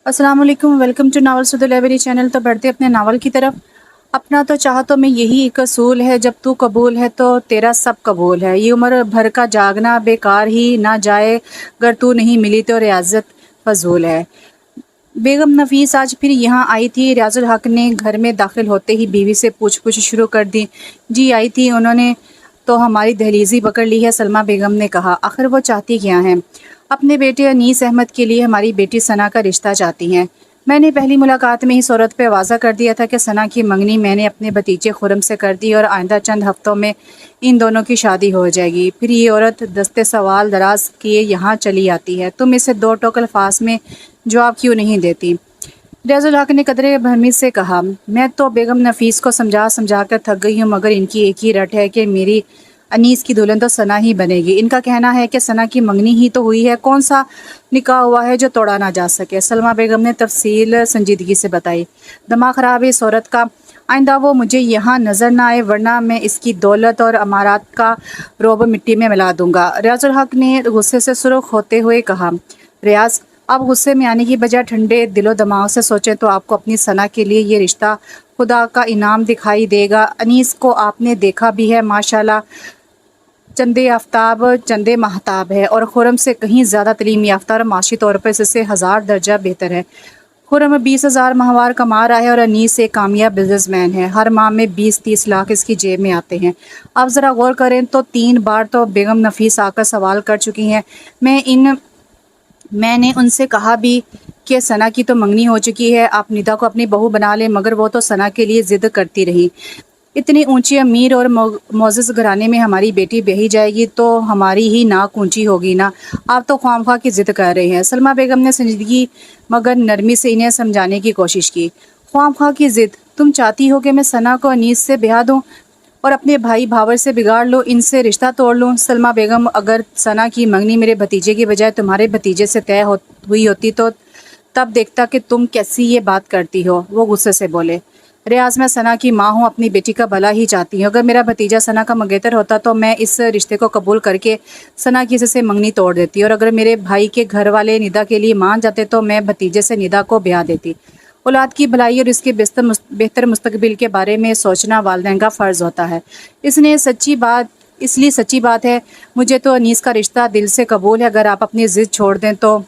अस्सलाम वालेकुम, welcome to novel सुद लाइब्रेरी चैनल। तो बढ़ते अपने नावल की तरफ। अपना तो चाहतों में यही एक असूल है, जब तू कबूल है तो तेरा सब कबूल है। ये उम्र भर का जागना बेकार ही ना जाए, अगर तू नहीं मिली तो रियाजत फजूल है। बेगम नफीस आज फिर यहाँ आई थी। रियाजुल हक ने घर में दाखिल होते ही बीवी से पूछ पूछ शुरू कर दी। जी आई थी, उन्होंने तो हमारी दहलीजी पकड़ ली है, सलमा बेगम ने कहा। आखिर वो चाहती क्या हैं? अपने बेटे अनीस अहमद के लिए हमारी बेटी सना का रिश्ता चाहती हैं। मैंने पहली मुलाकात में ही इस औरत पे वाज़ा कर दिया था कि सना की मंगनी मैंने अपने भतीजे खुरम से कर दी और आइंदा चंद हफ्तों में इन दोनों की शादी हो जाएगी। फिर ये औरत दस्ते सवाल दराज किए यहाँ चली आती है। तुम इसे दो टोक अल्फाज में जवाब क्यों नहीं देती? रियाजुल हक ने कदरे भरमीज से कहा। मैं तो बेगम नफीस को समझा समझा कर थक गई हूँ, मगर इनकी एक ही रट है कि मेरी अनीस की दुल्हन तो सना ही बनेगी। इनका कहना है कि सना की मंगनी ही तो हुई है, कौन सा निकाह हुआ है जो तोड़ा ना जा सके। सलमा बेगम ने तफसील संजीदगी से बताई। दिमाग ख़राब है इस औरत का, आइंदा वो मुझे यहाँ नज़र ना आए, वरना मैं इसकी दौलत और अमारात का रोब मिट्टी में मिला दूंगा। रियाजुल हक ने गुस्से से सुर्ख होते हुए कहा। रियाज, आप गुस्से में आने की बजाय ठंडे दिलो दिमाग से सोचें तो आपको अपनी सना के लिए ये रिश्ता खुदा का इनाम दिखाई देगा। अनीस को आपने देखा भी है, माशाल्लाह चंदे आफ्ताब चंदे महताब है और खुरम से कहीं ज़्यादा तलीम याफ्ता और माशी तौर पर इससे 1000 दर्जा बेहतर है। खुरम 20,000 माहवार कमा रहा है और अनीस एक कामयाब बिजनेसमैन है। हर माह में 20-30 लाख इसकी जेब में आते हैं। आप ज़रा गौर करें तो 3 बार तो बेगम नफीस आकर सवाल कर चुकी हैं। मैंने उनसे कहा भी कि सना की तो मंगनी हो चुकी है, आप निदा को अपनी बहू बना लें, मगर वो तो सना के लिए ज़िद करती रही। इतनी ऊंची अमीर और मोअज़्ज़ज़ घराने में हमारी बेटी ब्याही जाएगी तो हमारी ही नाक ऊंची होगी ना। आप तो ख्वामख्वाह की ज़िद कर रहे हैं। सलमा बेगम ने संजीदगी मगर नरमी से इन्हें समझाने की कोशिश की। ख्वामख्वाह की ज़िद? तुम चाहती हो कि मैं सना को अनीस से ब्याह दूँ और अपने भाई भावर से बिगाड़ लो, इनसे रिश्ता तोड़ लूँ? सलमा बेगम, अगर सना की मंगनी मेरे भतीजे की बजाय तुम्हारे भतीजे से तय हुई होती तो तब देखता कि तुम कैसी ये बात करती हो। वो गुस्से से बोले। रियाज, मैं सना की माँ हूँ, अपनी बेटी का भला ही चाहती हूँ। अगर मेरा भतीजा सना का मंगेतर होता तो मैं इस रिश्ते को कबूल करके सना की से मंगनी तोड़ देती, और अगर मेरे भाई के घर वाले निदा के लिए मान जाते तो मैं भतीजे से निदा को ब्याह देती। औलाद की भलाई और इसके बेहतर मुस्तकबिल के बारे में सोचना वालिदैन का फ़र्ज़ होता है। इसलिए सच्ची बात है, मुझे तो अनीस का रिश्ता दिल से कबूल है। अगर आप अपनी ज़िद छोड़ दें तो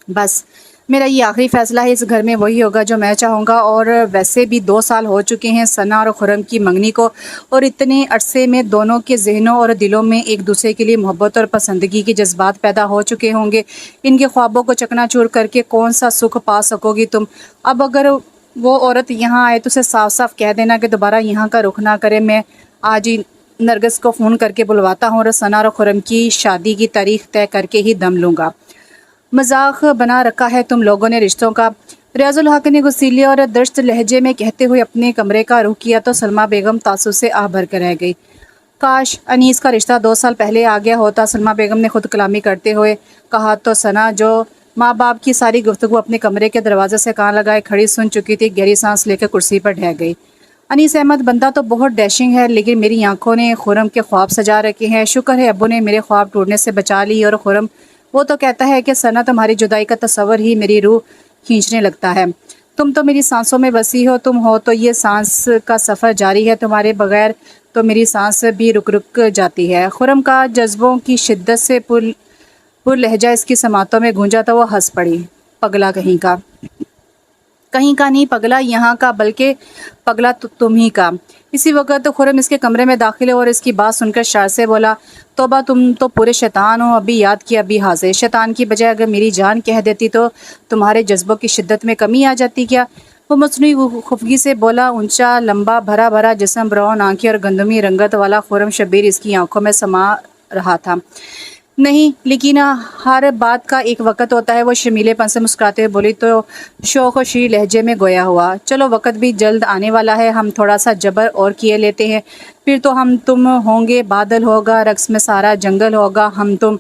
बस मेरा ये आखिरी फ़ैसला है। इस घर में वही होगा जो मैं चाहूँगा। और वैसे भी 2 साल हो चुके हैं सना और खुरम की मंगनी को, और इतने अरसे में दोनों के जहनों और दिलों में एक दूसरे के लिए मोहब्बत और पसंदगी के जज्बात पैदा हो चुके होंगे। इनके ख्वाबों को चकनाचूर करके कौन सा सुख पा सकोगी तुम? अब अगर वो औरत यहाँ आए तो उसे साफ साफ कह देना कि दोबारा यहाँ का रुख ना करे। मैं आज ही नरगिस को फ़ोन करके बुलवाता हूँ और सना और खुरम की शादी की तारीख तय करके ही दम लूँगा। मजाक बना रखा है तुम लोगों ने रिश्तों का। रियाजुल हक ने गुस्सीले और दर्द लहजे में कहते हुए अपने कमरे का रुख किया तो सलमा बेगम तासुब से आह भर कर रह गई। काश अनीस का रिश्ता 2 साल पहले आ गया होता, सलमा बेगम ने खुद कलामी करते हुए कहा। तो सना, जो माँ बाप की सारी गुफ्तगू अपने कमरे के दरवाजे से कान लगाए खड़ी सुन चुकी थी, गहरी सांस लेकर कुर्सी पर ढह गई। अनीस अहमद बंदा तो बहुत डैशिंग है, लेकिन मेरी आंखों ने खुरम के ख्वाब सजा रखे हैं। शुक्र है अब्बू ने मेरे ख्वाब टूटने से बचा ली। और खुरम, वो तो कहता है कि सना तुम्हारी जुदाई का तस्वर ही मेरी रूह खींचने लगता है। तुम तो मेरी सांसों में बसी हो, तुम हो तो ये सांस का सफ़र जारी है, तुम्हारे बगैर तो मेरी सांस भी रुक रुक जाती है। खुरम का जज्बों की शिद्दत से पुर लहजा इसकी समातों में गूंजा तो वो हंस पड़ी। पगला कहीं का नहीं पगला यहाँ का, बल्कि पगला तुम ही का। इसी वक्त तो खुरम इसके कमरे में दाखिल और इसकी बात सुनकर शार से बोला। तौबा, तुम तो पूरे शैतान हो, अभी याद किया अभी हाजिर। शैतान की बजाय अगर मेरी जान कह देती तो तुम्हारे जज्बों की शिद्दत में कमी आ जाती क्या? वो मसनूई खुफगी से बोला। ऊंचा लंबा भरा भरा जिस्म, ब्राउन आंखें और गंदमी रंगत वाला खुरम शब्बीर इसकी आंखों में समा रहा था। नहीं, लेकिन हर बात का एक वक़्त होता है। वो शर्मीलेपन से मुस्कुराते हुए बोली तो शौक़ और शीर लहजे में गोया हुआ। चलो, वक़्त भी जल्द आने वाला है, हम थोड़ा सा जबर और किए लेते हैं, फिर तो हम तुम होंगे, बादल होगा, रक्स में सारा जंगल होगा, हम तुम।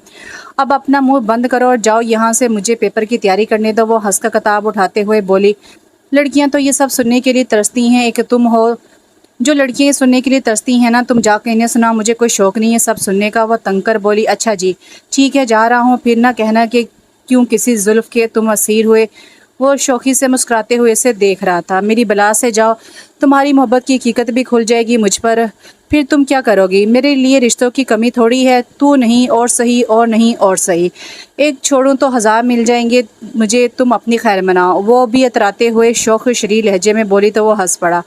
अब अपना मुंह बंद करो और जाओ यहाँ से, मुझे पेपर की तैयारी करने दो। वो हंस का किताब उठाते हुए बोली। लड़कियाँ तो ये सब सुनने के लिए तरसती हैं, एक तुम हो। जो लड़कियाँ ये सुनने के लिए तरसती हैं ना, तुम जाकर इन्हें सुनाओ, मुझे कोई शौक़ नहीं है सब सुनने का। वह तंग कर बोली। अच्छा जी, ठीक है, जा रहा हूँ, फिर ना कहना कि क्यों किसी जुल्फ़ के तुम असीर हुए। वो शौक़ी से मुस्कुराते हुए इसे देख रहा था। मेरी बला से जाओ, तुम्हारी मोहब्बत की हकीकत भी खुल जाएगी मुझ पर। फिर तुम क्या करोगी? मेरे लिए रिश्तों की कमी थोड़ी है। तू नहीं और सही, और नहीं और सही। एक छोड़ूं तो हज़ार मिल जाएंगे मुझे, तुम अपनी खैर मनाओ। वो भी इतराते हुए शौक़ शरी लहजे में बोली तो वो हंस पड़ा।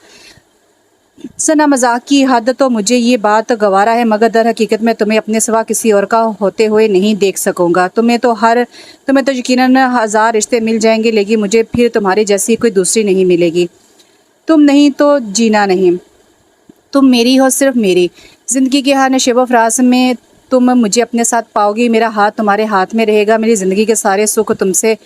सना, मजाक की हद तो मुझे ये बात गवारा है, मगर दर हकीकत में तुम्हें अपने सिवा किसी और का होते हुए नहीं देख सकूँगा। तुम्हें तो यकीनन हज़ार रिश्ते मिल जाएंगे, लेकिन मुझे फिर तुम्हारी जैसी कोई दूसरी नहीं मिलेगी। तुम नहीं तो जीना नहीं। तुम मेरी हो, सिर्फ मेरी। ज़िंदगी के हर नशेब फराज में तुम मुझे अपने साथ पाओगी। मेरा हाथ तुम्हारे हाथ में रहेगा। मेरी ज़िंदगी के सारे सुख तुमसे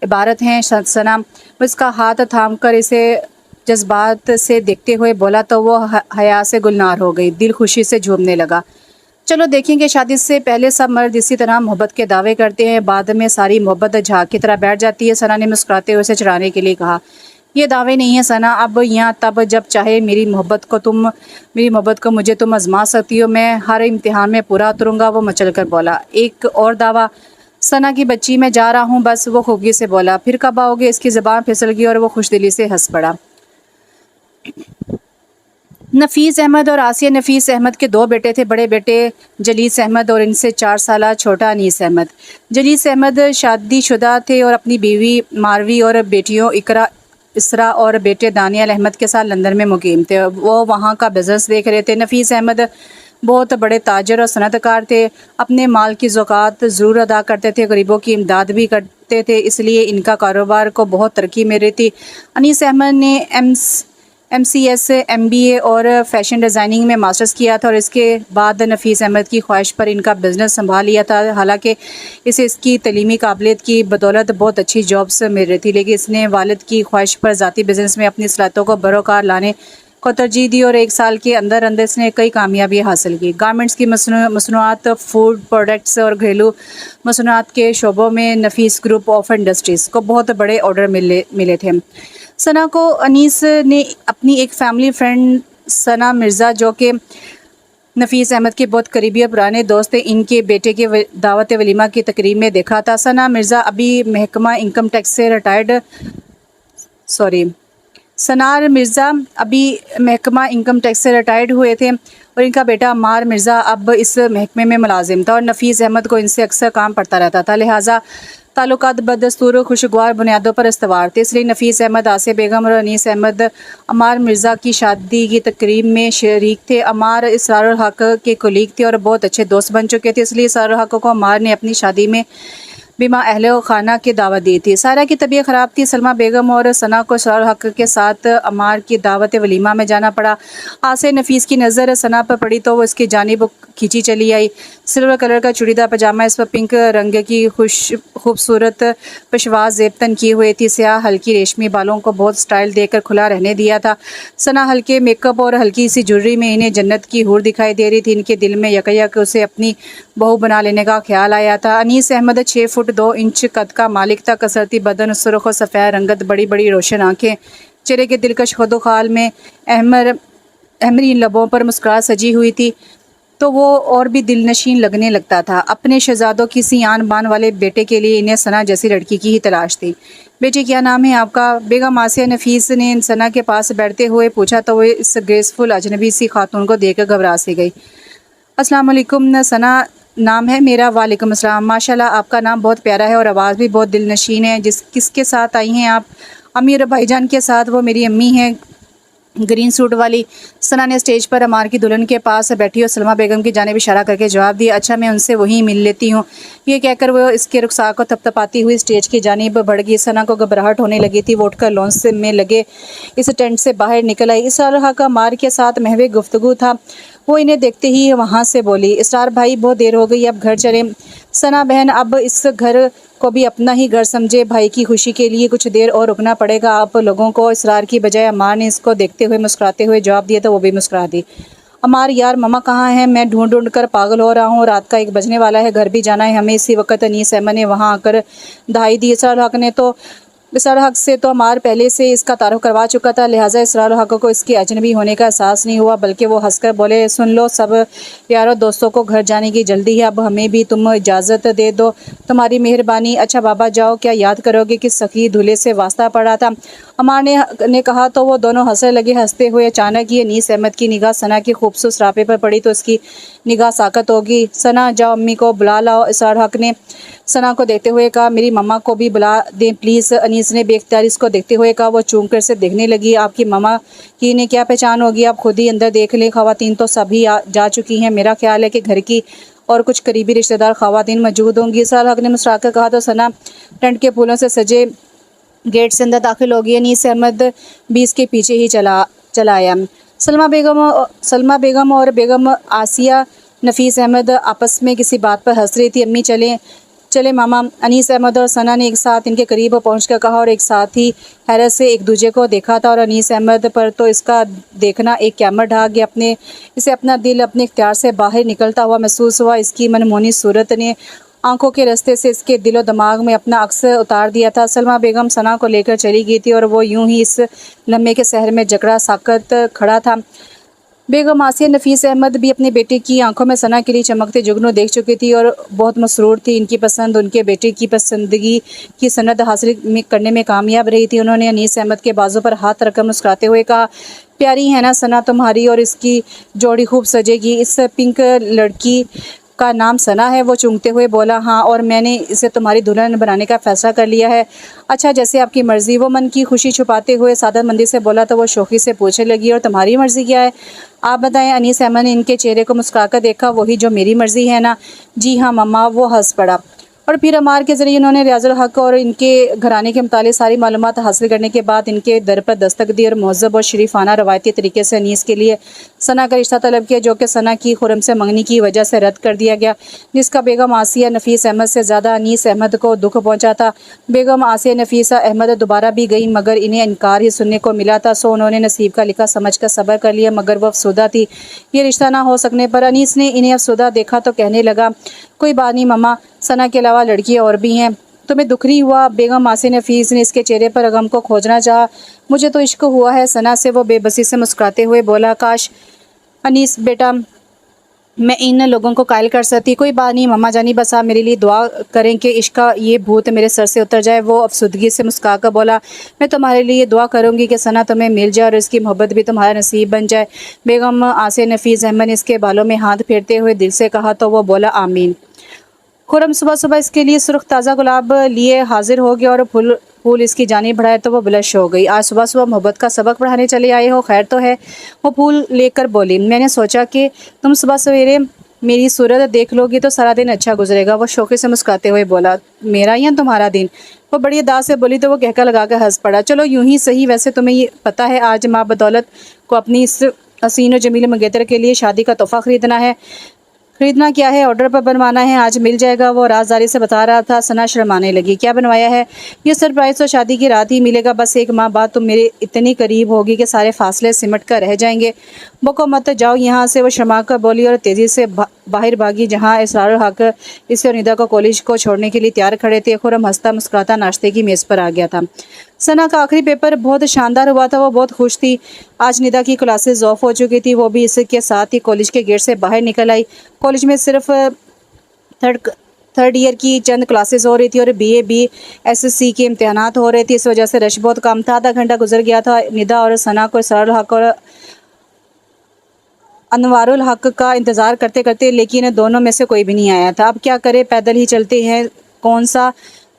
इबारत हैं। सना, वो इसका हाथ थाम कर इसे जज्बात से देखते हुए बोला तो वो हया से गुलनार हो गई। दिल खुशी से झूमने लगा। चलो देखेंगे, शादी से पहले सब मर्द इसी तरह मोहब्बत के दावे करते हैं, बाद में सारी मोहब्बत झाग की तरह बैठ जाती है। सना ने मुस्कुराते हुए उसे चढ़ाने के लिए कहा, ये दावे नहीं है सना, अब यहाँ तब जब चाहे मेरी मोहब्बत को मुझे तुम आजमा सकती हो। मैं हर इम्तिहान में पूरा उतरूँगा। वो मचल कर बोला, एक और दावा? सना की बच्ची, मैं जा रहा हूँ बस। वो खुफी से बोला, फिर कब आओगे? इसकी ज़बान फिसल गई और वो खुशदिली से हंस पड़ा। नफीस अहमद और आसिया नफीस अहमद के दो बेटे थे। बड़े बेटे जलीस अहमद और इनसे 4 साल छोटा अनीस अहमद। जलीस अहमद शादीशुदा थे और अपनी बीवी मारवी और बेटियों इसरा और बेटे दानियाल अहमद के साथ लंदन में मुकीम थे। वो वहाँ का बिजनेस देख रहे थे। नफीस अहमद बहुत बड़े ताजर और सनतकार थे। अपने माल की ज़कात ज़रूर अदा करते थे, गरीबों की इमदाद भी करते थे, इसलिए इनका कारोबार को बहुत तरक्की मिल रही थी। अनीस अहमद ने MCS MBA और फैशन डिज़ाइनिंग में मास्टर्स किया था और इसके बाद नफीस अहमद की ख्वाहिश पर इनका बिज़नेस संभाल लिया था। हालांकि इसे इसकी तलीमी काबिलियत की बदौलत बहुत अच्छी जॉब्स मिल रही थी, लेकिन इसने वालिद की ख्वाहिश पर ज़ाती बिज़नेस में अपनी सलाहियतों को बरोकार लाने को तरजीह दी और 1 साल के अंदर अंदर इसने कई कामयाबी हासिल की। गारमेंट्स की मसनूआत, फूड प्रोडक्ट्स और घरेलू मसनूआत के शोबों में नफीस ग्रुप ऑफ इंडस्ट्रीज़ को बहुत बड़े ऑर्डर मिले थे। सना को अनीस ने अपनी एक फैमिली फ्रेंड सना मिर्ज़ा, जो कि नफीस अहमद के बहुत करीबी और पुराने दोस्त थे, इनके बेटे के दावत वलीमा की तकरीब में देखा था। सना मिर्ज़ा अभी महकमा इनकम टैक्स से रिटायर्ड हुए थे और इनका बेटा अम्मार मिर्ज़ा अब इस महकमे में मुलाजिम था और नफीस अहमद को इनसे अक्सर काम पड़ता रहता था। लिहाजा ताल्लुकात बदस्तूर खुशगवार बुनियादों पर इस्तवार थे। इसलिए नफीस अहमद, आसिया बेगम और अनीस अहमद अम्मार मिर्ज़ा की शादी की तकरीब में शरीक थे। अम्मार इसरारुल हक के कुलीग थे और बहुत अच्छे दोस्त बन चुके थे, इसलिए इसरारुल हक को अम्मार ने अपनी शादी में बिमा अहले खाना की दावत दी थी। सारा की तबीयत ख़राब थी। सलमा बेगम और सना को इसरारुल हक के साथ अम्मार की दावत वलीमा में जाना पड़ा। आसिया नफीस की नज़र सना पर पड़ी तो वो इसकी जानिब खींची चली आई। सिल्वर कलर का चूड़ीदार पजामा, इस पर पिंक रंग की खूबसूरत पेशवाज ज़ेबतन की हुई थी। स्याह हल्की रेशमी बालों को बहुत स्टाइल देकर खुला रहने दिया था। सना हल्के मेकअप और हल्की सी ज्वेलरी में इन्हें जन्नत की हूर दिखाई दे रही थी। इनके दिल में यकयक उसे अपनी बहू बना लेने का ख्याल आया था। अनीस अहमद 6 फुट 2 इंच कद का मालिक था। कसरती बदन, सुर्ख और सफ़ेद रंगत, बड़ी बड़ी रोशन आँखें, चेहरे के दिलकश खुदोखाल में अहमरी लबों पर मुस्कुराहट सजी हुई थी तो वो और भी दिलनशीन लगने लगता था। अपने शहजादों की सी आन बान वाले बेटे के लिए इन्हें सना जैसी लड़की की ही तलाश थी। बेटी, क्या नाम है आपका? बेगम आसिया नफीस ने सना के पास बैठते हुए पूछा तो वो इस ग्रेसफुल अजनबी सी खातून को देखकर घबरा सी गई। अस्सलाम वालेकुम सना नाम है मेरा। वालेकुम अस्सलाम। माशाल्लाह, आपका नाम बहुत प्यारा है और आवाज़ भी बहुत दिलनशीन है। किसके साथ आई हैं आप? अम्मी और भाईजान के साथ। वो मेरी अम्मी हैं, ग्रीन सूट वाली। सना ने स्टेज पर अमार की दुल्हन के पास बैठी और सलमा बेगम की जानिब इशारा करके जवाब दिया, अच्छा मैं उनसे वहीं मिल लेती हूँ। ये कहकर वो इसके रुखसार को थपथपाती हुई स्टेज की जानिब बढ़ गई। सना को घबराहट होने लगी थी। वो उठकर लॉन्च में लगे इस टेंट से बाहर निकल आई। इसरार का अमार के साथ महवे गुफ्तगू था। वो इन्हें देखते ही वहाँ से बोली, इसरार भाई बहुत देर हो गई, अब घर चलें। सना बहन, अब इस घर को भी अपना ही घर समझे। भाई की खुशी के लिए कुछ देर और रुकना पड़ेगा आप लोगों को। इसरार की बजाय अम्मार ने इसको देखते हुए मुस्कुराते हुए जवाब दिया तो वो भी मुस्कुरा दी। अम्मार, यार ममा कहाँ हैं? मैं ढूंढ ढूंढ कर पागल हो रहा हूँ। रात का 1 बजने वाला है, घर भी जाना है हमें। इसी वक्त अनीस अहमद ने वहाँ आकर दहाई दी। इसरार हक ने तो इसरार हक से तो अमार पहले से इसका तारुफ करवा चुका था, लिहाजा इसरार हक को इसके अजनबी होने का एहसास नहीं हुआ, बल्कि वो हंसकर बोले, सुन लो सब यारों दोस्तों को घर जाने की जल्दी है, अब हमें भी तुम इजाज़त दे दो, तुम्हारी मेहरबानी। अच्छा बाबा जाओ, क्या याद करोगे कि सखी दूल्हे से वास्ता पड़ा था? अमार ने कहा तो वो दोनों हंसने लगे। हंसते हुए अचानक ये अनीस अहमद की निगाह सना के खूबसूरत रापे पर पड़ी तो उसकी निगाह साकत होगी। सना जाओ अम्मी को बुला लाओ, इसरार हक ने सना को देखते हुए कहा। मेरी मम्मा को भी बुला दें प्लीज़, अनीस ने बेख्तियार इसको देखते हुए कहा। वो चूम कर से देखने लगी। आपकी मम्मा की इन्हें क्या पहचान होगी, आप खुद ही अंदर देख लें, ख़वातीन तो सभी जा चुकी हैं, मेरा ख्याल है कि घर की और कुछ करीबी रिश्तेदार ख़वातीन मौजूद होंगी। इसरार हक ने मुस्कुराकर कहा तो सना टेंट के फूलों से सजे गेट से अंदर दाखिल हो गई। अनीस अहमद भी इसके पीछे ही चला आया। सलमा बेगम और बेगम आसिया नफीस अहमद आपस में किसी बात पर हंस रही थी। अम्मी चले चले मामा, अनीस अहमद और सना ने एक साथ इनके करीब पहुंचकर कहा और एक साथ ही हैरत से एक दूसरे को देखा था। और अनीस अहमद पर तो इसका देखना एक क़यामत ढा गया। इसे अपना दिल अपने इख्तियार से बाहर निकलता हुआ महसूस हुआ। इसकी मनमोहनी सूरत ने आंखों के रास्ते से इसके दिलो दिमाग में अपना अक्स उतार दिया था। सलमा बेगम सना को लेकर चली गई थी और वो यूं ही इस लम्हे के शहर में जकड़ा साकत खड़ा था। बेगम आसिया नफीस अहमद भी अपने बेटे की आंखों में सना के लिए चमकते जुगनू देख चुकी थी और बहुत मसरूर थी। इनकी पसंद उनके बेटे की पसंदगी की सनद हासिल करने में कामयाब रही थी। उन्होंने अनीस अहमद के बाजू पर हाथ रखकर मुस्कुराते हुए कहा, प्यारी है ना सना तुम्हारी, और इसकी जोड़ी खूब सजेगी। इस पिंक लड़की का नाम सना है? वो चूमते हुए बोला। हाँ, और मैंने इसे तुम्हारी दुल्हन बनाने का फैसला कर लिया है। अच्छा, जैसे आपकी मर्ज़ी। वो मन की खुशी छुपाते हुए सादतमंदी से बोला तो वो शौक़ी से पूछने लगी, और तुम्हारी मर्ज़ी क्या है? आप बताएं। अनीस अहमद ने इनके चेहरे को मुस्कुराकर देखा। वही जो मेरी मर्ज़ी है ना? जी हाँ मम्मा। वो हंस पड़ा और फिर अमार के ज़रिए उन्होंने रियाजुल हक और इनके घराने के मुतालिक सारी मालूमात हासिल करने के बाद इनके दर पर दस्तक दी और महज़ब और शरीफाना रवायती तरीके से अनीस के लिए सना का रिश्ता तलब किया, जो कि सना की खुरम से मंगनी की वजह से रद्द कर दिया गया, जिसका बेगम आसिया नफीस अहमद से ज़्यादा अनीस अहमद को दुख पहुंचा था। बेगम आसिया नफीसा अहमद दोबारा भी गई मगर इन्हें इनकार ही सुनने को मिला था। सो उन्होंने नसीब का लिखा समझ कर सब्र कर लिया, मगर वह अफसुदा थी ये रिश्ता ना हो सकने पर। अनीस ने इन्हें अफसुदा देखा तो कहने लगा, कोई बात नहीं मम्मा, सना के अलावा लड़कियाँ और भी हैं, तुम्हें दुख नहीं हुआ? बेगम आसिया नफीस ने इसके चेहरे पर गम को खोजना चाहा। मुझे तो इश्क हुआ है सना से, वो बेबसी से मुस्कुराते हुए बोला। काश अनीस बेटा मैं इन लोगों को कायल कर सकती। कोई बात नहीं मम्मा जानी, बस आप मेरे लिए दुआ करें कि इश्क का ये भूत मेरे सर से उतर जाए। वो अफसुदगी से मुस्कुराकर बोला, मैं तुम्हारे लिए दुआ करूंगी कि सना तुम्हें मिल जाए और इसकी मोहब्बत भी तुम्हारा नसीब बन जाए। बेगम आसिया नफीस अहमद ने इसके बालों में हाथ फेरते हुए दिल से कहा तो वो बोला आमीन। खुरम सुबह सुबह इसके लिए सुर्ख ताज़ा गुलाब लिए हाजिर हो गया और फूल इसकी जानी बढ़ाए तो वो ब्लश हो गई। आज सुबह सुबह मोहब्बत का सबक पढ़ाने चले आए हो, खैर तो है? वो फूल लेकर बोली। मैंने सोचा कि तुम सुबह सवेरे मेरी सूरत देख लोगी तो सारा दिन अच्छा गुजरेगा। वो शौक़ी से मुस्कुराते हुए बोला, मेरा या तुम्हारा दिन? वो बड़ी अदा से बोली तो वो कहकर लगा कर हंस पड़ा। चलो यूं ही सही, वैसे तुम्हें ये पता है आज माँ बदौलत को अपनी इस हसीन और जमील मंगेतर के लिए शादी का तोहफ़ा ख़रीदना है। खरीदना क्या है, ऑर्डर पर बनवाना है, आज मिल जाएगा। वो राजदारी से बता रहा था। सना शर्माने लगी। क्या बनवाया है? ये सरप्राइज़ तो शादी की रात ही मिलेगा, बस एक माह बाद तुम मेरे इतनी करीब होगी कि सारे फासले सिमट कर रह जाएंगे। बको मत जाओ यहाँ से, वो शर्मा कर बोली और तेज़ी से बाहर भागी, जहाँ इसरार हक इसे और निदा को कॉलेज को छोड़ने के लिए तैयार खड़े थे। खुरम हंसता मुस्कुराता नाश्ते की मेज़ पर आ गया था। सना का आखिरी पेपर बहुत शानदार हुआ था, वो बहुत खुश थी। आज निदा की क्लासेस ऑफ हो चुकी थी, वो भी इसके साथ ही कॉलेज के गेट से बाहर निकल आई। कॉलेज में सिर्फ थर्ड ईयर की चंद क्लासेस हो रही थी और BA-BSc के इम्तहानात हो रहे थे, इस वजह से रश बहुत कम था। आधा घंटा गुजर गया था। निदा और सना को इसरार हक और अनवारुल हक का इंतज़ार करते करते, लेकिन दोनों में से कोई भी नहीं आया था। अब क्या करें, पैदल ही चलते हैं,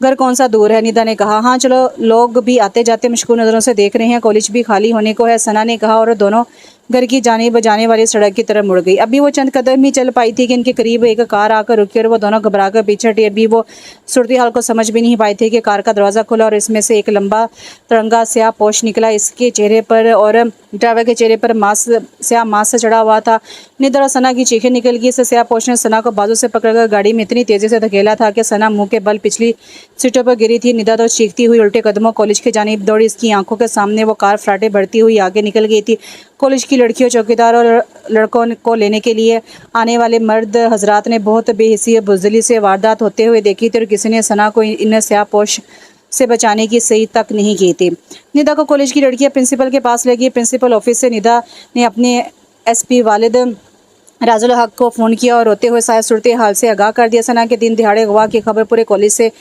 घर कौन सा दूर है? निदा ने कहा। हाँ चलो, लोग भी आते जाते मशकूल नज़रों से देख रहे हैं, कॉलेज भी खाली होने को है, सना ने कहा और दोनों घर की जानिब जाने वाली सड़क की तरफ मुड़ गई। अभी वो चंद कदम ही चल पाई थी कि इनके करीब एक कार आकर रुकी और वो दोनों घबरा कर पीछे हटी। अभी वो सूरत हाल को समझ भी नहीं पाई थी कि कार का दरवाज़ा खुला और इसमें से एक लंबा तिरंगा स्याह पोश निकला। इसके चेहरे पर और ड्राइवर के चेहरे पर स्याह मास्क चढ़ा हुआ था। निदा और सना की चीखें निकल गई। इस स्याह पोश ने सना को बाजू से पकड़कर गाड़ी में इतनी तेज़ी से धकेला था कि सना मुँह के बल पिछली सीटों पर गिरी थी। निदा तो चीखती हुई उल्टे कदमों कॉलेज की जानिब दौड़ी। इसकी आंखों के सामने वो कार फराटे बढ़ती हुई आगे निकल गई थी। कॉलेज की लड़कियों, चौकीदार और लड़कों को लेने के लिए आने वाले मर्द हजरात ने बहुत बेहिसी बुज़दिली से वारदात होते हुए देखी थी और किसी ने सना को इन स्याह पोश से बचाने की सही तक नहीं की थी। निदा को कॉलेज की लड़कियां प्रिंसिपल के पास ले गई। प्रिंसिपल ऑफिस से निदा ने अपने एसपी वालिद राजुल हक को फ़ोन किया और रोते हुए सारी सूरत हाल से आगाह कर दिया। सना के दिन दिहाड़े अगवा की खबर पूरे कॉलेज से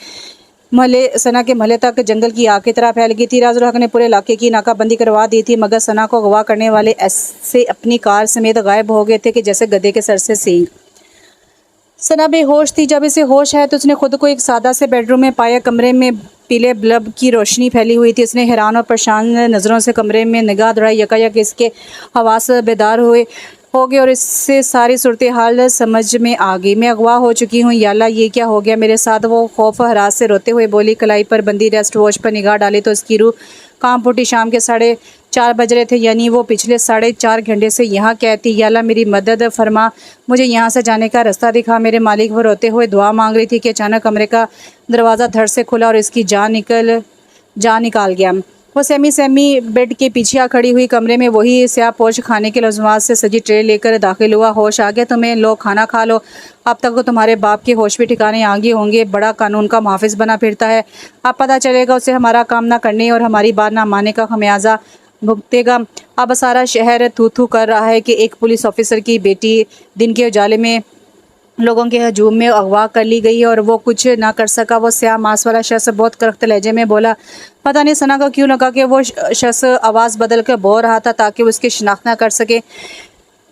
सना के महल तक जंगल की आग की तरह फैल गई थी। राजुल हक ने पूरे इलाके की नाकाबंदी करवा दी थी, मगर सना को अगवा करने वाले ऐसे अपनी कार समेत गायब हो गए थे कि जैसे गधे के सर से सींग। सना बेहोश थी। जब इसे होश है तो उसने खुद को एक सादा से बेडरूम में पाया। कमरे में पीले बल्ब की रोशनी फैली हुई थी। उसने हैरान और परेशान नज़रों से कमरे में निगाह दौड़ाई। यकायक इसके हवास बेदार हो गए और इससे सारी सूरत हाल समझ में आ गई। मैं अगवा हो चुकी हूँ, या अल्लाह ये क्या हो गया मेरे साथ। वो खौफ हरास से रोते हुए बोली। कलाई पर बंदी रेस्ट वॉच पर निगाह डाली तो उसकी रूह कांप उठी। शाम के 4:30 बज रहे थे, यानी वो पिछले 4.5 घंटे से यहाँ कैद थी। या अल्लाह मेरी मदद फरमा, मुझे यहाँ से जाने का रास्ता दिखा। मेरे मालिक वो रोते हुए दुआ मांग रही थी कि अचानक कमरे का दरवाज़ा धड़ से खुला और इसकी जान निकाल गया। वो सहमी बेड के पीछे आ खड़ी हुई। कमरे में वही स्याह पोश खाने के लज़्वात से सजी ट्रे लेकर दाखिल हुआ। होश आ गया तुम्हें? लो खाना खा लो। अब तक तो तुम्हारे बाप के होश भी ठिकाने आ गए होंगे। बड़ा कानून का मुहाफ़िज़ बना फिरता है। अब पता चलेगा उसे हमारा काम ना करने और हमारी बात ना मानने का खमियाजा भुगतेगा। अब सारा शहर थू थू कर रहा है कि एक पुलिस ऑफिसर की बेटी दिन के उजाले में लोगों के हजूम में अगवा कर ली गई और वो कुछ ना कर सका। वो स्याह मांस वाला शख्स बहुत करख्त लहजे में बोला। पता नहीं सना को क्यों लगा कि वो शख्स आवाज़ बदल कर बोल रहा था ताकि वो उसकी शिनाख्त ना कर सके।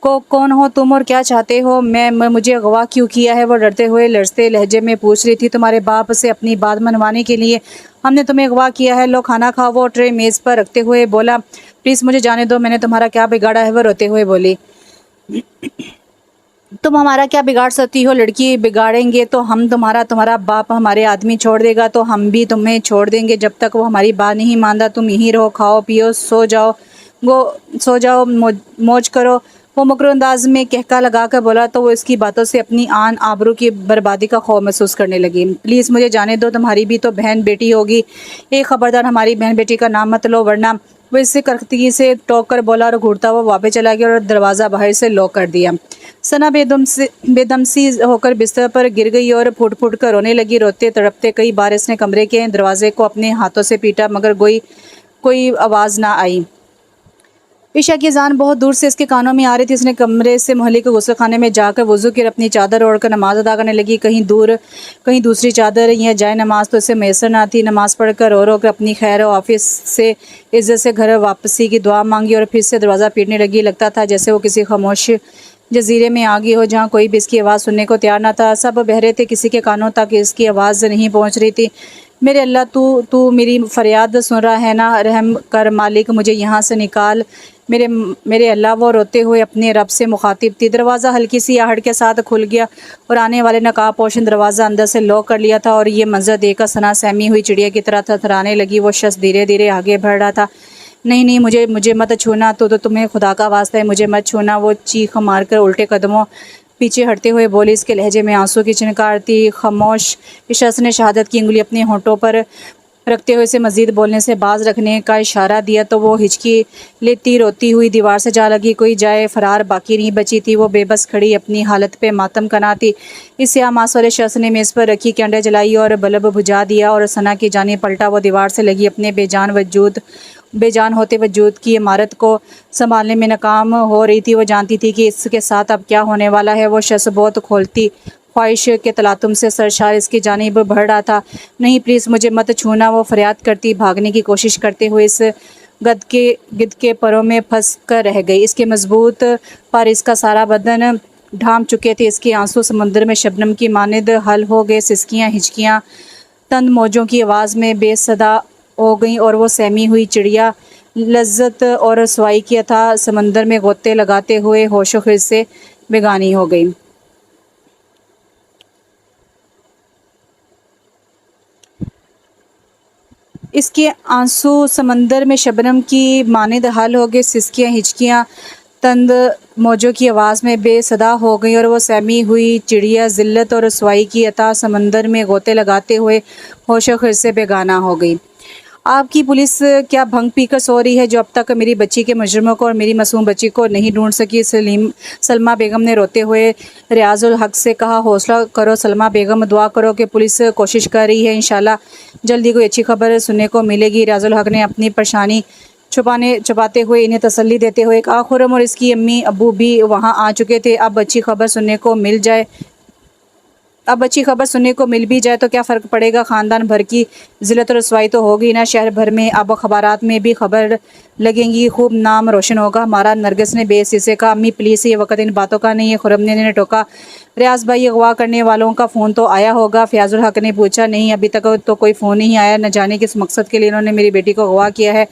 कौन हो तुम और क्या चाहते हो? मुझे अगवा क्यों किया है? वो डरते हुए लड़ते लहजे में पूछ रही थी। तुम्हारे बाप से अपनी बात मनवाने के लिए हमने तुम्हें अगवा किया है। लो खाना खाओ। वो ट्रे मेज़ पर रखते हुए बोला। प्लीज़ मुझे जाने दो, मैंने तुम्हारा क्या बिगाड़ा है? वो रोते हुए बोली। तुम हमारा क्या बिगाड़ सकती हो? लड़की बिगाड़ेंगे तो हम तुम्हारा बाप हमारे आदमी छोड़ देगा तो हम भी तुम्हें छोड़ देंगे। जब तक वो हमारी बात नहीं मानता तुम यहीं रहो, खाओ पियो, सो जाओ, मौज करो। वो मकरू अंदाज में कहका लगा कर बोला तो वो इसकी बातों से अपनी आन आबरू की बर्बादी का खौफ महसूस करने लगी। प्लीज़ मुझे जाने दो, तुम्हारी भी तो बहन बेटी होगी। एक खबरदार हमारी बहन बेटी का नाम मत लो, वरना। वो इससे करख्तगी से टोक कर बोला और घूरता हुआ वापस चला गया और दरवाज़ा बाहर से लॉक कर दिया। सना बेदम सी होकर बिस्तर पर गिर गई और फुट फुट कर रोने लगी। रोते तड़पते कई बार इसने कमरे के दरवाजे को अपने हाथों से पीटा, मगर कोई आवाज़ ना आई। ईशा की अज़ान बहुत दूर से इसके कानों में आ रही थी। इसने कमरे से मोहल्ले के गुस्लखाने में जाकर वज़ू कर अपनी चादर ओढ़कर नमाज अदा करने लगी। कहीं दूसरी चादर या जाए नमाज तो इसे मैसर ना थी। नमाज पढ़कर रो कर अपनी खैर ऑफिस से इज्जत से घर वापसी की दुआ मांगी और फिर से दरवाज़ा पीटने लगी। लगता था जैसे वो किसी खामोश जजीरे में आ गई हो जहाँ कोई भी इसकी आवाज़ सुनने को तैयार ना था। सब बहरे थे, किसी के कानों तक इसकी आवाज़ नहीं पहुँच रही थी। मेरे अल्लाह, तू मेरी फरियाद सुन रहा है ना? रहम कर मालिक, मुझे यहाँ से निकाल। मेरे अल्लाह, वो रोते हुए अपने रब से मुखातिब थी। दरवाज़ा हल्की सी आहट के साथ खुल गया और आने वाले नकाब पोशन दरवाज़ा अंदर से लॉक कर लिया था। और ये मंजर देखकर सना सहमी हुई चिड़िया की तरह थरथराने लगी। वो शख्स धीरे धीरे आगे बढ़ रहा था। नहीं, मुझे मत छूना। तो तुम्हें खुदा का वास्ता है, मुझे मत छूना। वो चीख मारकर उल्टे कदमों पीछे हटते हुए बोली। इसके लहजे में आंसू की चिनकार थी। खामोश। इस शख्स ने शहादत की उंगली अपने होंठों पर रखते हुए इसे मज़ीद बोलने से बाज रखने का इशारा दिया तो वो हिचकी लेती रोती हुई दीवार से जा लगी। कोई जाए फरार बाकी नहीं बची थी। वो बेबस खड़ी अपनी हालत पे मातम कना थी। इस स्याह मांस वाले शख्स ने मेज़ पर रखी कैंडल जलाई और बल्ब बुझा दिया और सना की जानिब पलटा। वो दीवार से लगी अपने बेजान होते वजूद की इमारत को संभालने में नाकाम हो रही थी। वो जानती थी कि इसके साथ अब क्या होने वाला है। वो शख्स बहुत खोलती ख्वाहिश के तलातुम से सरशार इसकी जानिब बढ़ रहा था। नहीं, प्लीज़ मुझे मत छूना। वो फरियाद करती भागने की कोशिश करते हुए इस गिद्ध के परों में फंस कर रह गई। इसके मजबूत पर इसका सारा बदन ढाम चुके थे। इसके आंसू समुद्र में शबनम की मानिद हल हो गए। सिसकियाँ हिचकियाँ तंद मौजों की आवाज़ में बेसदा हो गई और वो सहमी हुई चिड़िया लज्जत और रसवाई की अथाह समंदर में गोते लगाते हुए होशो खिर से बेगानी हो गई। इसके आंसू समंदर में शबनम की मानिद हल हो गए। सिसकियाँ हिचकियाँ तंद मौजों की आवाज़ में बेसदा हो गई और वो सहमी हुई चिड़िया ज़िल्लत और रसवाई की अता समंदर में गोते लगाते हुए होशो खिर से बेगाना हो गई। आपकी पुलिस क्या भंग पीकर सो रही है जो अब तक मेरी बच्ची के मुजरिमों को और मेरी मासूम बच्ची को नहीं ढूंढ सकी। सलमा बेगम ने रोते हुए रियाजुल हक से कहा, हौसला करो सलमा बेगम, दुआ करो कि पुलिस कोशिश कर रही है, इंशाल्लाह जल्दी कोई अच्छी खबर सुनने को मिलेगी। रियाजुल हक ने अपनी परेशानी छुपाते हुए इन्हें तसल्ली देते हुए कहा, खुर्रम और इसकी अम्मी अब्बू भी वहाँ आ चुके थे। अब अच्छी खबर सुनने को मिल भी जाए तो क्या फ़र्क पड़ेगा, ख़ानदान भर की ज़िल्लत और रसवाई तो होगी ना। शहर भर में अब अखबारात में भी खबर लगेंगी, खूब नाम रोशन होगा हमारा। नरगिस ने बेइज्जती से कहा, अम्मी प्लीज़ ये वक्त इन बातों का नहीं है। खुर्रम ने टोका, रियाज भाई अगवा करने वालों का फ़ोन तो आया होगा। फयाजुल हक ने पूछा, नहीं अभी तक तो कोई फ़ोन नहीं आया, न जाने किस मकसद के लिए इन्होंने मेरी बेटी को अगवा किया है।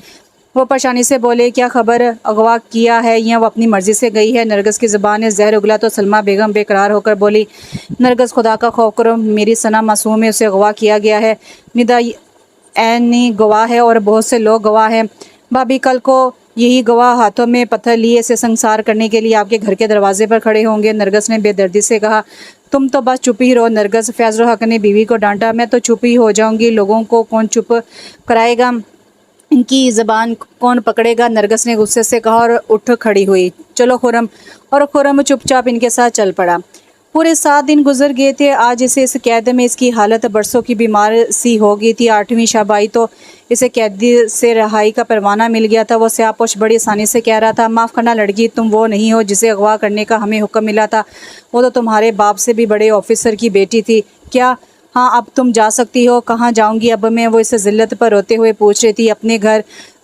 वो परेशानी से बोले, क्या खबर, अगवा किया है या वो अपनी मर्ज़ी से गई है। नरगिस की ज़ुबान ने जहर उगला तो सलमा बेगम बेकरार होकर बोली, नरगिस खुदा का खौफ करो, मेरी सना मासूम है, उसे अगवा किया गया है। निदा ऐनी गवाह है और बहुत से लोग गवाह हैं। भाभी कल को यही गवाह हाथों में पत्थर लिए इसे संसार करने के लिए आपके घर के दरवाजे पर खड़े होंगे। नरगिस ने बेदर्दी से कहा, तुम तो बस चुप ही रहो नरगिस। फयाजुल हक ने बीवी को डांटा, मैं तो चुप ही हो जाऊंगी, लोगों को कौन चुप कराएगा, इनकी ज़बान कौन पकड़ेगा। नरगिस ने गुस्से से कहा और उठ खड़ी हुई, चलो खुर्रम। और खुर्रम चुपचाप इनके साथ चल पड़ा। पूरे 7 दिन गुजर गए थे। आज इसे इस कैद में इसकी हालत बरसों की बीमार सी हो गई थी। 8वीं शब आई तो इसे कैदी से रिहाई का परवाना मिल गया था। वो स्यापोश बड़ी आसानी से कह रहा था, माफ़ करना लड़की, तुम वो नहीं हो जिसे अगवा करने का हमें हुक्म मिला था। वो तो तुम्हारे बाप से भी बड़े ऑफिसर की बेटी थी। क्या? हाँ, अब तुम जा सकती हो। कहाँ जाऊंगी अब मैं, वो इस जिल्लत पर रोते हुए पूछ रही थी। अपने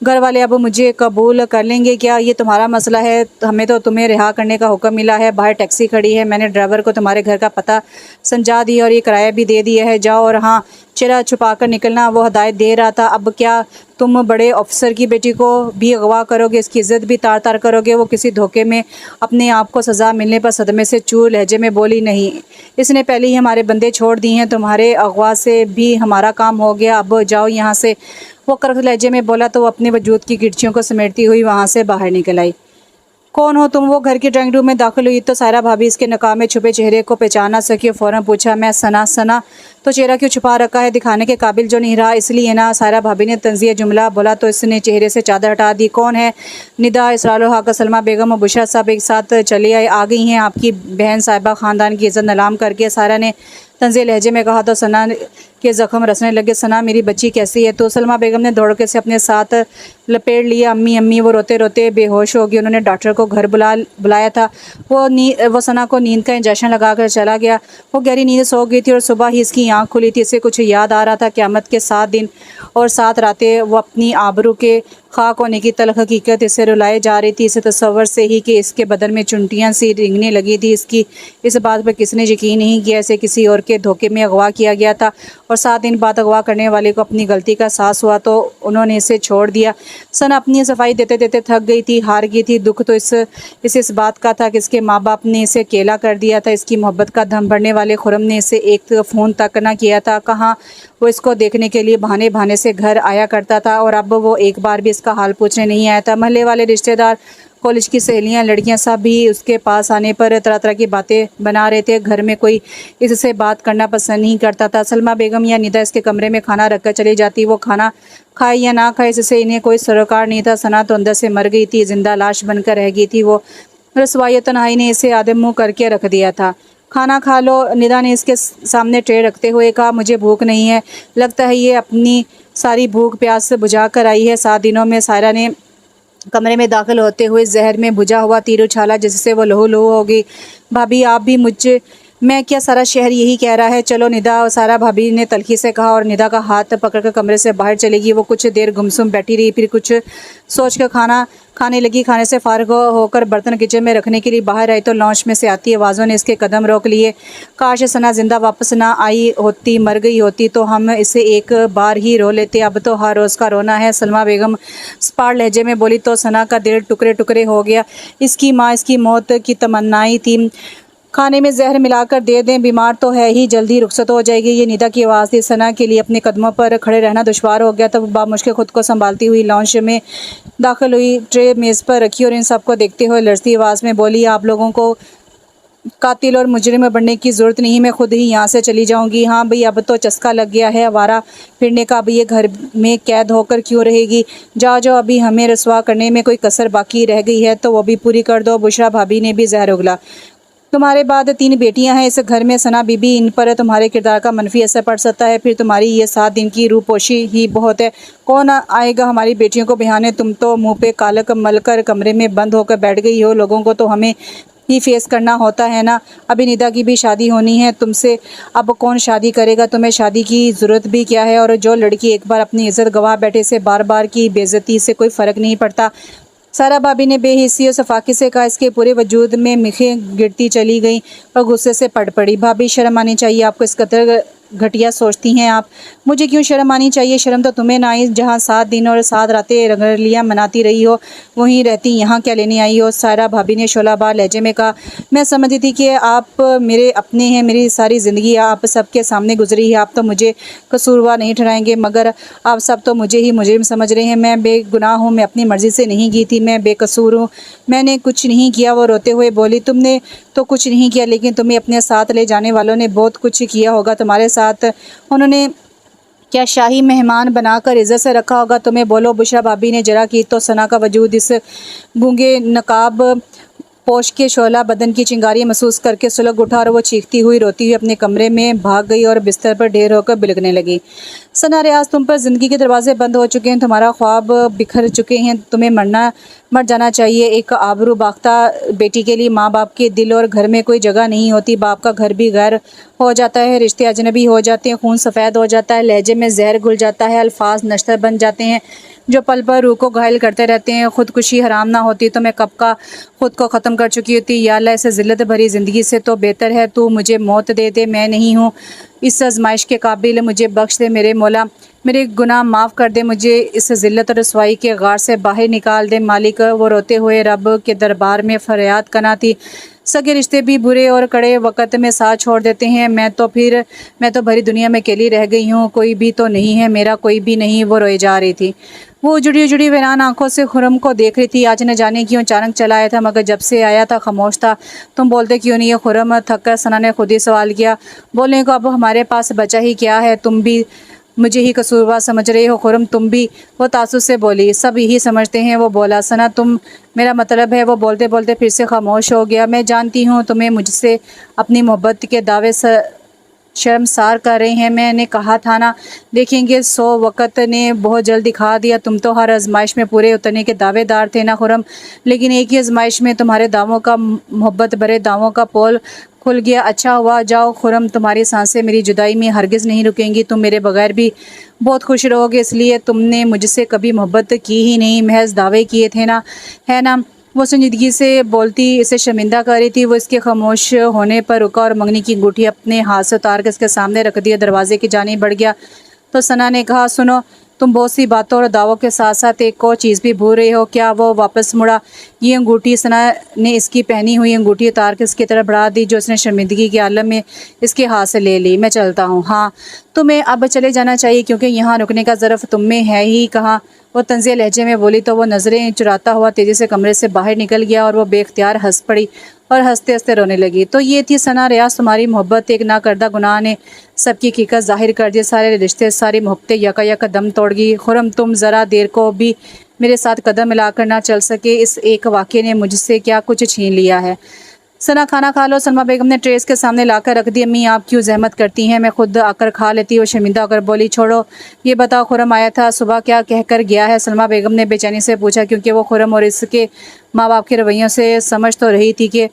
घर वाले अब मुझे कबूल कर लेंगे क्या? ये तुम्हारा मसला है, हमें तो तुम्हें रिहा करने का हुक्म मिला है। बाहर टैक्सी खड़ी है, मैंने ड्राइवर को तुम्हारे घर का पता समझा दिया और ये किराया भी दे दिया है, जाओ। और हाँ, चेहरा छुपा कर निकलना, वो हदायत दे रहा था। अब क्या तुम बड़े ऑफिसर की बेटी को भी अगवा करोगे, इसकी इज्जत भी तार तार करोगे? वो किसी धोखे में अपने आप को सज़ा मिलने पर सदमे से चूर लहजे में बोली, नहीं, इसने पहले ही हमारे बंदे छोड़ दिए हैं, तुम्हारे अगवा से भी हमारा काम हो गया, अब जाओ यहाँ से। वो कर्क लहजे में बोला तो वो अपने वजूद की गिरचियों को समेटती हुई वहाँ से बाहर निकल आई। कौन हो तुम? वो घर के ड्राइंग रूम में दाखिल हुई तो सायरा भाभी इसके नकाब में छुपे चेहरे को पहचान ना सकी। फ़ौरन पूछा, मैं सना। सना तो चेहरा क्यों छुपा रखा है, दिखाने के काबिल जो नहीं रहा इसलिए ना। सायरा भाभी ने तंज़िया जुमला बोला तो इसने चेहरे से चादर हटा दी। कौन है? निदा, इसरार हक, सलमा बेगम और बुशरा साहब एक साथ चले आए, आ गई हैं आपकी बहन साहिबा, ख़ानदान की इज़्ज़त नीलाम करके। सायरा ने तंज़िया लहजे में कहा तो सना के ज़ख्म रसने लगे। सना, मेरी बच्ची कैसी है? तो सलमा बेगम ने दौड़ के से अपने साथ लपेट लिया। अम्मी अम्मी, वो रोते रोते बेहोश हो गई। उन्होंने डॉक्टर को घर बुलाया था। वो सना को नींद का इंजेक्शन लगा कर चला गया। वो गहरी नींद सो गई थी और सुबह ही इसकी आँख खुली थी। इसे कुछ याद आ रहा था, क़यामत के 7 दिन और 7 रातें। वो अपनी आबरू के खाक होने की तल्ख हकीकत इसे रुलाए जा रही थी। इसे तस्वर से ही कि इसके बदन में चुनटियाँ सी रेंगने लगी थी। इसकी इस बात पर किसने यकीन नहीं किया, इसे किसी और के धोखे में अगवा किया गया था। और 7 दिन बाद अगवा करने वाले को अपनी गलती का एहसास हुआ तो उन्होंने इसे छोड़ दिया। सना अपनी सफाई देते देते थक गई थी, हार गई थी। दुख तो इस बात का था कि इसके माँ बाप ने इसे अकेला कर दिया था। इसकी मोहब्बत का दम भरने वाले खुर्रम ने इसे एक फ़ोन तक ना किया था। कहाँ वो इसको देखने के लिए बहाने बहाने से घर आया करता था और अब वो एक बार भी इसका हाल पूछने नहीं आया था। महल्ले वाले रिश्तेदार, कॉलेज की सहेलियां, लड़कियां सब भी उसके पास आने पर तरह तरह की बातें बना रहे थे। घर में कोई इससे बात करना पसंद नहीं करता था। सलमा बेगम या निदा इसके कमरे में खाना रखकर चली जाती। वो खाना खाए या ना खाए इससे इन्हें कोई सरोकार नहीं था। सना तो अंदर से मर गई थी, जिंदा लाश बनकर रह गई थी। वो रसवाई तन्हाई ने इसे आधे मुँह करके रख दिया था। खाना खा लो, निदा ने इसके सामने ट्रे रखते हुए कहा, मुझे भूख नहीं है। लगता है ये अपनी सारी भूख प्यास से बुझा कर आई है। 7 दिनों में सायरा ने कमरे में दाखिल होते हुए जहर में बुझा हुआ तीर उछाला जिससे वो लहू लहू हो गई। भाभी आप भी मुझे, मैं क्या सारा शहर यही कह रहा है, चलो निदा, सारा भाभी ने तलखी से कहा और निदा का हाथ पकड़कर कमरे से बाहर चलेगी। वो कुछ देर गुमसुम बैठी रही, फिर कुछ सोच कर खाना खाने लगी। खाने से फारिग होकर बर्तन किचन में रखने के लिए बाहर आई तो लॉन्च में से आती आवाज़ों ने इसके कदम रोक लिए। काश सना जिंदा वापस ना आई होती, मर गई होती तो हम इसे एक बार ही रो लेते, अब तो हर रोज़ का रोना है। सलमा बेगम स्पार लहजे में बोली तो सना का दिल टुकड़े टुकड़े हो गया। इसकी माँ इसकी मौत की तमन्नाई थी, खाने में जहर मिलाकर दे दें, बीमार तो है ही, जल्दी रुखसत हो जाएगी। ये निदा की आवाज़ थी। सना के लिए अपने कदमों पर खड़े रहना दुश्वार हो गया तब बामुश्किल खुद को संभालती हुई लॉन्च में दाखिल हुई। ट्रे मेज़ पर रखी और इन सबको देखते हुए लड़ती आवाज़ में बोली, आप लोगों को कातिल और मुजरिम बनने की ज़रूरत नहीं, मैं खुद ही यहाँ से चली जाऊँगी। हाँ भाई, अब तो चस्का लग गया है आवारा फिरने का, अब ये घर में कैद होकर क्यों रहेगी। जाओ जाओ, अभी हमें रसवा करने में कोई कसर बाकी रह गई है तो वो भी पूरी कर दो। बुशरा भाभी ने भी जहर उगला। तुम्हारे बाद 3 बेटियां हैं इस घर में सना बीबी, इन पर तुम्हारे किरदार का मनफी असर पड़ सकता है। फिर तुम्हारी ये 7 दिन की रूपोशी ही बहुत है। कौन आएगा हमारी बेटियों को बिहाने। तुम तो मुंह पे कालक मलकर कमरे में बंद होकर बैठ गई हो। लोगों को तो हमें ही फेस करना होता है ना। अभी निदा की भी शादी होनी है तुमसे, अब कौन शादी करेगा। तुम्हें शादी की ज़रूरत भी क्या है। और जो लड़की एक बार अपनी इज्जत गवा बैठे से बार बार की बेइज्जती से कोई फ़र्क नहीं पड़ता। सारा भाभी ने बेहिस्सी और सफाकी से कहा। इसके पूरे वजूद में मिखें गिरती चली गईं और गुस्से से पड़ पड़ी। भाभी, शर्म आनी चाहिए आपको, इस कदर घटिया सोचती हैं आप। मुझे क्यों शर्म आनी चाहिए। शर्म तो तुम्हें ना आई, जहाँ 7 दिन और 7 रातें रंगरलियाँ मनाती रही हो वहीं रहती यहाँ क्या लेने आई हो। सारा भाभी ने शोलाबार लहजे में कहा। मैं समझती थी कि आप मेरे अपने हैं, मेरी सारी ज़िंदगी आप सबके सामने गुजरी है। आप तो मुझे कसूरवार नहीं ठहराएंगे, मगर आप सब तो मुझे ही मुजरिम समझ रहे हैं। मैं बेगुनाह हूँ, मैं अपनी मर्ज़ी से नहीं की थी, मैं बेकसूर हूँ, मैंने कुछ नहीं किया। वो रोते हुए बोली। तुमने तो कुछ नहीं किया, लेकिन तुम्हें अपने साथ ले जाने वालों ने बहुत कुछ किया होगा तुम्हारे साथ। उन्होंने क्या शाही मेहमान बनाकर इज्जत से रखा होगा तुम्हें। बोलो। बुशरा भाभी ने जरा की तो सना का वजूद इस गूंगे नकाब पोश के शोला बदन की चिंगारी महसूस करके सुलग उठा और वो चीखती हुई रोती हुई अपने कमरे में भाग गई और बिस्तर पर ढेर होकर बिलखने लगी। सना, रियाज, तुम पर ज़िंदगी के दरवाजे बंद हो चुके हैं, तुम्हारा ख्वाब बिखर चुके हैं, तुम्हें मर जाना चाहिए। एक आबरू बाख्ता बेटी के लिए माँ बाप के दिल और घर में कोई जगह नहीं होती। बाप का घर भी गैर हो जाता है, रिश्ते अजनबी हो जाते हैं, खून सफ़ेद हो जाता है, लहजे में जहर घुल जाता है, अल्फाज नश्तर बन जाते हैं जो पल पर रूह को घायल करते रहते हैं। खुदकुशी हराम ना होती तो मैं कब का खुद को ख़त्म कर चुकी होती। या अल्लाह, ऐसे ज़िल्लत भरी ज़िंदगी से तो बेहतर है तू मुझे मौत दे दे। मैं नहीं हूँ इस आजमाइश के काबिल, मुझे बख्श दे मेरे मौला, मेरे गुनाह माफ़ कर दे, मुझे इस ज़िल्लत और रसवाई के गार से बाहर निकाल दे मालिक। वो रोते हुए रब के दरबार में फरियाद करना थी। सगे रिश्ते भी बुरे और कड़े वक़्त में साथ छोड़ देते हैं। मैं तो भरी दुनिया में अकेली रह गई हूँ, कोई भी तो नहीं है, मेरा कोई भी नहीं। वो रोए जा रही थी। वो जुड़ी वीरान आंखों से खुरम को देख रही थी। आज न जाने क्यों अचानक चला आया था, मगर जब से आया था खामोश था। तुम बोलते क्यों नहीं है खुरम। थक कर सना ने खुद ही सवाल किया। बोलने को अब हमारे पास बचा ही क्या है। तुम भी मुझे ही कसूरवार समझ रहे हो खुरम, तुम भी। वो तासुस से बोली। सब यही समझते हैं, वो बोला। सना, तुम मेरा मतलब है। वो बोलते बोलते फिर से खामोश हो गया। मैं जानती हूँ तुम्हें मुझसे अपनी मोहब्बत के दावे शर्मसार कर रहे हैं। मैंने कहा था ना, देखेंगे। वक़्त ने बहुत जल्द दिखा दिया। तुम तो हर आजमाइश में पूरे उतरने के दावेदार थे ना खुरम, लेकिन एक ही आजमाइश में तुम्हारे दावों का, मोहब्बत भरे दावों का पोल खुल गया। अच्छा हुआ। जाओ खुरम, तुम्हारी सांसें मेरी जुदाई में हरगिज़ नहीं रुकेंगी। तुम मेरे बगैर भी बहुत खुश रहोगे, इसलिए तुमने मुझसे कभी मोहब्बत की ही नहीं, महज दावे किए थे ना, है ना। वो संजीदगी से बोलती इसे शर्मिंदा कर रही थी। वो इसके खामोश होने पर रुका और मंगनी की अंगूठी अपने हाथ से उतार कर इसके सामने रख दिया। दरवाजे की जानिब बढ़ गया तो सना ने कहा। सुनो, तुम बहुत सी बातों और दावों के साथ साथ एक और चीज़ भी भूल रहे हो। क्या। वो वापस मुड़ा। ये अंगूठी। सना ने इसकी पहनी हुई अंगूठी उतार के इसकी तरफ बढ़ा दी, जो उसने शर्मिंदगी के आलम में इसके हाथ से ले ली। मैं चलता हूँ। हाँ, तुम्हें अब चले जाना चाहिए, क्योंकि यहाँ रुकने का ज़रफ़ तुम में है ही कहाँ। वो तंज़िया लहजे में बोली तो वो नज़रें चुराता हुआ तेज़ी से कमरे से बाहर निकल गया और वो बेख्तियार हंस पड़ी और हंसते हंसते रोने लगी। तो ये थी सना, रियाज, तुम्हारी मोहब्बत एक ना करदा गुनाह ने सबकी हकीकत ज़ाहिर कर दी। सारे रिश्ते, सारी मोहब्बतें यका दम तोड़ गई। खुरम, तुम ज़रा देर को भी मेरे साथ कदम मिलाकर ना चल सके। इस एक वाक़े ने मुझसे क्या कुछ छीन लिया है। सना, खाना खा लो। सलमा बेगम ने ट्रे के सामने लाकर रख दी। अम्मी, आप क्यों जहमत करती हैं, मैं खुद आकर खा लेती। वो शर्मिंदा होकर बोली। छोड़ो, ये बताओ खुरम आया था सुबह, क्या कहकर गया है। सलमा बेगम ने बेचैनी से पूछा, क्योंकि वो खुरम और इसके माँ बाप के रवैयों से समझ तो रही थी कि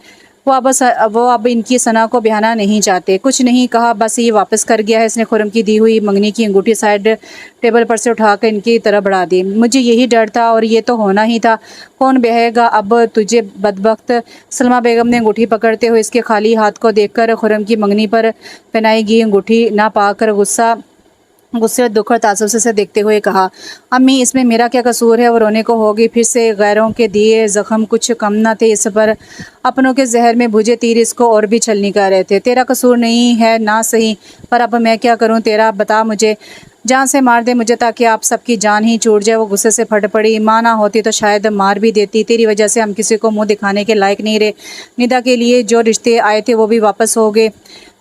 वो अब इनकी सना को बिहाना नहीं चाहते। कुछ नहीं कहा, बस ये वापस कर गया है। इसने खुरम की दी हुई मंगनी की अंगूठी साइड टेबल पर से उठाकर इनकी तरफ बढ़ा दी। मुझे यही डर था और ये तो होना ही था। कौन बहेगा अब तुझे बदबख्त। सलमा बेगम ने अंगूठी पकड़ते हुए इसके खाली हाथ को देखकर खुरम की मंगनी पर पहनाई गई अंगूठी ना पाकर गुस्से, दुख और तासुब से देखते हुए कहा। अम्मी, इसमें मेरा क्या कसूर है। वो रोने को होगी फिर से। गैरों के दिए ज़ख्म कुछ कम न थे इस पर, अपनों के जहर में भुजे तीर इसको और भी छलनी कर रहे थे। तेरा कसूर नहीं है ना सही, पर अब मैं क्या करूं तेरा, बता मुझे। जान से मार दे मुझे ताकि आप सबकी जान ही छूट जाए। वो गुस्से से फट पड़ी। माँ ना होती तो शायद मार भी देती। तेरी वजह से हम किसी को मुंह दिखाने के लायक नहीं रहे। निदा के लिए जो रिश्ते आए थे वो भी वापस हो गए।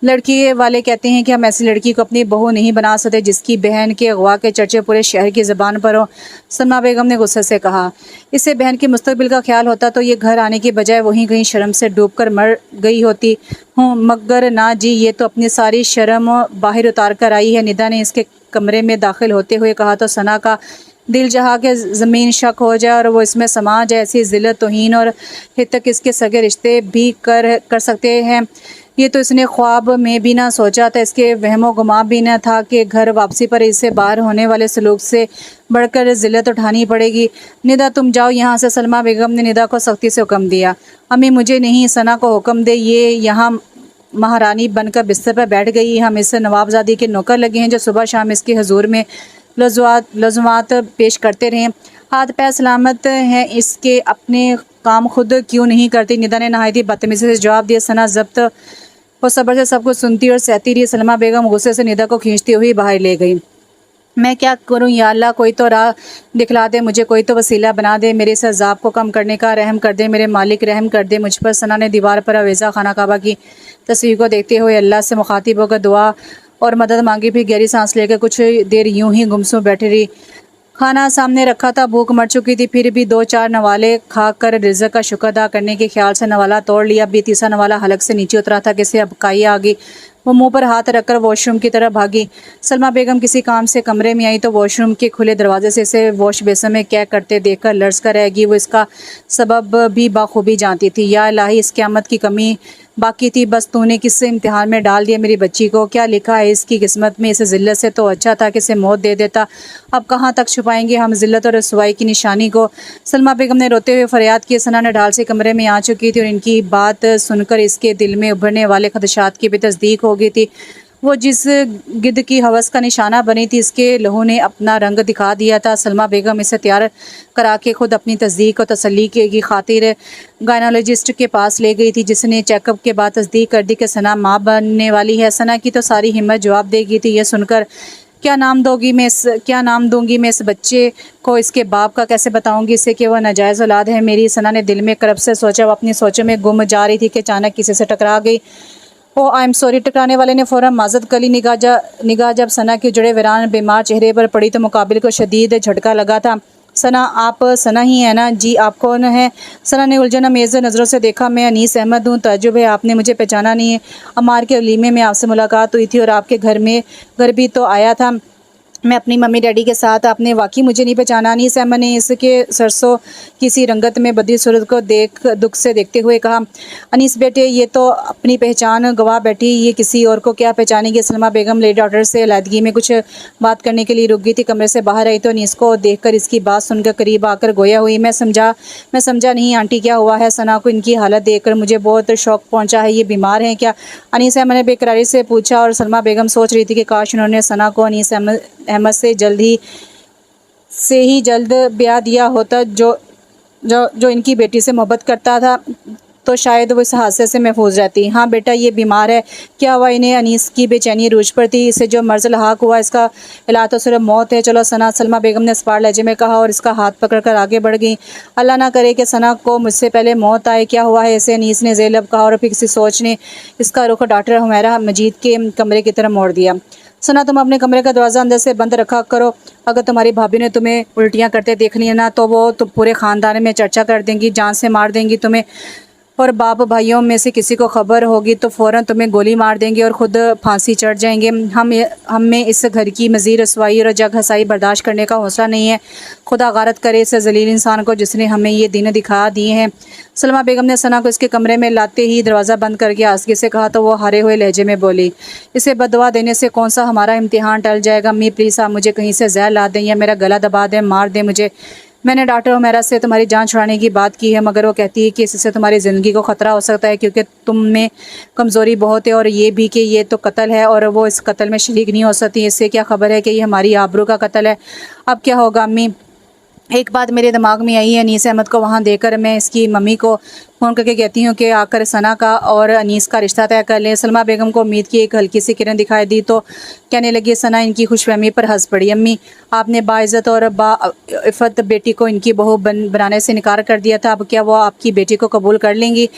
लड़की वाले कहते हैं कि हम ऐसी लड़की को अपनी बहू नहीं बना सकते जिसकी बहन के अगवा के चर्चे पूरे शहर की ज़बान पर हो। सलमा बेगम ने गुस्से से कहा। इससे बहन के मुस्तकबिल का ख्याल होता तो ये घर आने की बजाय वहीं कहीं शर्म से डूबकर मर गई होती हूँ, मगर ना जी, ये तो अपनी सारी शर्म बाहर उतार कर आई है। निदा ने इसके कमरे में दाखिल होते हुए कहा तो सना का दिल जहा के ज़मीन शक हो जाए और वो इसमें समा जाए। ऐसी ज़िल्लत, तौहीन और हितक इसके सगे रिश्ते भी कर सकते हैं, ये तो इसने ख्वाब में भी ना सोचा था। इसके वहमो गुमा भी न था कि घर वापसी पर इससे बाहर होने वाले सलूक से बढ़कर ज़िल्लत उठानी पड़ेगी। निदा तुम जाओ यहाँ से। सलमा बेगम ने निदा को सख्ती से हुक्म दिया। अम्मी मुझे नहीं, सना को हुक्म दे। ये यहाँ महारानी बनकर बिस्तर पर बैठ गई। हम इस नवाबजादी के नौकर लगे हैं जो सुबह शाम इसके हजूर में लज़ुमात पेश करते रहें। हाथ पैर सलामत हैं इसके, अपने काम खुद क्यों नहीं करती? निदा ने नहायती बदतमीज़ी से जवाब दिया। सना जब्त वो सब्र से सब कुछ सुनती और सहती रही। सलमा बेगम गुस्से से निदा को खींचती हुई बाहर ले गई। मैं क्या करूं या अल्लाह, कोई तो राह दिखला दे मुझे, कोई तो वसीला बना दे मेरे इस अज़ाब को कम करने का। रहम कर दे मेरे मालिक, रहम कर दे मुझ पर। सना ने दीवार पर अवेज़ा खाना काबा की तस्वीर को देखते हुए अल्लाह से मुखातिब होकर दुआ और मदद मांगी। फिर गहरी सांस लेकर कुछ देर यूं ही गुमसुम बैठी रही। खाना सामने रखा था, भूख मर चुकी थी, फिर भी 2-4 नवाले खाकर रिज़्क़ का शुक्र अदा करने के ख्याल से नवाला तोड़ लिया। अब तीसरा नवाला हलक से नीचे उतरा था कि इसे अबकाई आ गई। वो मुंह पर हाथ रखकर वॉशरूम की तरफ भागी। सलमा बेगम किसी काम से कमरे में आई तो वॉशरूम के खुले दरवाजे से इसे वॉश बेसिन में क्या करते देखकर लर्ज़ कर रहेगी। वो इसका सबब भी बाखूबी जानती थी। या इलाही, इस क़यामत की कमी बाकी थी, बस तूने किस इम्तिहान में डाल दिया मेरी बच्ची को। क्या लिखा है इसकी किस्मत में? इस ज़िल्लत से तो अच्छा था कि इसे मौत दे देता। अब कहाँ तक छुपाएंगे हम ज़िल्लत और रसवाई की निशानी को? सलमा बेगम ने रोते हुए फरियाद की। सना ने ढाल से कमरे में आ चुकी थी और इनकी बात सुनकर इसके दिल में उभरने वाले खदशात की भी तस्दीक हो गई थी। वो जिस गिद्ध की हवस का निशाना बनी थी, इसके लहू ने अपना रंग दिखा दिया था। सलमा बेगम इसे तैयार करा के खुद अपनी तस्दीक और तसल्ली की खातिर गायनोलॉजिस्ट के पास ले गई थी, जिसने चेकअप के बाद तस्दीक कर दी कि सना माँ बनने वाली है। सना की तो सारी हिम्मत जवाब देगी थी। यह सुनकर क्या नाम दूंगी मैं इस बच्चे को? इसके बाप का कैसे बताऊंगी इसे कि वह नाजायज़ औलाद है मेरी? सना ने दिल में करब से सोचा। वो अपनी सोचों में गुम जा रही थी कि अचानक किसी से टकरा गई। ओ आई एम सॉरी। टकराने वाले ने फ़ौरन माजत कली। निगाह जब सना के जुड़े वीरान बीमार चेहरे पर पड़ी तो मुकाबिल को शदीद झटका लगा था। सना, आप सना ही है ना? जी, आप कौन है? सना ने उलझन अमेज़ नज़रों से देखा। मैं अनीस अहमद हूँ। ताज्जुब है, आपने मुझे पहचाना नहीं है? अमार के वलीमे में आपसे मुलाकात हुई थी और आपके घर भी तो आया था मैं अपनी मम्मी डैडी के साथ। आपने वाकई मुझे नहीं पहचाना? अनीस अहमद ने इसके सरसों किसी रंगत में बदली सूरत को दुख से देखते हुए कहा। अनीस बेटे, ये तो अपनी पहचान गवा बैठी, ये किसी और को क्या पहचानेगी? सलमा बेगम लेडी डॉक्टर से अलहदगी में कुछ बात करने के लिए रुक गई थी। कमरे से बाहर आई तो अनीस को देखकर इसकी बात सुनकर करीब आकर गोया हुई। मैं समझा नहीं आंटी, क्या हुआ है? सना को इनकी हालत देखकर मुझे बहुत शौक पहुंचा है। ये बीमार हैं क्या? अनीस अहमद ने बेकरारी से पूछा और सलमा बेगम सोच रही थी कि काश उन्होंने सना को अनीस अहमद से जल्द ब्याह दिया होता जो इनकी बेटी से मोहब्बत करता था, तो शायद वो इस हादसे से महफूज रहती। हाँ बेटा, ये बीमार है। क्या हुआ इन्हें? अनीस की बेचैनी रूज पर थी। इसे जो मर्ज़ लहाक हुआ इसका इलाज तो सिर्फ मौत है। चलो सना, सलमा बेगम ने स्पार लहजे में कहा और इसका हाथ पकड़कर आगे बढ़ गई। अल्लाह ना करे कि सना को मुझसे पहले मौत आए। क्या हुआ है इसे? अनीस ने ज़ेलब कहा और फिर किसी सोच ने इसका रुख डॉक्टर हुमैरा मजीद के कमरे की तरफ मोड़ दिया। सना, तुम अपने कमरे का दरवाज़ा अंदर से बंद रखा करो। अगर तुम्हारी भाभी ने तुम्हें उल्टियाँ करते देख लिया ना तो वो पूरे ख़ानदान में चर्चा कर देंगी, जान से मार देंगी तुम्हें। और बाप भाइयों में से किसी को खबर होगी तो फ़ौरन तुम्हें गोली मार देंगे और ख़ुद फांसी चढ़ जाएंगे। हम में इस घर की मज़ीद रसवाई और जग हसाई बर्दाश्त करने का हौसला नहीं है। खुदा गारत करे इस ज़लील इंसान को जिसने हमें ये दिन दिखा दिए हैं। सलमा बेगम ने सना को इसके कमरे में लाते ही दरवाज़ा बंद करके आसगी से कहा तो वो हारे हुए लहजे में बोली, इसे बददुआ देने से कौन सा हमारा इम्तिहान टल जाएगा? अम्मी प्लीज़, आप मुझे कहीं से जहर ला दें या मेरा गला दबा दें, मार दें मुझे। मैंने डॉक्टर हुमैरा से तुम्हारी जान छुड़ाने की बात की है, मगर वो कहती है कि इससे तुम्हारी ज़िंदगी को ख़तरा हो सकता है क्योंकि तुम में कमज़ोरी बहुत है, और ये भी कि ये तो कत्ल है और वो इस कत्ल में शरीक नहीं हो सकती। इससे क्या खबर है कि ये हमारी आबरू का कत्ल है? अब क्या होगा अम्मी? एक बात मेरे दिमाग में आई है, अनीस अहमद को वहाँ देकर मैं इसकी मम्मी को फ़ोन करके कहती हूँ कि आकर सना का और अनीस का रिश्ता तय कर लें। सलमा बेगम को उम्मीद की एक हल्की सी किरण दिखाई दी तो कहने लगी। सना इनकी खुशफहमी पर हंस पड़ी। अम्मी, आपने बाइज़्ज़त और बाइफ़्फ़त बेटी को इनकी बहू बनाने से इनकार कर दिया था, अब क्या वो आपकी बेटी को कबूल कर लेंगी?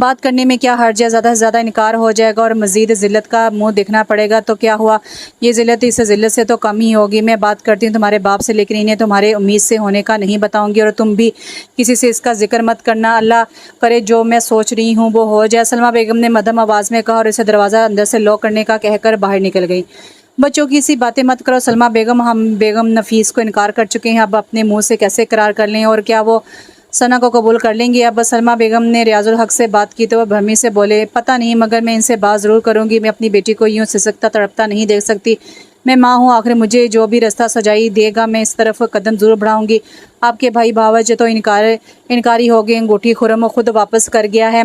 बात करने में क्या हर्ज है? ज़्यादा से ज़्यादा इनकार हो जाएगा और मज़ीद ज़िल्लत का मुँह देखना पड़ेगा तो क्या हुआ? ये ज़िल्लत इस ज़िल्लत से तो कम ही होगी। मैं बात करती हूँ तुम्हारे बाप से, लेकिन इन्हें तुम्हारे उम्मीद से होने का नहीं बताऊँगी और तुम भी किसी से इसका ज़िक्र मत करना। अल्लाह करे जो मैं सोच रही हूँ वो हो जाए। सलमा बेगम ने मध्यम आवाज़ में कहा और इसे दरवाज़ा अंदर से लॉक करने का कहकर बाहर निकल गई। बच्चों की सी बातें मत करो सलमा बेगम, हम बेगम नफीस को इनकार कर चुके हैं, अब अपने मुंह से कैसे इकरार कर लें और क्या वो सना को कबूल कर लेंगी? अब सलमा बेगम ने रियाजुल हक से बात की तो वह भरमी से बोले, पता नहीं, मगर मैं इनसे बात ज़रूर करूँगी। मैं अपनी बेटी को यूँ सिसकता तड़पता नहीं देख सकती। मैं माँ हूँ, आखिर मुझे जो भी रास्ता सजाई देगा मैं इस तरफ कदम ज़रूर बढ़ाऊँगी। आपके भाई भावज तो इनकारी हो गए, अंगूठी खुरम खुद वापस कर गया है।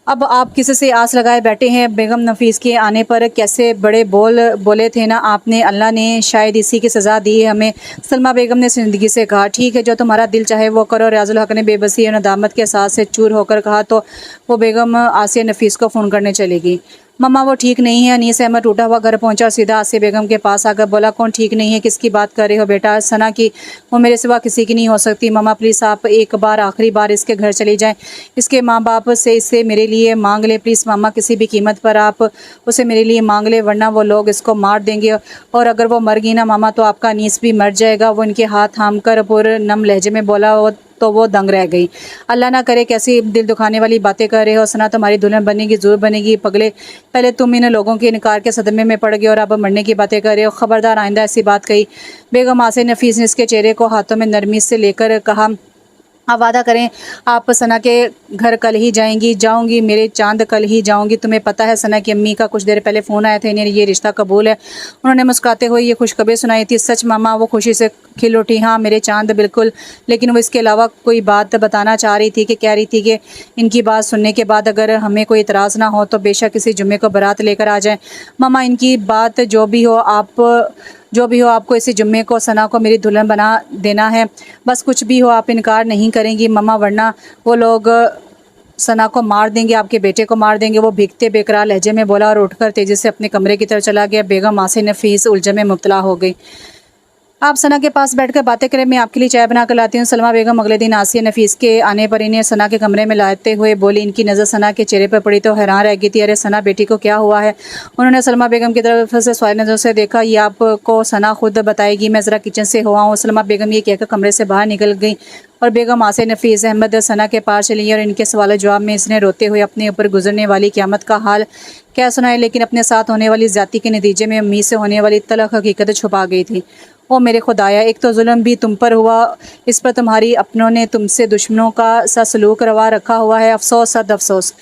अब आप किसी से आस लगाए बैठे हैं? बेगम नफीस के आने पर कैसे बड़े बोले थे ना आपने, अल्लाह ने शायद इसी की सज़ा दी है हमें। सलमा बेगम ने ज़िंदगी से कहा, ठीक है, जो तुम्हारा दिल चाहे वो करो। रियाजुल हक ने बेबसी और नदामत के एहसास से चूर होकर कहा तो वो बेगम आसिया नफीस को फ़ोन करने चलेगी। मम्मा वो ठीक नहीं है। अनीस अहमद टूटा हुआ घर पहुंचा और सीधा आसिया बेगम के पास आकर बोला, कौन ठीक नहीं है? किसकी बात कर रहे हो बेटा? सना की। वो मेरे सिवा किसी की नहीं हो सकती। मम्मा प्लीज़ आप एक बार आखिरी बार इसके घर चली जाएं, इसके माँ बाप से इसे मेरे लिए मांग ले प्लीज़। मामा किसी भी कीमत पर आप उसे मेरे लिए मांग ले, वरना वो लोग इसको मार देंगे और अगर वो मर गई ना मामा तो आपका अनीस भी मर जाएगा। वो इनके हाथ थाम कर पुरनम लहजे में बोला तो वो दंग रह गई। अल्लाह ना करे कैसी दिल दुखाने वाली बातें कर रहे हो। सना तुम्हारी दुल्हन बनेगी, ज़रूर बनेगी पगले। पहले तुम इन लोगों के इनकार के सदमे में पड़ गए और अब मरने की बातें कर रहे हो। खबरदार आइंदा ऐसी बात कही। बेगम आसिया नफीस ने इसके चेहरे को हाथों में नरमी से लेकर कहा, आप वादा करें आप सना के घर कल ही जाएंगी? जाऊंगी मेरे चांद, कल ही जाऊंगी। तुम्हें पता है सना की अम्मी का कुछ देर पहले फ़ोन आया था, इन्हें ये रिश्ता कबूल है। उन्होंने मुस्कुराते हुए ये खुशखबरी सुनाई थी। सच मामा? वो खुशी से खिल उठी। हाँ मेरे चांद, बिल्कुल। लेकिन वो इसके अलावा कोई बात बताना चाह रही थी कि कह रही थी कि इनकी बात सुनने के बाद अगर हमें कोई इतराज़ ना हो तो बेशक इसी जुम्मे को बारात लेकर आ जाएं। मामा इनकी बात जो भी हो आपको इसी जुम्मे को सना को मेरी दुल्हन बना देना है। बस कुछ भी हो आप इनकार नहीं करेंगी मम्मा, वरना वो लोग सना को मार देंगे, आपके बेटे को मार देंगे। वो भीगते बेकरार लहजे में बोला और उठकर तेज़ी से अपने कमरे की तरफ चला गया। बेगम आसिया नफीस उलझन में मुब्तला हो गई। आप सना के पास बैठकर बातें करें, मैं आपके लिए चाय बना कर लाती हूँ। सलमा बेगम अगले दिन आसिया नफीस के आने पर इन्हें सना के कमरे में लाते हुए बोली। इनकी नज़र सना के चेहरे पर पड़ी तो हैरान रह गई थी। अरे सना बेटी को क्या हुआ है? उन्होंने सलमा बेगम की तरफ से सवाल नज़रों से देखा। ये आपको सना खुद बताएगी, मैं ज़रा किचन से हुआ हूँ। सलमा बेगम ये कहकर कमरे से बाहर निकल गई और बेगम आसिया नफीस अहमद सना के पास चली और इनके सवाल जवाब में इसने रोते हुए अपने ऊपर गुजरने वाली क़यामत का हाल क्या सुनाया, लेकिन अपने साथ होने वाली ज़्यादती के नतीजे में उम्मीद से होने वाली तलख हकीकत छुपा गई थी। ओ मेरे खुदाया, एक तो जुल्म भी तुम पर हुआ, इस पर तुम्हारी अपनों ने तुमसे दुश्मनों का सा सलूक रवा रखा हुआ है। अफसोस सद अफसोस।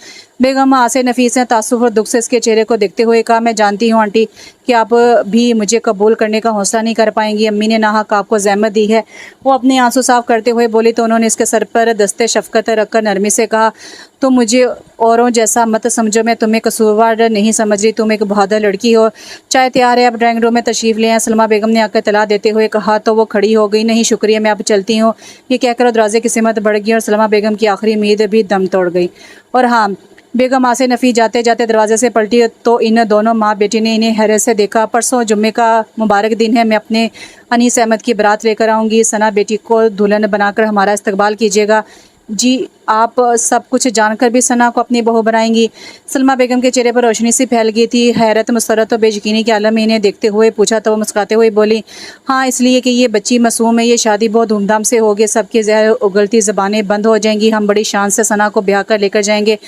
बेगम आसिया नफीस ने तासुफ और दुख से इसके चेहरे को देखते हुए कहा, मैं जानती हूँ आंटी कि आप भी मुझे कबूल करने का हौसला नहीं कर पाएंगी। अम्मी ने नाहक आपको ज़हमत दी है। वो अपने आंसू साफ करते हुए बोली तो उन्होंने इसके सर पर दस्ते शफ़क़त रखकर नरमी से कहा, तुम मुझे औरों जैसा मत समझो, मैं तुम्हें कसूरवार नहीं समझ रही। तुम एक बहादुर लड़की हो। चाय तैयार है, आप ड्राइंग रूम में तशरीफ़ ले आए। सलमा बेगम ने आकर तला देते हुए कहा तो वो खड़ी हो गई। नहीं शुक्रिया, मैं अब चलती हूँ। ये कहकर दरवाजे की सिमत बढ़ गई और सलमा बेगम की आखिरी उम्मीद भी दम तोड़ गई। और हाँ, बेगम आसिया नफीस जाते जाते दरवाजे से पलटी तो इन दोनों माँ बेटी ने इन्हें हैरत से देखा। परसों जुम्मे का मुबारक दिन है, मैं अपने अनीस अहमद की बारात लेकर आऊँगी। सना बेटी को दुल्हन बनाकर हमारा इस्तकबाल कीजिएगा। जी, आप सब कुछ जानकर भी सना को अपनी बहू बनाएंगी? सलमा बेगम के चेहरे पर रोशनी सी फैल गई थी। हैरत, मुसरत और बेयकीनी के आलम में इन्हें देखते हुए पूछा तो वो मुस्कुराते हुए बोली, हाँ इसलिए कि ये बच्ची मासूम है। ये शादी बहुत धूमधाम से होगी, सबकी जहर उगलती ज़बानें बंद हो जाएंगी। हम बड़ी शान से सना को ब्याह कर लेकर जाएंगे।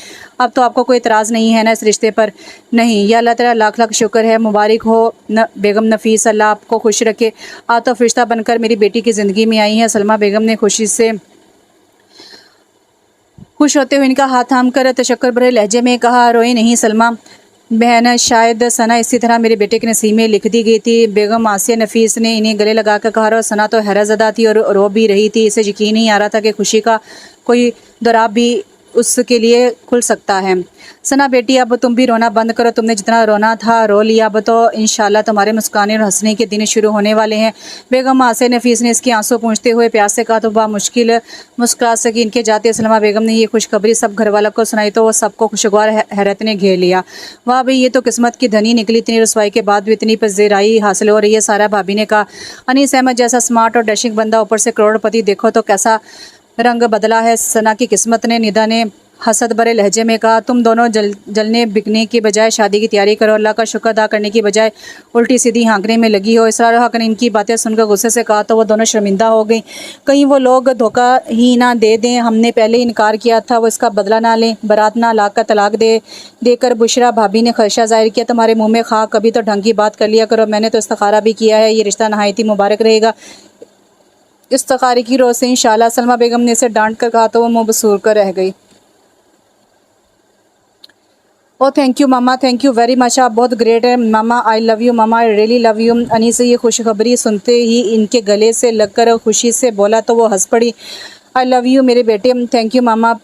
अब तो आपको कोई इतराज़ नहीं है ना इस रिश्ते पर? नहीं, या अल्लाह तेरा लाख लाख शुक्र है, मुबारक हो बेगम नफीस, अल्लाह आपको खुश रखे। आप तो फरिश्ता बनकर मेरी बेटी की ज़िंदगी में आई हैं। सलमा बेगम ने खुश होते हुए इनका हाथ थाम कर तशक्कुर भरे लहजे में कहा, रोई नहीं सलमा बहन, शायद सना इसी तरह मेरे बेटे के नसीब में लिख दी गई थी। बेगम आसिया नफीस ने इन्हें गले लगाकर कहा और सना तो हैरतज़दा थी और रो भी रही थी। इसे यकीन नहीं आ रहा था कि खुशी का कोई दौराब भी उसके लिए खुल सकता है। सना बेटी, अब तुम भी रोना बंद करो, तुमने जितना रोना था रो लिया, अब तो इंशाल्लाह तुम्हारे मुस्कुराने और हंसने के दिन शुरू होने वाले हैं। बेगम आसे नफीस ने इसके आंसू पूंछते हुए प्यार से कहा तो वह मुश्किल मुस्कुरा सकी। इनके जाते सलमा बेगम ने ये खुशखबरी सब घर वालों को सुनाई तो वो सबको खुशगवार हैरत ने घेर लिया। वाह भाई, ये तो किस्मत की धनी निकली, इतनी रसवाई के बाद भी इतनी पजीराई हासिल हो रही है। सारा भाभी ने कहा। अनीस अहमद जैसा स्मार्ट और डैशिंग बंदा, ऊपर से करोड़पति, देखो तो कैसा रंग बदला है सना की किस्मत ने। निदा ने हसद भरे लहजे में कहा, तुम दोनों जलने बिकने की बजाय शादी की तैयारी करो, अल्लाह का शुक्र अदा करने की बजाय उल्टी सीधी हाँकने में लगी हो। इसरार हक ने इनकी बातें सुनकर गुस्से से कहा तो वो दोनों शर्मिंदा हो गई। कहीं वो लोग धोखा ही ना दे दें, हमने पहले ही इनकार किया था, वो इसका बदला ना लें, बारात ना ला कर तलाक देकर। बुशरा भाभी ने खदशा जाहिर किया, तुम्हारे मुँह में खा, कभी तो ढंग की बात कर लिया करो, मैंने तो इस्तिखारा भी किया है, ये रिश्ता नहायत ही मुबारक रहेगा। इस्तिखारे की रोज़ से इंशाल्लाह, सलमा बेगम ने इसे डांट कर कहा तो वो मुँह बसूर कर रह गई। ओ थैंक यू मामा, थैंक यू वेरी मच, आप बहुत ग्रेट है मामा, आई लव यू मामा, I really love you. Anees से ये खुशखबरी सुनते ही इनके गले से लगकर खुशी से बोला तो वो हंस पड़ी। आई लव यू मेरे बेटे, थैंक यू मामा।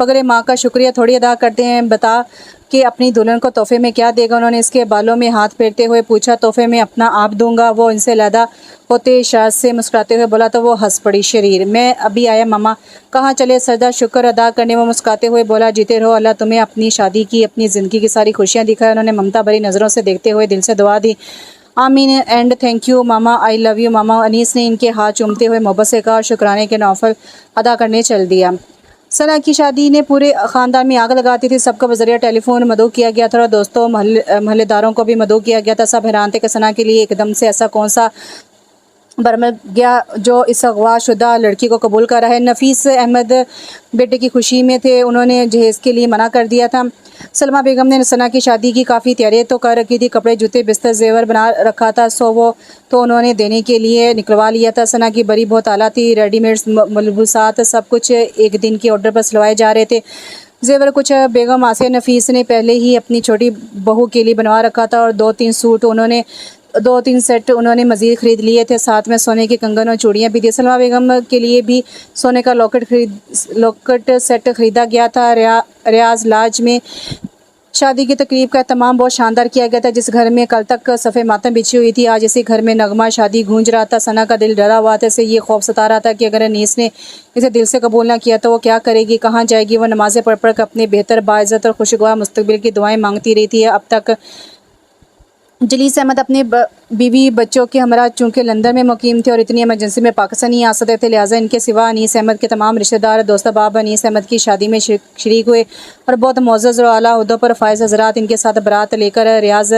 पगड़े माँ का शुक्रिया थोड़ी अदा करते हैं, बता कि अपनी दुल्हन को तोहफे में क्या देगा। उन्होंने इसके बालों में हाथ फेरते हुए पूछा। तोहफे में अपना आप दूंगा, वो इनसे लैदा होते इशारे से मुस्कुराते हुए बोला तो वो हंस पड़ी। शरीर मैं अभी आया मामा। कहाँ चले सरदा? शुक्र अदा करने में मुस्कुराते हुए बोला, जीते रहो, अल्लाह तुम्हें अपनी शादी की, अपनी ज़िंदगी की सारी खुशियाँ दिखाए। उन्होंने ममता भरी नज़रों से देखते हुए दिल से दुआ दी। आमीन एंड थैंक यू मामा, आई लव यू मामा। अनीस ने इनके हाथ चूमते हुए मोहब्बत से कहा, शुक्राने के नौफल अदा करने चल दिया। सना की शादी ने पूरे ख़ानदान में आग लगाती थी। सबको बजरिया टेलीफोन मदऊ किया गया था और दोस्तों महल्लेदारों को भी मदऊ किया गया था। सब हैरान थे कि सना के लिए एकदम से ऐसा कौन सा बरमल गया जो इस अगवाशुदा लड़की को कबूल कर रहा है। नफीस अहमद बेटे की खुशी में थे, उन्होंने जहेज़ के लिए मना कर दिया था। सलमा बेगम ने सना की शादी की काफ़ी तैयारी तो कर रखी थी, कपड़े जूते बिस्तर जेवर बना रखा था, तो उन्होंने देने के लिए निकलवा लिया था। सना की बरी बहुत आला थी, रेडीमेड मलबूसात सब कुछ एक दिन के ऑर्डर पर सिलवाए जा रहे थे। जेवर कुछ बेगम आसिया नफीस ने पहले ही अपनी छोटी बहू के लिए बनवा रखा था और 2-3 सेट उन्होंने मज़ीद ख़रीद लिए थे। साथ में सोने के कंगन और चूड़ियाँ भी दी। सलमा बेगम के लिए भी सोने का लॉकेट सेट ख़रीदा गया था। रियाज लाज में शादी की तकरीब का तमाम बहुत शानदार किया गया था। जिस घर में कल तक सफ़े मातम बिछी हुई थी, आज इसी घर में नगमा शादी गूंज रहा था। सना का दिल डरा हुआ था, इसे ये खौफ सता रहा था कि अगर अनीस ने इसे दिल से कबूल ना किया तो वो क्या करेगी, कहाँ जाएगी। वो नमाज़ें पढ़ कर अपने बेहतर बाइज़्ज़त और खुशगवार मुस्तकबिल की दुआएं मांगती रही थी। अब तक जलीस अहमद अपने बीवी बच्चों के हमरा चूँकि लंदन में मुकीम थे और इतनी इमरजेंसी में पाकिस्तान नहीं आ सकते थे, लिहाजा इनके सिवा अनीस अहमद के तमाम रिश्तेदार दोस्त अहबाब अनीस अहमद की शादी में शरीक हुए और बहुत मोअज़्ज़ज़ और आला ओहदों पर फाइज़ हज़रात इनके साथ बारात लेकर रियाज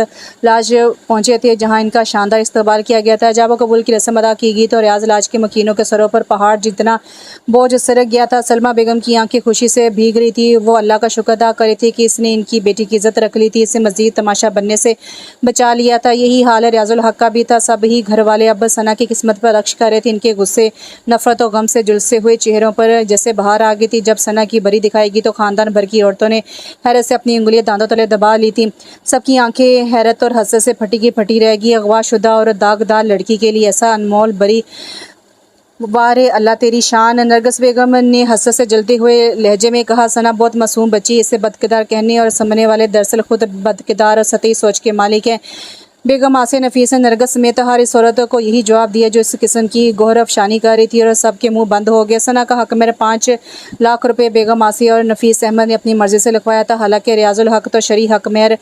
लाज पहुँचे थे, जहाँ इनका शानदार इस्तकबाल किया गया था। जब कबूल की रस्म अदा की गई तो रियाज लाज के मकीनों के सरों पर पहाड़ जितना बोझ सरक गया था। सलमा बेगम की आंखें खुशी से भीग रही थी। वो अल्लाह का शुक्र अदा कर रही थी कि इसने इनकी बेटी की इज़्ज़त रख ली थी, इसे मज़ीद तमाशा बनने से बचा लिया था। यही हाल रियाजुल हक का भी था। सब ही घर वाले अब सना की किस्मत पर रक्श कर रहे थे। इनके गुस्से, नफरत और गम से झुलसे हुए चेहरों पर जैसे बाहर आ गई थी। जब सना की बरी दिखाएगी तो ख़ानदान भर की औरतों ने हैरत से अपनी उंगलियां दांतों तले दबा ली थी। सबकी आंखें हैरत और हसरत से फटी की फटी रहेगी। अगवाशुदा और दागदार लड़की के लिए ऐसा अनमोल बरी, वारे अल्लाह तेरी शान। नरगस बेगम ने हसरत से जलते हुए लहजे में कहा, सना बहुत मासूम बच्ची, इसे बदकिरदार कहने और समझने वाले दरअसल खुद बदकिरदार और सतही सोच के मालिक हैं। बेगम आसिया नफीस ने नरगस समेत हर इस औरत को यही जवाब दिया जो इस किस्म की गौर अफशानी कर रही थी और सबके मुंह बंद हो गए। सना का हक मेरे 5 लाख रुपए बेगम आसिया और नफीस अहमद ने अपनी मर्जी से लिखवाया था। हालांकि रियाजुल हक तो शरी हक मेहर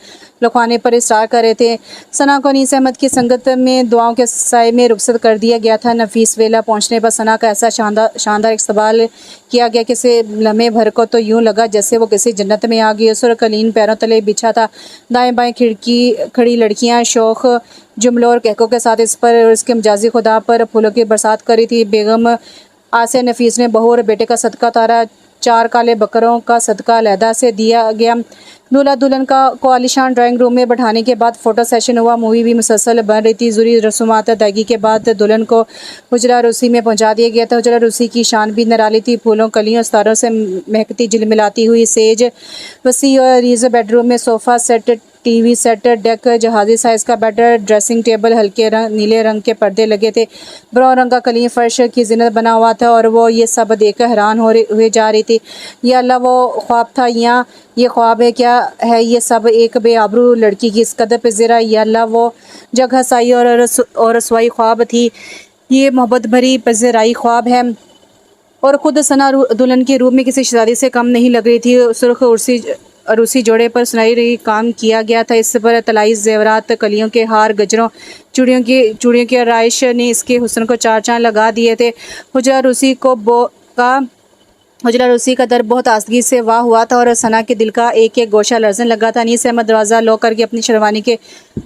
लिखवाने पर इसरार कर रहे थे। सना को अनीस अहमद की संगत में दुआओं के साए में रुखसत कर दिया गया था। नफीस वेला पहुँचने पर सना का ऐसा शानदार इस्तकबाल किया गया कि इसे लम्हे भर को तो यूँ लगा जैसे वो किसी जन्नत में आ गई। उस और कलीन पैरों तले बिछा था। दाएँ बाएँ खड़ी लड़कियाँ शौक जुमलों और कहकों के साथ इस पर और इसके मजाजी खुदा पर फूलों की बरसात करी थी। बेगम आसिया नफीस ने बहू और बेटे का सदका उतारा। 4 काले बकरों का सदका अलहदा से दिया गया। दूल्हा दुल्हन को आलीशान ड्राइंग रूम में बैठाने के बाद फ़ोटो सेशन हुआ। मूवी भी मुसलसल बन रही थी। ज़रूरी रसूमात अदायगी के बाद दुल्हन को हुजरा रूसी में पहुंचा दिया गया था। हुजरा रूसी की शान भी निराली थी। फूलों, कलियों, सितारों से महकती झिलमिलाती हुई सेज वसी और रीज़ बेडरूम में sofa set TV set, deck, जहाजी साइज़ का बेड, ड्रेसिंग टेबल, हल्के नीले रंग के पर्दे लगे थे, ब्राउन रंग का कलीन फर्श की ज़ीनत बना हुआ था और वो ये सब देखकर हैरान हुए जा रही थी। या अल्लाह, वो ख्वाब था या ये ख्वाब है? क्या है ये सब एक बेआबरू लड़की की इस कदर पे ज़रा? या अल्लाह, वो जगह साई और रसवाई ख्वाब थी, ये मोहब्बत भरी पज़राई ख्वाब है। और ख़ुद सना दुल्हन के रूप में किसी शहज़ादी से कम नहीं लग रही थी। सुर्ख अरूसी जोड़े पर सुनाई रही काम किया गया था। इस पर तलाई जेवरात, कलियों के हार, गजरों, चूड़ियों की आराइश ने इसके हुस्न को चार चांद लगा दिए थे। हुजरा रूसी का दर बहुत आसगी से वाह हुआ था और सना के दिल का एक एक गोशा लर्जन लगा था। अनीस अहमद दरवाज़ा लॉक करके अपनी शेरवानी के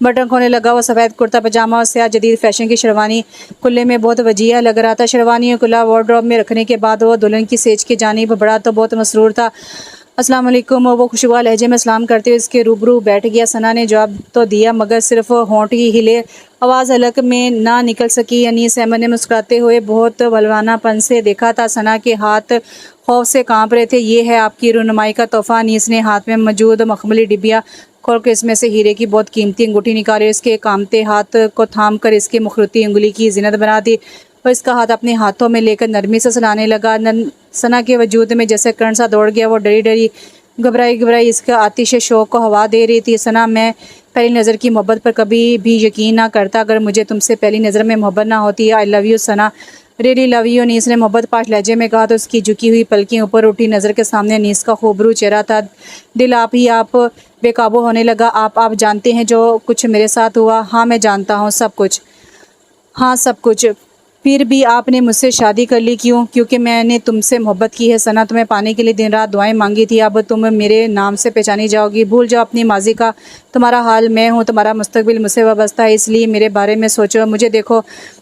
बटन खोलने लगा। वो सफ़ेद कुर्ता पजामा और स्याह जदीद फैशन की शेरवानी कुल्ले में बहुत वजीहा लग रहा था। शेरवानी और कुल्ला वार्डरोब में रखने के बाद वो दुल्हन की सेज की जानिब बढ़ा तो बहुत मसरूर था। अस्सलाम वालेकुम, वो खुशबुआ लहजे में सलाम करते हुए इसके रूबरू बैठ गया। सना ने जवाब तो दिया मगर सिर्फ होंठ ही हिले, आवाज़ हलक में ना निकल सकी। अनीस अहमद ने मुस्कुराते हुए बहुत बलवानापन से देखा था। सना के हाथ खौफ से कांप रहे थे। ये है आपकी रहनुमाई का तोहफ़ा। अनीस ने हाथ में मौजूद मखमली डिबिया खोल कर इसमें से हीरे की बहुत कीमती अंगूठी निकाली। इसके कामते हाथ को थाम कर इसकी मुखरुती उंगली की जिनत बना दी और इसका हाथ अपने हाथों में लेकर नरमी से सुलाने लगा। सना के वजूद में जैसे कर्ण सा दौड़ गया। वो डरी डरी घबराई इसका आतिश शौक़ को हवा दे रही थी। सना, मैं पहली नज़र की मोहब्बत पर कभी भी यकीन ना करता। अगर मुझे तुमसे पहली नज़र में मोहब्बत ना होती। I love you Sana, really love you. Anees ने मोहब्बत पाश लहजे में कहा तो उसकी झुकी हुई पलकें ऊपर उठी। नज़र के सामने अनीस का खूबरू चेहरा था। दिल आप ही आप बेकाबू होने लगा। आप जानते हैं जो कुछ मेरे साथ हुआ? हाँ, मैं जानता हूँ सब कुछ। हाँ, सब कुछ। फिर भी आपने मुझसे शादी कर ली, क्यों? क्योंकि मैंने तुमसे मोहब्बत की है सना। तुम्हें पाने के लिए दिन रात दुआएं मांगी थी। अब तुम मेरे नाम से पहचानी जाओगी। भूल जाओ अपनी माजी का। तुम्हारा हाल मैं हूँ, तुम्हारा मुस्तकबिल मुझसे वाबस्ता है। इसलिए मेरे बारे में सोचो, मुझे देखो,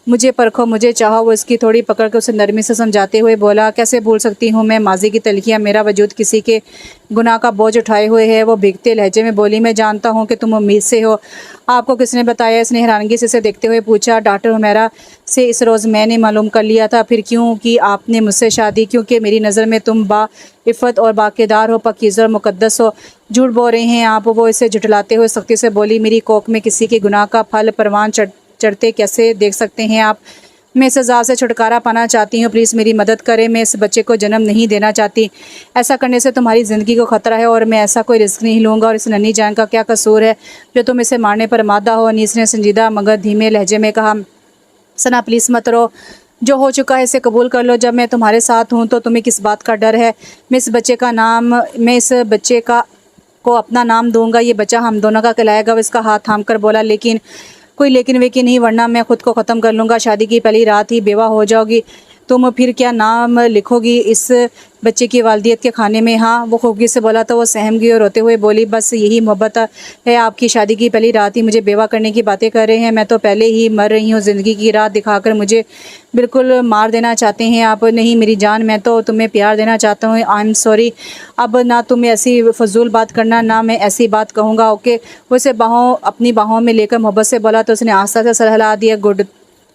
मुझे परखो, मुझे चाहो। वो इसकी थोड़ी पकड़ कर उसे नरमी से समझाते हुए बोला, कैसे भूल सकती हूँ मैं माजी की तलखियाँ? मेरा वजूद किसी के गुनाह का बोझ उठाए हुए है। वो भीगते लहजे में बोली, मैं जानता हूँ कि तुम उम्मीद से हो। आपको किसने बताया? इसने हैरानगी से इसे देखते हुए पूछा। डॉक्टर हुमैरा से इस रोज़ मैंने मालूम कर लिया था। फिर क्यों की आपने मुझसे शादी? क्योंकि मेरी नज़र में तुम इफ़्फ़त और बाक़िदार हो, पाकीज़ा और मुक़द्दस हो। झूठ बोल रहे हैं आप। वो इसे झुठलाते हुए सख्ती से बोली, मेरी कोख में किसी के गुनाह का फल परवान चढ़ते कैसे देख सकते हैं आप? मैं इस अज़ाब से छुटकारा पाना चाहती हूँ। प्लीज़ मेरी मदद करें। मैं इस बच्चे को जन्म नहीं देना चाहती। ऐसा करने से तुम्हारी ज़िंदगी को ख़तरा है और मैं ऐसा कोई रिस्क नहीं लूँगा। और इस नन्ही जान का क्या कसूर है जो तुम इसे मारने पर आमादा हो? अनीस ने संजीदा मगर धीमे लहजे में कहा, सना प्लीज़ मत रो। जो हो चुका है इसे कबूल कर लो। जब मैं तुम्हारे साथ हूँ तो तुम्हें किस बात का डर है? मैं इस बच्चे को अपना नाम दूंगा। ये बच्चा हम दोनों का कहलाएगा। वो इसका हाथ थाम कर बोला, लेकिन कोई लेकिन वेकिन नहीं, वरना मैं खुद को ख़त्म कर लूँगा। शादी की पहली रात ही बेवा हो जाओगी तुम। फिर क्या नाम लिखोगी इस बच्चे की वालदियत के खाने में? हाँ, वो खूबगी से बोला तो वो सहम गई और रोते हुए बोली, बस यही मोहब्बत है आपकी? शादी की पहली रात ही मुझे बेवा करने की बातें कर रहे हैं। मैं तो पहले ही मर रही हूँ। ज़िंदगी की रात दिखाकर मुझे बिल्कुल मार देना चाहते हैं आप। नहीं मेरी जान, मैं तो तुम्हें प्यार देना चाहता हूँ। I am sorry. अब ना तुम ऐसी फजूल बात करना, ना मैं ऐसी बात कहूँगा, ओके? वो इसे अपनी बाहों में लेकर मोहब्बत से बोला तो उसने आस्था से सर हिला दिया। गुड,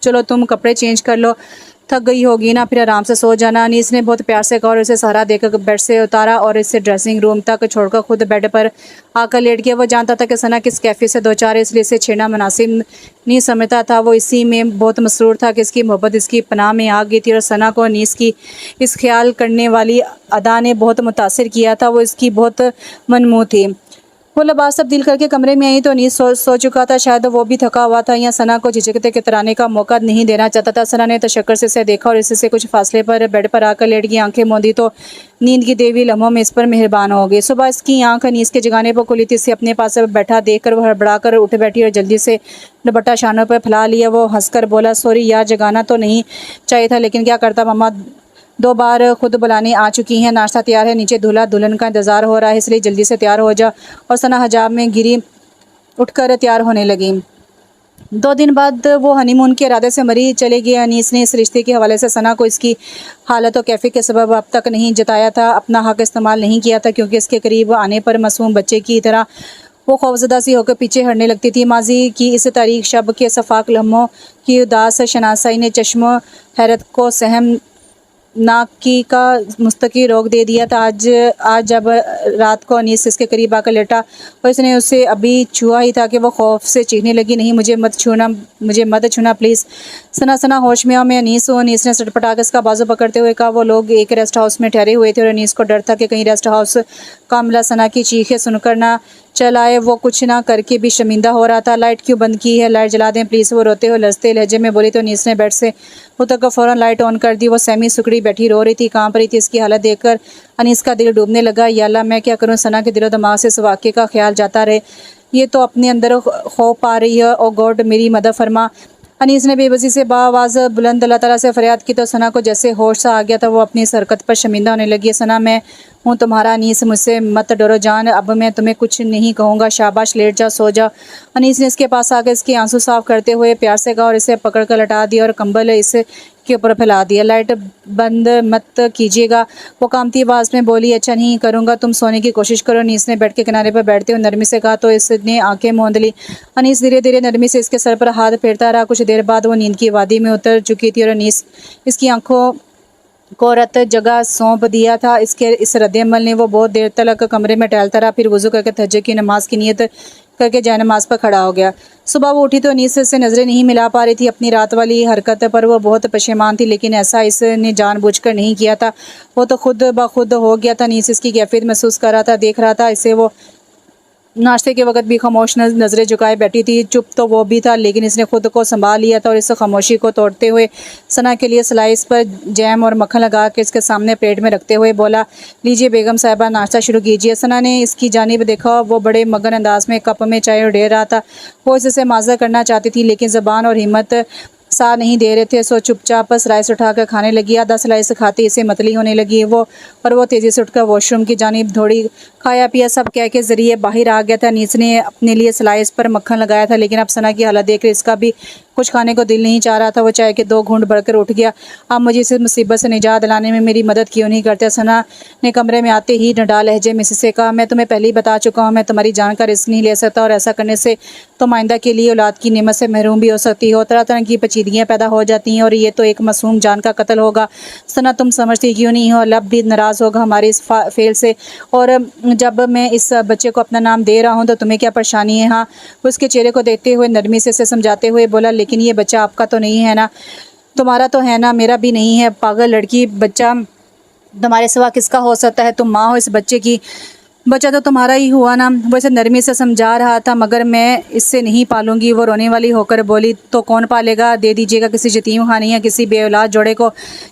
चलो तुम कपड़े चेंज कर लो, थक गई होगी ना, फिर आराम से सो जाना। अनीस ने बहुत प्यार से कहा और इसे सहारा देकर बेड से उतारा और इसे ड्रेसिंग रूम तक छोड़कर खुद बेड पर आकर लेट गया। वो जानता था कि सना किस कैफे से दो चार, इसलिए इसे छेड़ना मुनासिब नहीं समझता था। वो इसी में बहुत मसरूर था कि इसकी मोहब्बत इसकी पनाह में आ गई थी और सना को अनीस की इस ख्याल करने वाली अदा ने बहुत मुतासिर किया था। वो इसकी बहुत मनमूह थी। वो लिबास तब्दील करके कमरे में आई तो अनीस सो चुका था। शायद वो भी थका हुआ था या सना को झिझकते कतराने का मौका नहीं देना चाहता था। सना ने तशक्कर से इसे देखा और इससे कुछ फासले पर बेड पर आकर लेट गई। आंखें मूंदी तो नींद की देवी लम्हों में इस पर मेहरबान हो गई। सुबह इसकी आंख अनीस के जगाने पर खुली थी। इसे अपने पास बैठा देखकर वह हड़बड़ाकर उठ बैठी और जल्दी से दुपट्टा शानों पर फैला लिया। वो हंसकर बोला, सॉरी यार, जगाना तो नहीं चाहिए था, लेकिन क्या करता, मम्मा 2 बार खुद बुलाने आ चुकी हैं। नाश्ता तैयार है, नीचे दूल्हा दुल्हन का इंतज़ार हो रहा है, इसलिए जल्दी से तैयार हो जा। और सना हजाब में गिरी उठकर तैयार होने लगी। 2 दिन बाद वो हनीमून के इरादे से मरी चले गए। अनीस ने इस रिश्ते के हवाले से सना को इसकी हालत और कैफे के सबब अब तक नहीं जताया था, अपना हक इस्तेमाल नहीं किया था, क्योंकि इसके करीब आने पर मासूम बच्चे की तरह वो खौफजदा सी होकर पीछे हटने लगती थी। माजी की इस तारीख शब के सफाक लम्हों की उदास शनासाई ने चश्मो हैरत को सहम नाक की का मुस्तकी रोक दे दिया था। आज जब रात को अनीस इसके करीब आकर लेटा और इसने उसे अभी छुआ ही था कि वो खौफ से चीखने लगी, नहीं मुझे मत छूना, मुझे मत छूना प्लीज़। सना सना होश में आओ, मैं अनीस हूँ। अनीस ने सटपटा के इसका बाजू पकड़ते हुए कहा। वो लोग एक रेस्ट हाउस में ठहरे हुए थे और अनीस को डर था कि कहीं रेस्ट हाउस का अमला सना की चीखें सुनकर ना चल आए। वो कुछ ना करके भी शर्मिंदा हो रहा था। लाइट क्यों बंद की है, लाइट जला दें प्लीज़, वो रोते हुए लरजते लहजे में बोली। तो अनीस ने बेड से उतरकर फ़ौरन लाइट ऑन कर दी। वो सहमी सुकड़ी बैठी रो रही थी, कांप रही थी। इसकी हालत देखकर अनीस का दिल डूबने लगा। या अल्लाह मैं क्या करूं, सना के दिलो दिमाग से इस वाक़े का ख्याल जाता रहे। ये तो अपने अंदर खौफ पा रही है। ओ गॉड मेरी मदद फरमा। अनीस ने बेबसी से बाआवाज़ बुलंद अल्लाह ताला से फरियाद की तो सना को जैसे होश सा आ गया था। वो अपनी इस हरकत पर शर्मिंदा होने लगी। सना मैं हूँ तुम्हारा अनीस, मुझसे मत डरो जान, अब मैं तुम्हें कुछ नहीं कहूँगा, शाबाश लेट जा, सो जा। अनीस ने इसके पास आकर इसके आंसू साफ करते हुए प्यार से कहा और इसे पकड़ कर लटा दिया और कंबल इसे के ऊपर फैला दिया। लाइट बंद मत कीजिएगा, वो कामती आवाज़ में बोली। अच्छा नहीं करूँगा, तुम सोने की कोशिश करो। अनीस ने बेड के किनारे पर बैठते हुए नरमी से कहा तो इसने आंखें मूंद ली। अनीस धीरे धीरे नरमी से इसके सर पर हाथ फेरता रहा। कुछ देर बाद वो नींद की वादी में उतर चुकी थी और अनीस इसकी आंखों को रत जगह सौंप दिया था। इसके इस रद्द-ए-अमल ने वो बहुत देर तक कमरे में टहलता रहा। फिर वज़ू करके तहज्जुद की नमाज की नियत करके जाए नमाज पर खड़ा हो गया। सुबह वो उठी तो अनीस से नज़रें नहीं मिला पा रही थी। अपनी रात वाली हरकत पर वो बहुत पशेमान थी, लेकिन ऐसा इसने जानबूझकर नहीं किया था। वो तो खुद ब खुद हो गया था। अनीस इसकी कैफियत महसूस कर रहा था, देख रहा था इसे। वो नाश्ते के वक्त भी खामोश नज़रें झुकाए बैठी थी। चुप तो वो भी था, लेकिन इसने खुद को संभाल लिया था और इस खामोशी को तोड़ते हुए सना के लिए स्लाइस पर जैम और मक्खन लगा के इसके सामने प्लेट में रखते हुए बोला, लीजिए बेगम साहिबा नाश्ता शुरू कीजिए। सना ने इसकी जानिब देखा। वो बड़े मगन अंदाज में कप में चाय उड़ेल रहा था। वो इससे माजर करना चाहती थी, लेकिन ज़बान और हिम्मत साथ नहीं दे रहे थे। सो चुपचाप स्लाइस उठाकर खाने लगी। आधा स्लाइस खाते इसे मतली होने लगी वो तेज़ी से उठकर वॉशरूम की जानिब दौड़ी। खाया पिया सब कह के ज़रिए बाहर आ गया था। अनीस ने अपने लिए स्लाइस पर मक्खन लगाया था, लेकिन अब सना की हालत देख कर इसका भी कुछ खाने को दिल नहीं चाह रहा था। वो चाय के 2 घूंट भरकर उठ गया। अब मुझे इस मुसीबत से निजात दिलाने में मेरी मदद क्यों नहीं करते। सना ने कमरे में आते ही निडा लहजे में से कहा, मैं तुम्हें पहले ही बता चुका हूँ, मैं तुम्हारी जान का रिस्क नहीं ले सकता और ऐसा करने से तुम आइंदा के लिए औलाद की नेमत से महरूम भी हो सकती हो। तरह तरह की पेचीदगियाँ पैदा हो जाती हैं और ये तो एक मासूम जान का कत्ल होगा। सना तुम समझती क्यों नहीं हो, लब भी नाराज़ होगा हमारे इस फेल से। और जब मैं इस बच्चे को अपना नाम दे रहा हूँ तो तुम्हें क्या परेशानी है। हाँ, उसके चेहरे को देखते हुए नरमी से समझाते हुए बोला, लेकिन ये बच्चा आपका तो नहीं है ना। तुम्हारा तो है ना, मेरा भी नहीं है। पागल लड़की, बच्चा तुम्हारे सिवा किसका हो सकता है। तुम माँ हो इस बच्चे की, बच्चा तो तुम्हारा ही हुआ ना। वैसे नरमी से समझा रहा था, मगर मैं इससे नहीं पालूंगी। वो रोने वाली होकर बोली, तो कौन पालेगा, दे दीजिएगा किसी यतीम खाने या किसी बेऔलाद जोड़े को।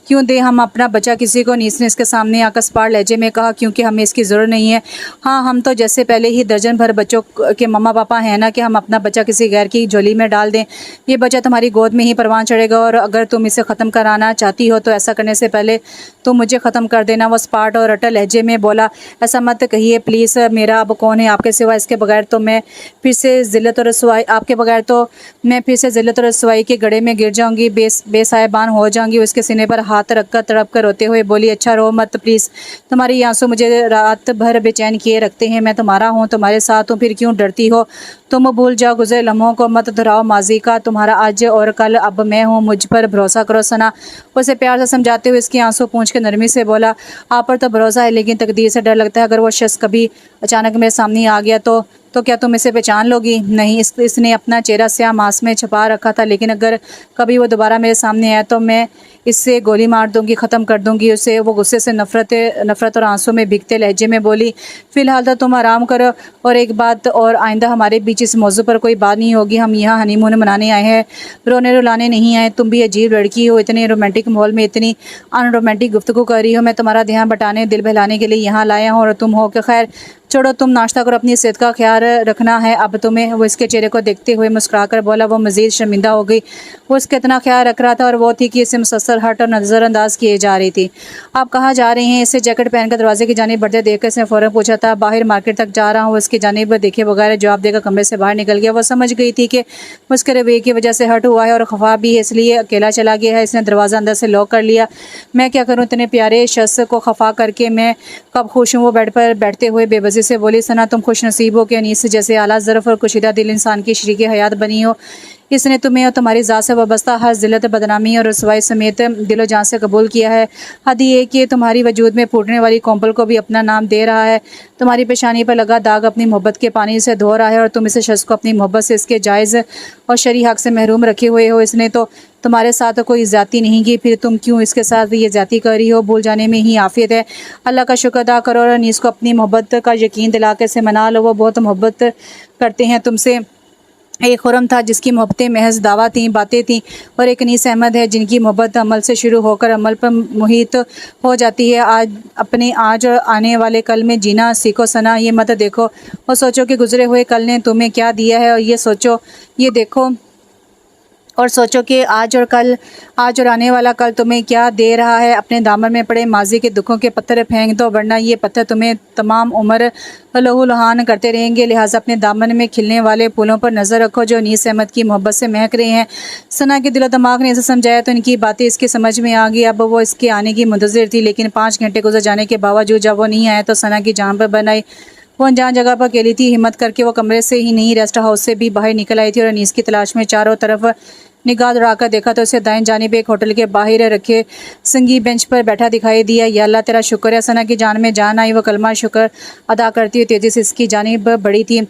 क्यों दे हम अपना बच्चा किसी को। अनीस ने इसके सामने आकर सपाट लहजे में कहा, क्योंकि हमें इसकी ज़रूरत नहीं है। हाँ, हम तो जैसे पहले ही दर्जन भर बच्चों के मम्मा पापा हैं ना कि हम अपना बच्चा किसी गैर की झोली में डाल दें। ये बच्चा तुम्हारी गोद में ही परवान चढ़ेगा और अगर तुम इसे ख़त्म कराना चाहती हो तो ऐसा करने से पहले तुम मुझे ख़त्म कर देना। वो सपाट और रटा लहजे में बोला, ऐसा मत कहिए प्लीज़, मेरा अब कौन है आपके सिवा। इसके बगैर तो मैं फिर से ज़िल्लत और रसवाई आपके बगैर तो मैं फिर से ज़िल्लत और रसवाई के गड्ढे में गिर जाऊंगी, बेसाहिबान हो जाऊंगी। उसके सीने पर हाथ रखकर तड़प कर रोते हुए बोली, अच्छा रो मत प्लीज़, तुम्हारी आंसू मुझे रात भर बेचैन किए रखते हैं। मैं तुम्हारा हूँ, तुम्हारे साथ हूँ, फिर क्यों डरती हो। तुम भूल जाओ गुज़रे लम्हों को, मत दोहराओ माजी का, तुम्हारा आज और कल अब मैं हूँ, मुझ पर भरोसा करो। सना उसे प्यार से समझाते हुए इसके आंसू पूंछ के नरमी से बोला, आप पर तो भरोसा है, लेकिन तकदीर से डर लगता है। अगर वो शख्स कभी अचानक मेरे सामने आ गया तो क्या तुम इसे पहचान लोगी। नहीं, इसने अपना चेहरा स्याह मांस में छुपा रखा था, लेकिन अगर कभी वो दोबारा मेरे सामने आया तो मैं इससे गोली मार दूंगी, ख़त्म कर दूंगी उसे। वो गुस्से से नफरत और आंसू में भीगते लहजे में बोली, फ़िलहाल तो तुम आराम करो। और एक बात और, आइंदा हमारे बीच इस मौजू पर कोई बात नहीं होगी। हम यहाँ हनीमून मनाने आए हैं, रोने रुलाने नहीं आए। तुम भी अजीब लड़की हो, इतने रोमांटिक माहौल में इतनी अनरोमांटिक गुफ्तगू कर रही हो। मैं तुम्हारा ध्यान बटाने, दिल बहलाने के लिए यहाँ लाया हूँ और तुम हो कि खैर छोड़ो, तुम नाश्ता करो, अपनी सेहत का ख्याल रखना है अब तुम्हें। वो इसके चेहरे को देखते हुए मुस्कुराकर बोला। वो मज़ीद शर्मिंदा हो गई। वो इसका इतना ख्याल रख रहा था और वो थी कि इसे मुसलसल हट और नज़रअंदाज किए जा रही थी। आप कहाँ जा रही हैं। इसे जैकेट पहनकर दरवाजे की जानिब बढ़ते देखकर इसने फ़ौरन पूछा था। बाहर मार्केट तक जा रहा हूँ। उसकी जानिब देखे बगैर जवाब देकर कमरे से बाहर निकल गया। वो समझ गई थी कि उसके रवैये की वजह से हट हुआ है और खफा भी है, इसलिए अकेला चला गया है। इसने दरवाज़ा अंदर से लॉक कर लिया। मैं क्या करूँ, इतने प्यारे शख्स को खफा करके मैं कब खुश हूँ। वो बेड पर बैठते हुए बेबसी से बोली, सना तुम खुश नसीब हो कि अनीस जैसे आला ज़रफ़ और कुशीदा दिल इंसान की शरीक हयात बनी हो। इसने तुम्हें और तुम्हारी ज़ात से वाबस्ता हर ज़िल्लत, बदनामी और रसवाई समेत दिलो जान से कबूल किया है। हद ये कि तुम्हारी वजूद में फूटने वाली कौंपल को भी अपना नाम दे रहा है। तुम्हारी पेशानी पर लगा दाग अपनी मोहब्बत के पानी से धो रहा है और तुम इस शख्स को अपनी मोहब्बत से इसके जायज़ और शरई हक़ से महरूम रखे हुए हो। इसने तो तुम्हारे साथ कोई ज़्यादती नहीं की, फिर तुम क्यों इसके साथ ये ज़्यादती कर रही हो? भूल जाने में ही आफ़ियत है। अल्लाह का शुक्र अदा करो और अनीस को अपनी मोहब्बत का यकीन दिला के से मना लो। वो बहुत मोहब्बत करते हैं तुमसे। एक खुरम था जिसकी मोहब्बतें महज दावा थीं, बातें थीं, और एक अनीस अहमद है जिनकी मोहब्बत अमल से शुरू होकर अमल पर मुहित हो जाती है। आज और आने वाले कल में जीना सीखो सना। ये मत देखो और सोचो कि गुजरे हुए कल ने तुम्हें क्या दिया है, और ये देखो और सोचो कि आज और आने वाला कल तुम्हें क्या दे रहा है। अपने दामन में पड़े माजी के दुखों के पत्थर फेंक दो, वरना ये पत्थर तुम्हें तमाम उम्र लहू लुहान करते रहेंगे। लिहाजा अपने दामन में खिलने वाले फूलों पर नज़र रखो जो अनीस अहमद की मोहब्बत से महक रहे हैं। सना के दिलो दिमाग ने इसे समझाया तो इनकी बातें इसके समझ में आ गई। अब वो इसके आने की मुंतज़िर थी, लेकिन 5 घंटे गुजर जाने के बावजूद जब वो नहीं आया तो सना की जान पर बन आई। वो अनजान जगह पर अकेली थी। हिम्मत करके वो कमरे से ही नहीं, रेस्ट हाउस से भी बाहर निकल आई थी और अनीस की तलाश में चारों तरफ निगाह दौड़ाकर देखा तो उसे दाएं जानिब एक होटल के बाहर रखे संगी बेंच पर बैठा दिखाई दिया। या अल्लाह तेरा शुक्र है। सना की जान में जान आई। वो कलमा शुक्र अदा करती हुई तेज़ी से इसकी जानिब बढ़ी थी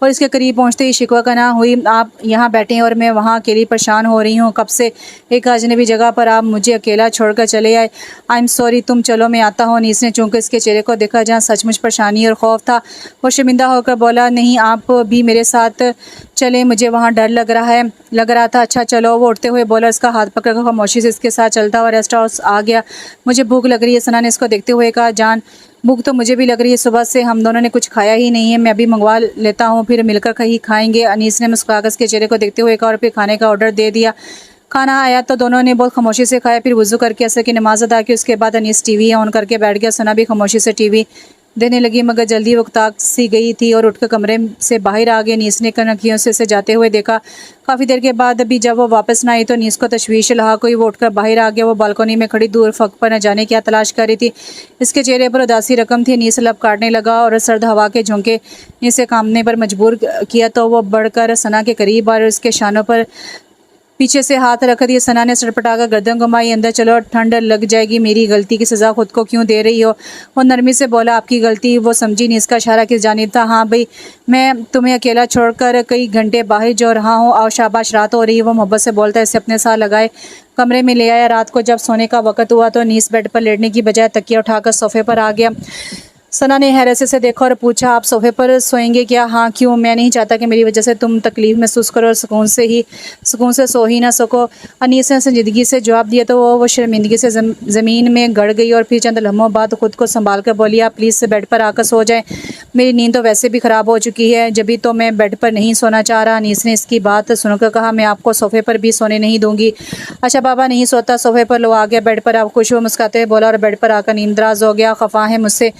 और इसके करीब पहुंचते ही शिकवा का ना हुई, आप यहाँ बैठे हैं और मैं वहाँ अकेली परेशान हो रही हूँ। कब से एक अजनबी जगह पर आप मुझे अकेला छोड़कर चले आए। आई एम सॉरी, तुम चलो मैं आता हूँ। अनीस ने चूंकि इसके चेहरे को देखा जहाँ सचमुच परेशानी और खौफ था, वो शर्मिंदा होकर बोला, नहीं आप भी मेरे साथ चले, मुझे वहाँ डर लग रहा था। अच्छा चलो। वो उठते हुए बोला। इसका हाथ पकड़कर खामोशी से इसके साथ चलता हुआ रेस्ट हाउस आ गया। मुझे भूख लग रही है। सना ने इसको देखते हुए कहा, जान भूख तो मुझे भी लग रही है, सुबह से हम दोनों ने कुछ खाया ही नहीं है। मैं अभी मंगवा लेता हूँ, फिर मिलकर कहीं खाएंगे। अनीस ने मुस्कुराकर इसके चेहरे को देखते हुए कहा और फिर खाने का ऑर्डर दे दिया। खाना आया तो दोनों ने बहुत खामोशी से खाया। फिर वुज़ू करके असर की नमाज अदा की। उसके बाद अनीस टीवी ऑन करके बैठ गया। सना भी खामोशी से टीवी देने लगी, मगर जल्दी वो ताक सी गई थी और उठकर कमरे से बाहर आ गई। अनीस ने कनखियों से इसे जाते हुए देखा। काफ़ी देर के बाद अभी जब वो वापस ना आई तो अनीस को तशवीश लहा कोई। वो उठकर बाहर आ गया। वो बालकोनी में खड़ी दूर फक पर न जाने क्या तलाश कर रही थी। इसके चेहरे पर उदासी रकम थी। अनीस लब काटने लगा और सर्द हवा के झोंके इसे कामने पर मजबूर किया तो वो बढ़कर सना के करीब और उसके शानों पर पीछे से हाथ रख दिए। सना ने सड़पटाकर गर्दन घुमाई। अंदर चलो, ठंड लग जाएगी। मेरी गलती की सज़ा खुद को क्यों दे रही हो? वो नरमी से बोला, आपकी गलती? वो समझी नहीं इसका इशारा किस जानिब था। हाँ भाई, मैं तुम्हें अकेला छोड़कर कई घंटे बाहर जो रहा हूँ। आओ शाबाश, रात हो रही है। वो मोहब्बत से बोलता है, इसे अपने साथ लगाए कमरे में ले आया। रात को जब सोने का वक्त हुआ तो अनीस बेड पर लेटने की बजाय तकिया उठाकर सोफे पर आ गया। सना ने हैरत से देखा और पूछा, आप सोफे पर सोएंगे क्या? हाँ, क्यों? मैं नहीं चाहता कि मेरी वजह से तुम तकलीफ महसूस करो और सुकून से सो ही ना सको। अनीस ने संजीदगी से जवाब दिया तो वो शर्मिंदगी से ज़मीन में गड़ गई और फिर चंद लम्हों बाद खुद को संभाल कर बोली, आप प्लीज़ बेड पर आकर सो जाएं। मेरी नींद तो वैसे भी ख़राब हो चुकी है, जब भी तो मैं बेड पर नहीं सोना चाह रहा। अनीस ने इसकी बात सुनकर कहा, मैं आपको सोफे पर भी सोने नहीं दूंगी। अच्छा बाबा, नहीं सोता। सोफे पर लो आ गया। बेड पर आप खुश हुए मुस्कुराते हुए बोला और बेड पर आकर नींदराज हो गया। खफा है मुझसे?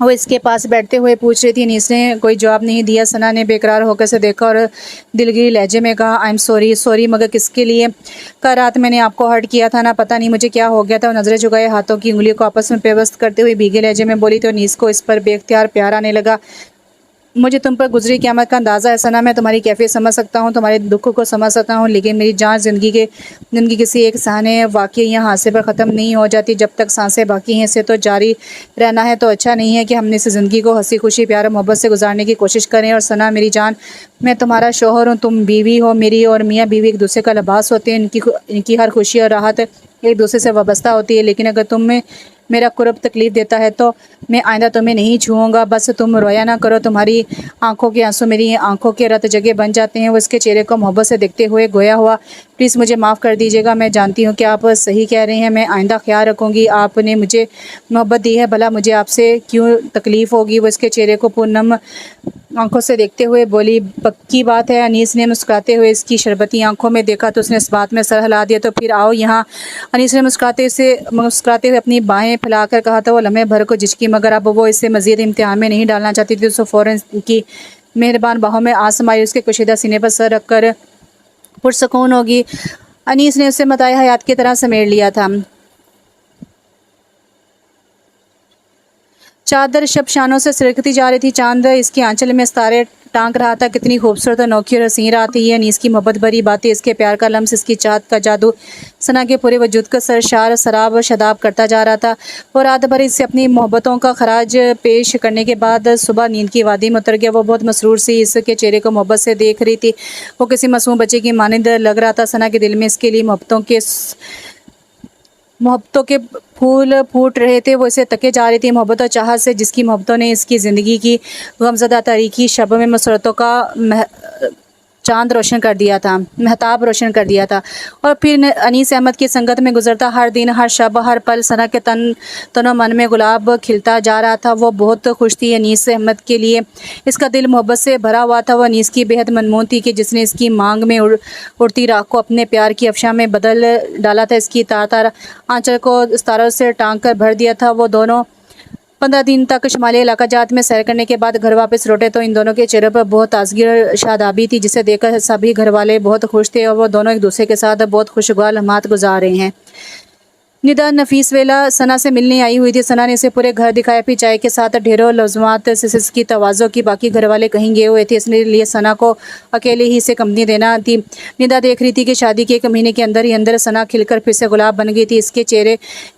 वो इसके पास बैठते हुए पूछ रही थी। अनीस ने कोई जवाब नहीं दिया। सना ने बेकरार होकर से देखा और दिलगिरी लहजे में कहा, आई एम सॉरी, मगर किसके लिए? कल रात मैंने आपको हर्ट किया था ना, पता नहीं मुझे क्या हो गया था। नज़रें झुकाए हाथों की उंगलियों को आपस में पेवस्त करते हुए भीगे लहजे में बोली तो अनीस को इस पर बेख्तियार प्यार आने लगा। मुझे तुम पर गुजरी क़यामत का अंदाज़ा है सना। मैं तुम्हारी कैफियत समझ सकता हूँ, तुम्हारे दुखों को समझ सकता हूँ, लेकिन मेरी जान ज़िंदगी किसी एक सहाने वाक़ई यहाँ हादसे पर ख़त्म नहीं हो जाती। जब तक सांसें बाकी हैं इसे तो जारी रहना है। तो अच्छा नहीं है कि हमने इस ज़िंदगी को हंसी खुशी प्यार और मोहब्बत से गुजारने की कोशिश करें। और सना मेरी जान, मैं तुम्हारा शौहर हूँ, तुम बीवी हो मेरी, और मियाँ बीवी एक दूसरे का लिबास होते हैं। इनकी हर खुशी और राहत एक दूसरे से वाबस्ता होती है। लेकिन अगर तुम्हें मेरा कुर्ब तकलीफ़ देता है तो मैं आइंदा तुम्हें नहीं छूऊंगा। बस तुम रोया ना करो। तुम्हारी आंखों के आंसू मेरी आंखों के रत जगह बन जाते हैं। वो इसके चेहरे को मोहब्बत से देखते हुए गोया हुआ, प्लीज़ मुझे माफ़ कर दीजिएगा। मैं जानती हूँ कि आप सही कह रहे हैं। मैं आइंदा ख्याल रखूँगी। आपने मुझे मोहब्बत दी है, भला मुझे आपसे क्यों तकलीफ़ होगी? वो इसके चेहरे को पूनम आंखों से देखते हुए बोली, पक्की बात है। अनीस ने मुस्कुराते हुए इसकी शरबती आंखों में देखा तो उसने इस बात में सर हिला दिया। तो फिर आओ यहाँ। अनीस ने मुस्कुराते हुए अपनी बाहें फैलाकर कहा था। वो लम्हे भर को झिझकी, मगर अब वो इसे मज़ीद इम्तिहान में नहीं डालना चाहती थी। तो फ़ौरन की मेहरबान बाहों में आस समाई उसके कुशीदा सीने पर सर रखकर पुरसकून होगी। अनीस ने उसे मताए हयात की तरह समेट लिया था। चादर शब शानों से सिरकती जा रही थी। चांद इसकी आंचल में सितारे टांक रहा था। कितनी खूबसूरत और नोखी और हसीन रात थी ये। अनीस की मोहब्बत भरी बातें, इसके प्यार का लम्स, इसकी चाहत का जादू सना के पूरे वजूद का सरशार शराब और शदाब करता जा रहा था। वो रात भर इससे अपनी मोहब्बतों का खराज पेश करने के बाद सुबह नींद की वादी में उतर गया। वो बहुत मसरूर सी इसके चेहरे को मोहब्बत से देख रही थी। वो किसी मासूम बच्चे की मानिंद लग रहा था। सना के दिल में इसके लिए मोहब्बतों के फूल फूट रहे थे। वो इसे तके जा रही थी, मोहब्बत और चाहत से, जिसकी मोहब्बतों ने इसकी ज़िंदगी की गमज़दा तारीकी शब में मसरतों का चांद रोशन कर दिया था, महताब रोशन कर दिया था। और फिर अनीस अहमद की संगत में गुजरता हर दिन, हर शब, हर पल सना के तनो मन में गुलाब खिलता जा रहा था। वो बहुत खुश थी अनीस अहमद के लिए। इसका दिल मोहब्बत से भरा हुआ था। वो अनीस की बेहद मनमोहन थी कि जिसने इसकी मांग में उड़ती राख को अपने प्यार की अफशा में बदल डाला था। इसकी तार तार आंचल को तारों से टांग कर भर दिया था। वो दोनों 15 दिन तक शुमाली इलाका जात में सैर करने के बाद घर वापस लौटे तो इन दोनों के चेहरे पर बहुत ताजगी और शादाबी थी, जिसे देखकर सभी घर वाले बहुत खुश थे और वो दोनों एक दूसरे के साथ बहुत खुशगवार लम्हात गुजार रहे हैं। निदा नफीस वेला सना से मिलने आई हुई थी। सना ने इसे पूरे घर दिखाया, फिर चाय के साथ ढेरों लफ्ज़ात से इसकी तवाज़ो की। बाकी घर वाले कहीं गए हुए थे, इसलिए सना को अकेले ही इसे कंपनी देना थी। निदा देख रही थी कि शादी के 1 महीने के अंदर ही अंदर सना खिलकर फिर से गुलाब बन गई थी। इसके चेहरे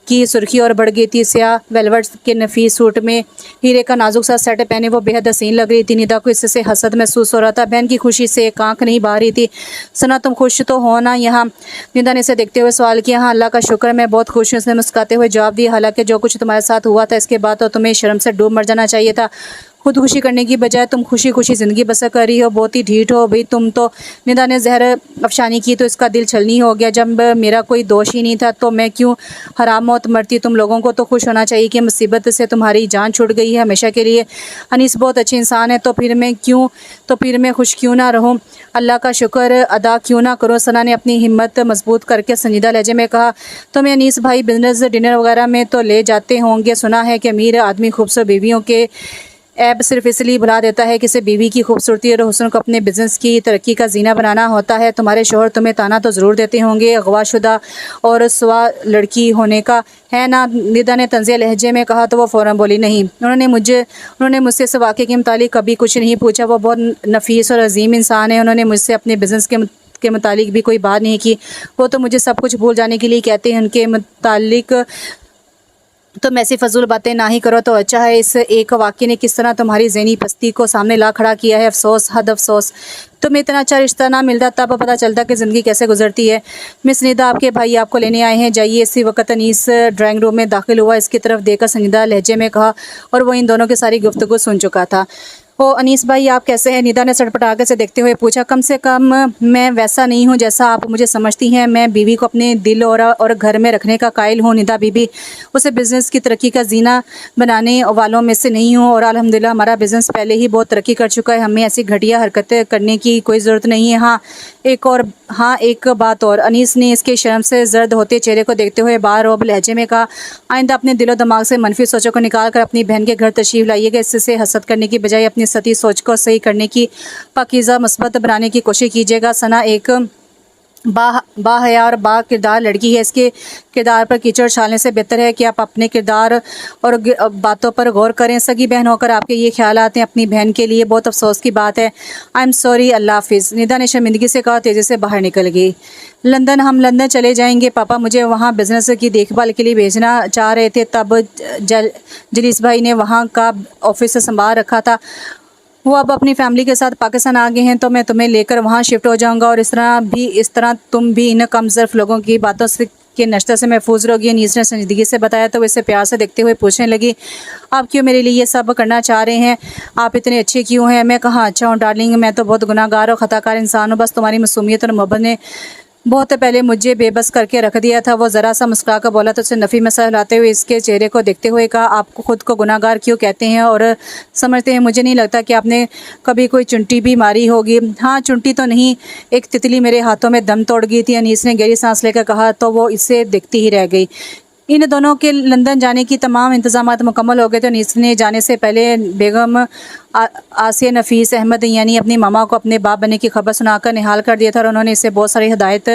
की सुर्खी और बढ़ गई थी। स्याह वेलवेट के नफीस सूट में हीरे का नाजुक सा सेट पहने वो बेहद हसीन लग रही थी। निदा को इससे हसद महसूस हो रहा था। बहन की खुशी से एक आंख नहीं बहा रही थी। सना, तुम खुश तो हो ना? यहाँ निदा ने इसे देखते हुए सवाल किया। हाँ अल्लाह का शुक्र, मैं बहुत खुश हूँ, उसने मुस्कुराते हुए जवाब दिया। हालांकि जो कुछ तुम्हारे साथ हुआ था इसके बाद तो तुम्हें शर्म से डूब मर जाना चाहिए था। खुदकुशी करने की बजाय तुम खुशी खुशी ज़िंदगी बसर कर रही हो। बहुत ही ढीठ हो भाई तुम तो। निदा ने जहर अफशानी की तो इसका दिल छलनी हो गया। जब मेरा कोई दोष ही नहीं था तो मैं क्यों हराम मौत मरती? तुम लोगों को तो खुश होना चाहिए कि मुसीबत से तुम्हारी जान छूट गई है हमेशा के लिए। अनीस बहुत अच्छे इंसान है, तो फिर मैं खुश क्यों ना रहूं? अल्लाह का शुक्र अदा क्यों ना करूं? सना ने अपनी हिम्मत मजबूत करके संजीदा लहजे में कहा। तुम्हें अनीस भाई बिजनेस डिनर वगैरह में तो ले जाते होंगे। सुना है कि अमीर आदमी खूबसूरत बीवियों के ऐब सिर्फ इसलिए भुला देता है कि इसे बीवी की खूबसूरती और हुस्न को अपने बिजनेस की तरक्की का जीना बनाना होता है। तुम्हारे शोहर तुम्हें ताना तो ज़रूर देते होंगे, अगवाशुदा और स्वा लड़की होने का है ना? निदा ने तंज़िया लहजे में कहा तो वो फ़ौरन बोली। नहीं, उन्होंने मुझसे इस वाक़े के मुतालिक कभी कुछ नहीं पूछा। वो बहुत नफीस और अजीम इंसान है। उन्होंने मुझसे अपने बिज़नेस के मुतालिक भी कोई बात नहीं की। वो तो मुझे सब कुछ भूल जाने के लिए कहते हैं। उनके मुतालिक तुम ऐसी फजूल बातें ना ही करो तो अच्छा है। इस एक वाक़े ने किस तरह तुम्हारी ज़हनी पस्ती को सामने ला खड़ा किया है। अफसोस, हद अफसोस। तुम्हें इतना अच्छा रिश्ता ना मिलता तब पता चलता कि ज़िंदगी कैसे गुजरती है। मिस निदा, आपके भाई आपको लेने आए हैं, जाइए। इसी वक्त अनीस ड्राइंग रूम में दाखिल हुआ। इसकी तरफ देखकर संजीदा लहजे में कहा और वो इन दोनों की सारी गुफ्तगू सुन चुका था। ओ अनीस भाई, आप कैसे हैं? निदा ने सड़पटाके से देखते हुए पूछा। कम से कम मैं वैसा नहीं हूँ जैसा आप मुझे समझती हैं। मैं बीवी को अपने दिल और घर में रखने का कायल हूँ। निदा बीबी, उसे बिज़नेस की तरक्की का जीना बनाने वालों में से नहीं हूँ और अल्हम्दुलिल्लाह हमारा बिज़नेस पहले ही बहुत तरक्की कर चुका है। हमें ऐसी घटिया हरकतें करने की कोई ज़रूरत नहीं है। एक बात और। अनीस ने इसके शर्म से जर्द होते चेहरे को देखते हुए बारोब लहजे में कहा। आइंदा अपने दिलो दिमाग से मनफी सोचों को निकाल कर अपनी बहन के घर तशरीफ़ लाइएगा। इससे हसद करने की बजाय अपनी सती सोच को सही करने की, पाकीज़ा मुस्बत बनाने की कोशिश कीजिएगा। सना एक बाहया और बा किरदार लड़की है। इसके किरदार पर कीचड़ डालने से बेहतर है कि आप अपने किरदार और बातों पर गौर करें। सगी बहन होकर आपके ये ख्याल आते हैं अपनी बहन के लिए बहुत अफसोस की बात है। आई एम सॉरी, अल्लाह हाफिज़। निदा ने शर्मिंदगी से कहा, तेज़ी से बाहर निकल गई। हम लंदन चले जाएंगे। पापा मुझे वहाँ बिज़नेस की देखभाल के लिए भेजना चाह रहे थे, तब जलीस भाई ने वहाँ का ऑफिस संभाल रखा था। वो अब अपनी फैमिली के साथ पाकिस्तान आ गए हैं, तो मैं तुम्हें लेकर वहाँ शिफ्ट हो जाऊँगा और इस तरह तुम भी इन कमज़र्फ लोगों की बातों से के नश्तर से महफूज रहोगी। अनीस ने संजीदगी से बताया तो वैसे प्यार से देखते हुए पूछने लगी, आप क्यों मेरे लिए ये सब करना चाह रहे हैं? आप इतने अच्छे क्यों हैं? मैं कहाँ अच्छा हूँ डार्लिंग, मैं तो बहुत गुनाहगार और ख़ताकार इंसान हूँ। बस तुम्हारी मासूमियत और मोहब्बत ने बहुत पहले मुझे बेबस करके रख दिया था। वो ज़रा सा मुस्कुरा कर बोला तो उसे नफ़ी में सर लाते हुए इसके चेहरे को देखते हुए कहा, आपको खुद को गुनाहगार क्यों कहते हैं और समझते हैं? मुझे नहीं लगता कि आपने कभी कोई चुंटी भी मारी होगी। हाँ, चुंटी तो नहीं, एक तितली मेरे हाथों में दम तोड़ गई थी। अनीस ने गहरी सांस लेकर कहा तो वो इसे देखती ही रह गई। इन दोनों के लंदन जाने की तमाम इंतज़ामात मुकम्मल हो गए थे। अनीस ने जाने से पहले बेगम आसिया नफीस अहमद यानी अपनी मामा को अपने बाप बनने की खबर सुनाकर निहाल कर दिया था और उन्होंने इसे बहुत सारी हिदायत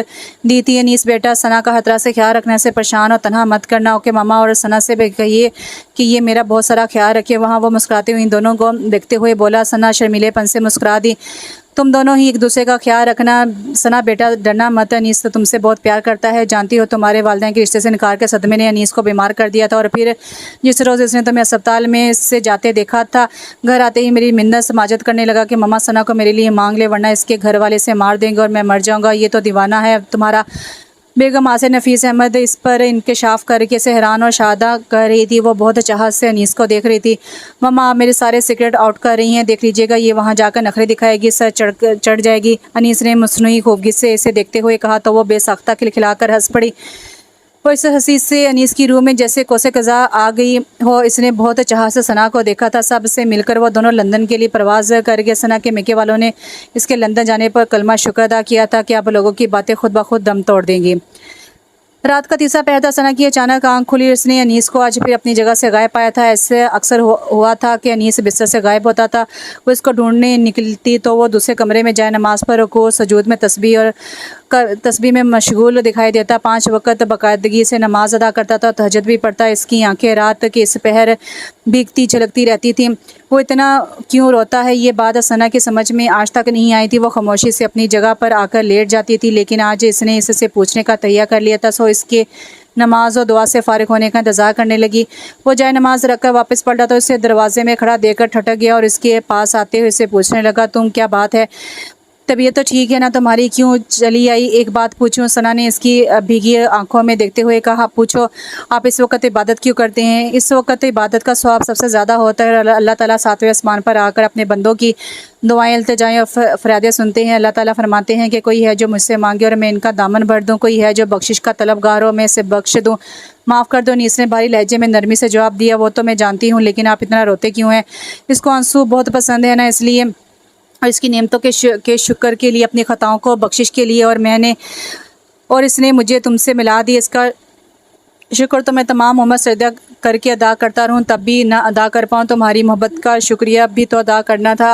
दी थी। अनीस बेटा, सना का हतरा से ख्याल रखने से परेशान और तनहा मत करना। ओके मामा, और सना से भी कहिए कि ये मेरा बहुत सारा ख्याल रखे। वहाँ वो मुस्कुराते हुए इन दोनों को देखते हुए बोला। सना शर्मीलेपन से मुस्कुरा दी। तुम दोनों ही एक दूसरे का ख्याल रखना। सना बेटा, डरना मत, अनीस तो तुमसे बहुत प्यार करता है। जानती हो तुम्हारे वालिदैन के रिश्ते से इनकार के सदमे ने अनीस को बीमार कर दिया था और फिर जिस रोज़ इसने तुम्हें अस्पताल में से जाते देखा था, घर आते ही मेरी मिन्नत समाजत करने लगा कि मम्मा सना को मेरे लिए मांग ले वरना इसके घर वाले से मार देंगे और मैं मर जाऊँगा। ये तो दीवाना है तुम्हारा। बेगम आसिया नफीस अहमद इस पर इंकशाफ करके से हैरान और शादा कर रही थी। वो बहुत चाहत से अनीस को देख रही थी। मम्मा, आप मेरे सारे सीक्रेट आउट कर रही हैं, देख लीजिएगा, ये वहाँ जाकर नखरे दिखाएगी, सर चढ़ जाएगी। अनीस ने मसनूई खूबगी से इसे देखते हुए कहा तो वो बेसाख्ता खिलखिलाकर हंस पड़ी। और इस हंसी से अनीस की रूह में जैसे कोसे कज़ा आ गई हो। इसने बहुत चाह से सना को देखा था। सब से मिलकर वो दोनों लंदन के लिए परवाज़ कर गए। सना के मेके वालों ने इसके लंदन जाने पर कलमा शुक्र अदा किया था कि आप लोगों की बातें खुद ब खुद दम तोड़ देंगी। रात का तीसरा पहर था। सना की अचानक आंख खुली। उसने अनीस को आज फिर अपनी जगह से गायब पाया था। ऐसे अक्सर हुआ था कि अनीस बिस्तर से गायब होता था। वो इसको ढूंढने निकलती तो वो दूसरे कमरे में जाए नमाज पर रुकू सजूद में तस्बीह में मशगूल दिखाई देता। 5 वक्त बाकायदगी से नमाज अदा करता था, तहज्जुद भी पढ़ता। इसकी आंखें रात के इस पहर भीगती झलकती रहती थी। वो इतना क्यों रोता है, ये बात सना की समझ में आज तक नहीं आई थी। वो खामोशी से अपनी जगह पर आकर लेट जाती थी, लेकिन आज इसने इससे पूछने का तैयार कर लिया था। सो इसके नमाज और दुआ से फारिग होने का इंतज़ार करने लगी। वो जाए नमाज रखकर वापस पलटा तो इसे दरवाजे में खड़ा देखकर ठटक गया और इसके पास आते हुए इसे पूछने लगा, तुम क्या बात है, तबीयत तो ठीक है ना तुम्हारी, क्यों चली आई? एक बात पूछूं? सना ने इसकी भीगी आंखों में देखते हुए कहा, पूछो। आप इस वक्त इबादत क्यों करते हैं? इस वक्त इबादत का सवाब सबसे ज़्यादा होता है। अल्लाह ताला 7वें आसमान पर आकर अपने बंदों की दुआएं, इल्तिजाएं और फरियादें सुनते हैं। अल्लाह ताला फरमाते हैं कि कोई है जो मुझसे मांगे और मैं इनका दामन भर दूँ, कोई है जो बख्शिश का तलबगार हो मैं इसे बख्श दूँ, माफ़ कर दो। नीस ने भारी लहजे में नरमी से जवाब दिया, वो तो मैं जानती हूँ, लेकिन आप इतना रोते क्यों हैं? इसको आंसू बहुत पसंद है ना, इसलिए, और इसकी नेमतों के शुक्र के लिए, अपनी ख़ताओं को बख्शिश के लिए, और इसने मुझे तुमसे मिला दी। इसका शुक्र तो मैं तमाम उम्र सजदा करके अदा करता रहूं, तब भी ना अदा कर पाऊँ। तुम्हारी मोहब्बत का शुक्रिया भी तो अदा करना था।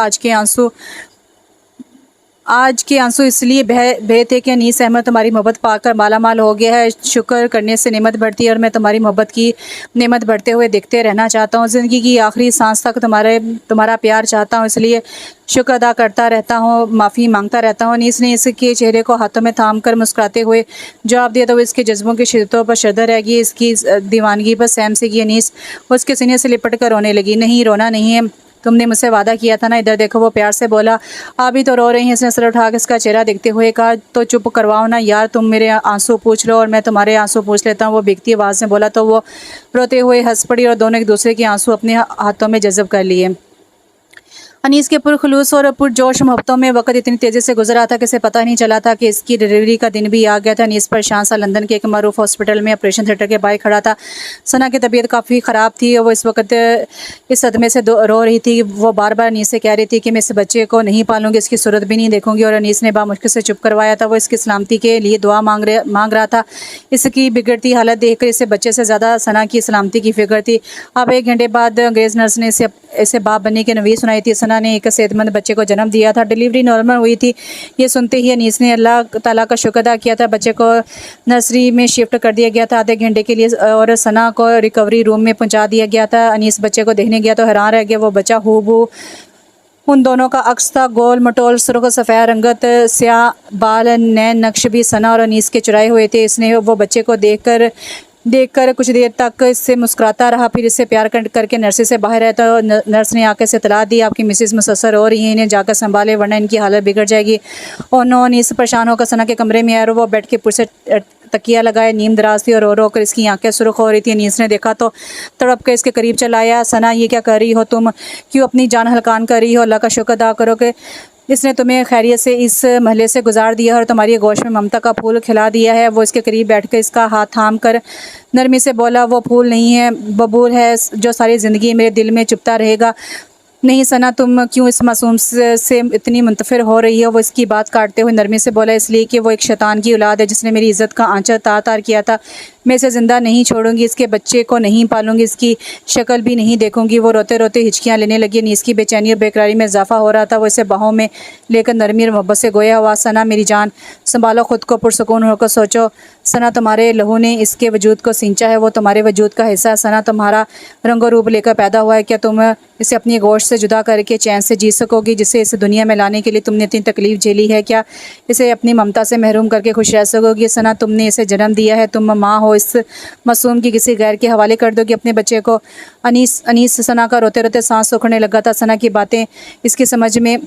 आज के आंसू इसलिए बहे थे कि अनीस अहमद तुम्हारी मोहब्बत पाकर माला माल हो गया है। शुक्र करने से नेमत बढ़ती है और मैं तुम्हारी मोहब्बत की नेमत बढ़ते हुए देखते रहना चाहता हूँ। ज़िंदगी की आखिरी सांस तक तुम्हारा प्यार चाहता हूँ, इसलिए शुक्र अदा करता रहता हूँ, माफ़ी मांगता रहता हूँ। अनीस ने इसके चेहरे को हाथों में थाम कर मुस्कुराते हुए जवाब दिया तो वो इसके जज्बों की शिद्दतों पर शर्दा रह गई। इसकी दीवानगी पर सहम से की अनीस उसके सीने से लिपट कर रोने लगी। नहीं, रोना नहीं है, तुमने मुझसे वादा किया था ना, इधर देखो। वो प्यार से बोला। आप ही तो रो रही हैं, इसने सर उठा के इसका चेहरा देखते हुए कहा। तो चुप करवाओ ना यार, तुम मेरे आंसू पूछ लो और मैं तुम्हारे आंसू पूछ लेता हूँ, वो भीगती आवाज़ में बोला। तो वो रोते हुए हंस पड़ी और दोनों एक दूसरे के आंसू अपने हाथों में जज़ब कर लिए। अनीस के पुरखलूस और पुरजोश मोहब्बतों में वक्त इतनी तेज़ी से गुजरा था कि इसे पता नहीं चला था कि इसकी डिलीवरी का दिन भी आ गया था। अनीस परेशान सा लंदन के एक मरूफ हॉस्पिटल में ऑपरेशन थिएटर के बाहर खड़ा था। सना की तबीयत काफ़ी ख़राब थी और वो इस वक्त इस सदमे से रो रही थी। वो बार बार अनीस से कह रही थी कि मैं इस बच्चे को नहीं पालूंगी, इसकी सूरत भी नहीं देखूंगी, और अनीस ने बामुश्किल से चुप करवाया था। वो इसकी सलामती के लिए दुआ मांग रहा था। इसकी बिगड़ती हालत देखकर इसे बच्चे से ज़्यादा सना की सलामती की फिक्र थी। अब 1 घंटे बाद अंग्रेज़ नर्स ने इसे बाप बनने की नवीद सुनाई थी। सना ने एक सेहतमंद बच्चे को जन्म दिया था। डिलीवरी नॉर्मल हुई थी। ये सुनते ही अनीस ने अल्लाह ताला का शुक्र अदा किया था। बच्चे को नर्सरी में शिफ्ट कर दिया गया था आधे घंटे के लिए और सना को रिकवरी रूम में पहुंचा दिया गया था। अनीस बच्चे को देखने गया तो हैरान रह गया। वो बच्चा हूबहू उन दोनों का अक्स था। गोल मटोल सुर्ख सफ़ेद रंगत, स्याह बाल, नैन नक्श भी सना और अनीस के चुराए हुए थे। इसने वो बच्चे को देखकर कुछ देर तक इससे मुस्कुराता रहा, फिर इससे प्यार करके नर्सरी से बाहर आया तो नर्स ने आकर से इतला दी, आपकी मिसेस मुसस्सर हो रही हैं, इन्हें जाकर संभाले वरना इनकी हालत बिगड़ जाएगी। और नो अनीस परेशान होकर सना के कमरे में आया और वो बेड के पुर से तकिया लगाए नींद दराज थी और रो कर इसकी आंखें सुर्ख हो रही थी। अनीस ने देखा तो तड़प के इसके करीब चला आया। सना, ये क्या कर रही हो तुम? क्यों अपनी जान हलकान कर रही हो? अल्लाह का शुक्र अदा करो कि इसने तुम्हें खैरियत से इस महले से गुजार दिया और तुम्हारी गोश में ममता का फूल खिला दिया है। वो इसके करीब बैठ कर इसका हाथ थाम कर नरमी से बोला, वो फूल नहीं है, बबूल है जो सारी ज़िंदगी मेरे दिल में चुपता रहेगा। नहीं सना, तुम क्यों इस मासूम से इतनी मुंतफिर हो रही हो? वो इसकी बात काटते हुए नरमी से बोला, इसलिए कि वो एक शैतान की औलाद है जिसने मेरी इज़्ज़त का आंचल तार तार किया था। मैं इसे ज़िंदा नहीं छोड़ूंगी, इसके बच्चे को नहीं पालूंगी, इसकी शक्ल भी नहीं देखूंगी। वो रोते रोते हिचकियाँ लेने लगी। अनीस की बेचैनी और बेकरारी में इजाफा हो रहा था। वो इसे बाहों में लेकर नरमी और मोहब्बत से गोया हुआ, सना मेरी जान, संभालो खुद को, पुरसुकून होकर सोचो। सना, तुम्हारे लहू ने इसके वजूद को सिंचा है, वो तुम्हारे वजूद का हिस्सा है। सना, तुम्हारा रंगो रूप लेकर पैदा हुआ है, क्या तुम इसे अपनी गोश्त से जुदा करके चैन से जी सकोगी, जिसे इस दुनिया में लाने के लिए तुमने इतनी तकलीफ झेली है? क्या इसे अपनी ममता से महरूम करके खुश रह सकोगी? सना, तुमने इसे जन्म दिया है, तुम माँ हो, इस मासूम की किसी गैर के हवाले कर दोगी अपने बच्चे को? अनीस सना का रोते रोते सांस सूखने लगा था। सना की बातें इसकी समझ में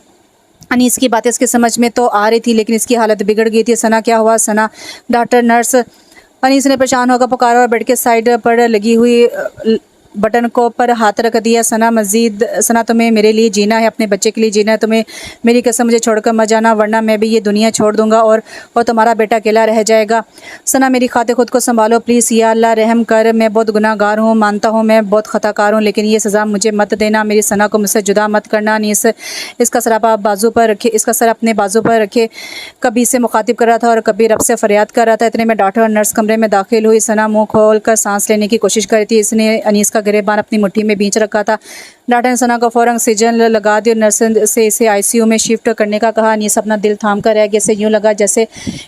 अनीस की बातें इसके समझ में तो आ रही थी, लेकिन इसकी हालत बिगड़ गई थी। सना, क्या हुआ? सना, डॉक्टर, नर्स। अनीस ने परेशान होकर पुकारा और बेड के साइड पर लगी हुई बटन को पर हाथ रख दिया। सना, तुम्हें मेरे लिए जीना है, अपने बच्चे के लिए जीना है। तुम्हें मेरी कसम, मुझे छोड़कर मत जाना, वरना मैं भी ये दुनिया छोड़ दूंगा और तुम्हारा बेटा अकेला रह जाएगा। सना, मेरी खातिर खुद को संभालो प्लीज़, या अल्लाह रहम कर। मैं बहुत गुनाहगार हूँ, मानता हूँ मैं बहुत ख़ताकार हूँ, लेकिन ये सज़ा मुझे मत देना। मेरी सना को मुझसे जुदा मत करना। अनीस इसका सर बाजू पर रखे, इसका सर अपने बाजू पर रखे कभी इसे मुखातिब कर रहा था और कभी रब से फरियाद कर रहा था। इतने में डॉक्टर और नर्स कमरे में दाखिल हुई। सना मुँह खोल कर सांस लेने की कोशिश कर रही थी। इसने अनीस का गिरेबान अपनी मुट्ठी में बींच रखा था। डॉक्टर ने सना को फौरन ऑक्सीजन लगा दी और नर्स से इसे आईसीयू में शिफ्ट करने का कहा। अनीस अपना दिल थाम कर रह गया। इसे यूँ लगा जैसे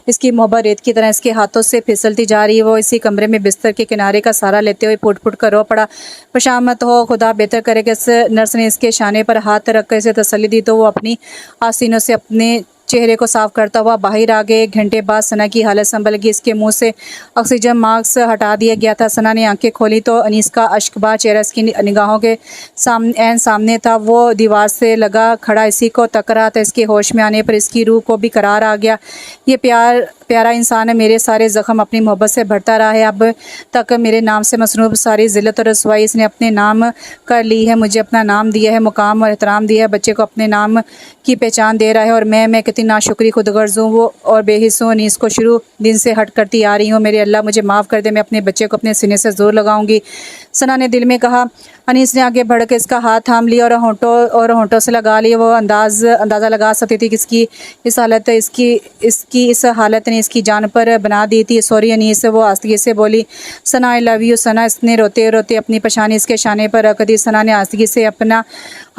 इसकी मोहब्बत रेत की तरह इसके हाथों से फिसलती जा रही है। वो इसी कमरे में बिस्तर के किनारे का सहारा लेते हुए फुट फुट कर रो पड़ा। परेशान मत हो, खुदा बेहतर करेगा। इस नर्स ने इसके शाने पर हाथ रखकर इसे तसल्ली दी तो वो अपनी आसीनों से अपने चेहरे को साफ करता हुआ बाहर आ गए। एक घंटे बाद सना की हालत संभल गई। इसके मुंह से ऑक्सीजन मास्क हटा दिया गया था। सना ने आंखें खोली तो अनीस का अश्कबार चेहरा इसकी निगाहों के सामने था। वो दीवार से लगा खड़ा इसी को तक रहा था। इसके होश में आने पर इसकी रूह को भी करार आ गया। ये प्यारा इंसान है, मेरे सारे ज़ख्म अपनी मोहब्बत से भरता रहा है। अब तक मेरे नाम से मसरूफ़ सारी ज़िल्लत और रसवाई इसने अपने नाम कर ली है। मुझे अपना नाम दिया है, मुकाम और एहतराम दिया है, बच्चे को अपने नाम की पहचान दे रहा है और मैं कितनी नाशुक्री खुदगर्ज़ हूँ वो और बेहिस हूँ। अनीस को शुरू दिन से हट करती आ रही हूँ। मेरे अल्लाह, मुझे माफ़ कर दे, मैं अपने बच्चे को अपने सीने से ज़ोर लगाऊंगी, सना ने दिल में कहा। अनीस ने आगे बढ़ के इसका हाथ थाम लिया और होंठों से लगा लिया। वो अंदाज़ा लगा सकती थी कि इसकी इस हालत ने इसकी जान पर बना दी थी। सॉरी अनीस, वो आस्तिकी से बोली। सना, आई लव यू। सना, इसने रोते रोते अपनी परेशानी इसके शाने पर रख दी। सना ने आस्तिकी से अपना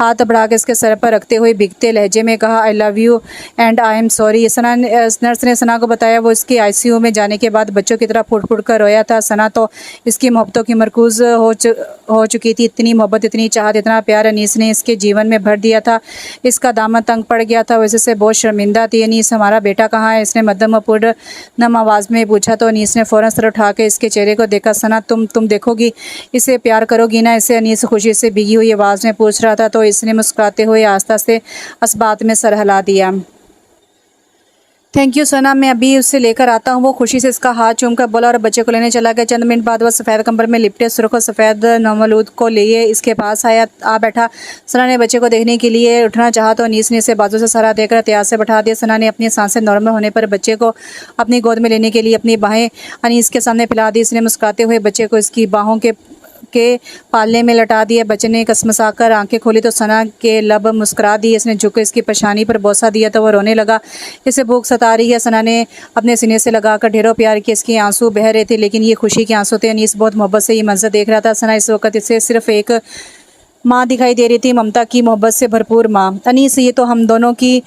हाथ बढ़ा के इसके सर पर रखते हुए भीगते लहजे में कहा, आई love you and I am sorry. Nurse ने सना को बताया वो इसके आईसीयू में जाने के बाद बच्चों की तरह फुट फुट कर रोया था। सना तो इसकी मोहब्बतों की मरकूज़ हो चुकी थी। इतनी मोहब्बत, इतनी चाहत, इतना प्यार अनीस ने इसके जीवन में भर दिया था। इसका दामन तंग पड़ गया था, वैसे से बहुत शर्मिंदा थी। अनीस, हमारा बेटा कहाँ है? इसने मद्दमपूर्ण नम आवाज़ में पूछा तो अनीस ने फ़ौरन सर उठा के इसके चेहरे को देखा। सना, तुम देखोगी, इसे प्यार करोगी ना? इसे अनीस खुशी से भीगी हुई आवाज़ में पूछ रहा था तो इसने मुस्कुराते हुए आस्था से इस बात में सर हिला दिया। थैंक यू सना, मैं अभी उससे लेकर आता हूँ। वो खुशी से इसका हाथ चूमकर बोला और बच्चे को लेने चला गया। चंद मिनट बाद वह सफ़ेद कंबल में लिपटे सुर्ख और सफ़ेद नवमलूद को लिए इसके पास आ बैठा। सना ने बच्चे को देखने के लिए उठना चाहा तो अनीस ने इसे बाजू से सहारा देकर एहतियात से बैठा दिया। सना ने अपनी सांसें नॉर्मल होने पर बच्चे को अपनी गोद में लेने के लिए अपनी बाहें अनीस के सामने फैला दी। इसने मुस्कुराते हुए बच्चे को इसकी बाहों के पालने में लटा दिया। बच्चे ने कसमसाकर आंखें खोली तो सना के लब मुस्कुरा दिए। इसने झुक इसकी परेशानी पर बोसा दिया तो वो रोने लगा। इसे भूख सता रही है। सना ने अपने सीने से लगाकर ढेरों प्यार किए। इसके आंसू बह रहे थे लेकिन ये खुशी के आंसू थे। अनीस बहुत मोहब्बत से ये मंजर देख रहा था। सना इस वक्त इसे सिर्फ एक माँ दिखाई दे रही थी, ममता की, मोहब्बत से भरपूर माँ। अनीस, ये तो हम दोनों की